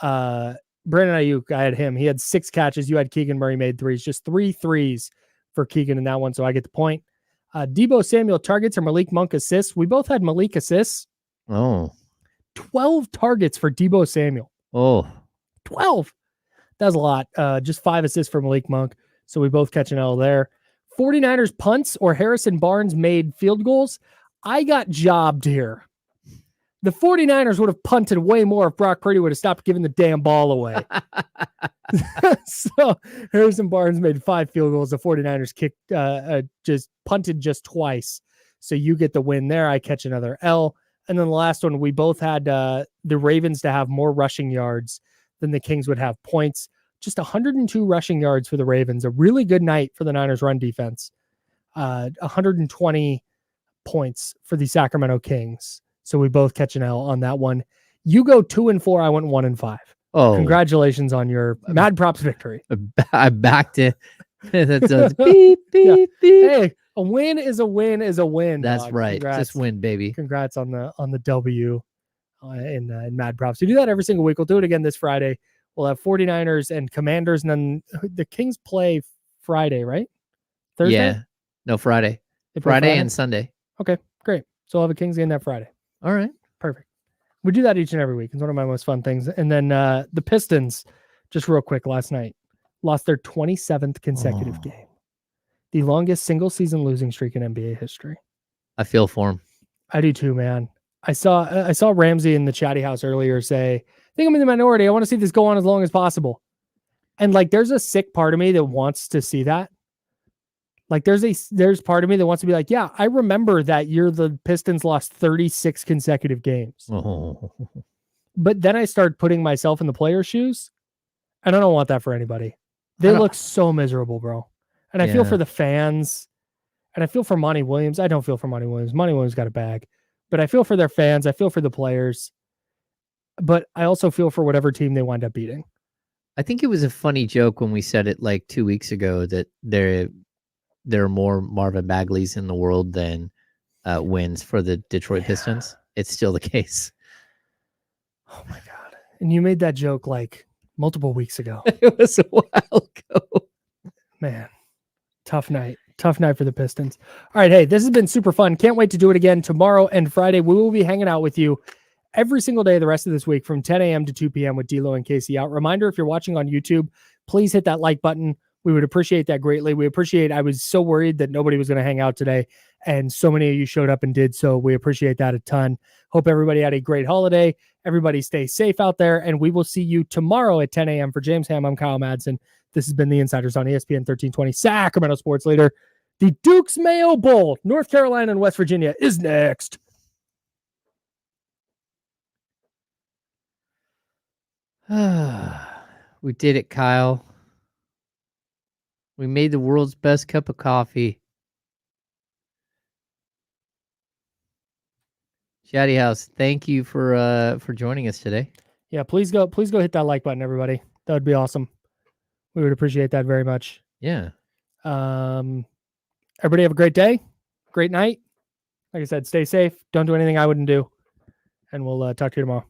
Brandon Ayuk, I had him. He had 6 catches. You had Keegan Murray made threes, just 3 threes for Keegan in that one. So I get the point. Deebo Samuel targets or Malik Monk assists. We both had Malik assists. 12 targets for Deebo Samuel. 12. That's a lot. Just 5 assists for Malik Monk. So we both catch an L there. 49ers punts or Harrison Barnes made field goals. I got jobbed here. The 49ers would have punted way more if Brock Purdy would have stopped giving the damn ball away. So Harrison Barnes made 5 field goals. The 49ers just punted just twice. So you get the win there. I catch another L. And then the last one, we both had the Ravens to have more rushing yards than the Kings would have points. Just 102 rushing yards for the Ravens. A really good night for the Niners run defense. 120 points for the Sacramento Kings. So we both catch an L on that one. You go 2-4. I went 1-5. Oh, congratulations on your mad props victory. I backed it. That's a beep, beep, beep. Hey, a win is a win is a win. That's dog. right. Congrats. Just win, baby. Congrats on the W in mad props. We do that every single week. We'll do it again this Friday. We'll have 49ers and Commanders, and then the Kings play Friday, right? Thursday? Yeah. No, Friday. Friday and Sunday. Okay, great. So I'll have a Kings game that Friday. All right. Perfect. We do that each and every week. It's one of my most fun things. And then the Pistons, just real quick, last night, lost their 27th consecutive game. The longest single season losing streak in NBA history. I feel for him. I do too, man. I saw Ramsey in the chatty house earlier say, I think I'm in the minority. I want to see this go on as long as possible. And like, there's a sick part of me that wants to see that. Like there's part of me that wants to be like, yeah, I remember that year the Pistons lost 36 consecutive games. But then I start putting myself in the player's shoes, and I don't want that for anybody. They look so miserable, bro. And I feel for the fans, and I feel for Monty Williams. I don't feel for Monty Williams. Monty Williams got a bag, but I feel for their fans. I feel for the players, but I also feel for whatever team they wind up beating. I think it was a funny joke when we said it like 2 weeks ago that there are more Marvin Bagleys in the world than wins for the Detroit Pistons. It's still the case. Oh my God. And you made that joke like multiple weeks ago. It was a while ago. Man, tough night for the Pistons. All right. Hey, this has been super fun. Can't wait to do it again tomorrow and Friday. We will be hanging out with you every single day the rest of this week from 10 a.m. to 2 p.m. with D'Lo and Casey out. Reminder, if you're watching on YouTube, please hit that like button. We would appreciate that greatly. I was so worried that nobody was going to hang out today, and so many of you showed up and did, so we appreciate that a ton. Hope everybody had a great holiday. Everybody stay safe out there, and we will see you tomorrow at 10 a.m. For James Ham, I'm Kyle Madsen. This has been The Insiders on ESPN 1320, Sacramento Sports Leader. The Duke's Mayo Bowl, North Carolina and West Virginia, is next. We did it, Kyle. We made the world's best cup of coffee. Shady House, thank you for joining us today. Yeah, please go hit that like button, everybody. That would be awesome. We would appreciate that very much. Yeah. Everybody have a great day, great night. Like I said, stay safe. Don't do anything I wouldn't do. And we'll talk to you tomorrow.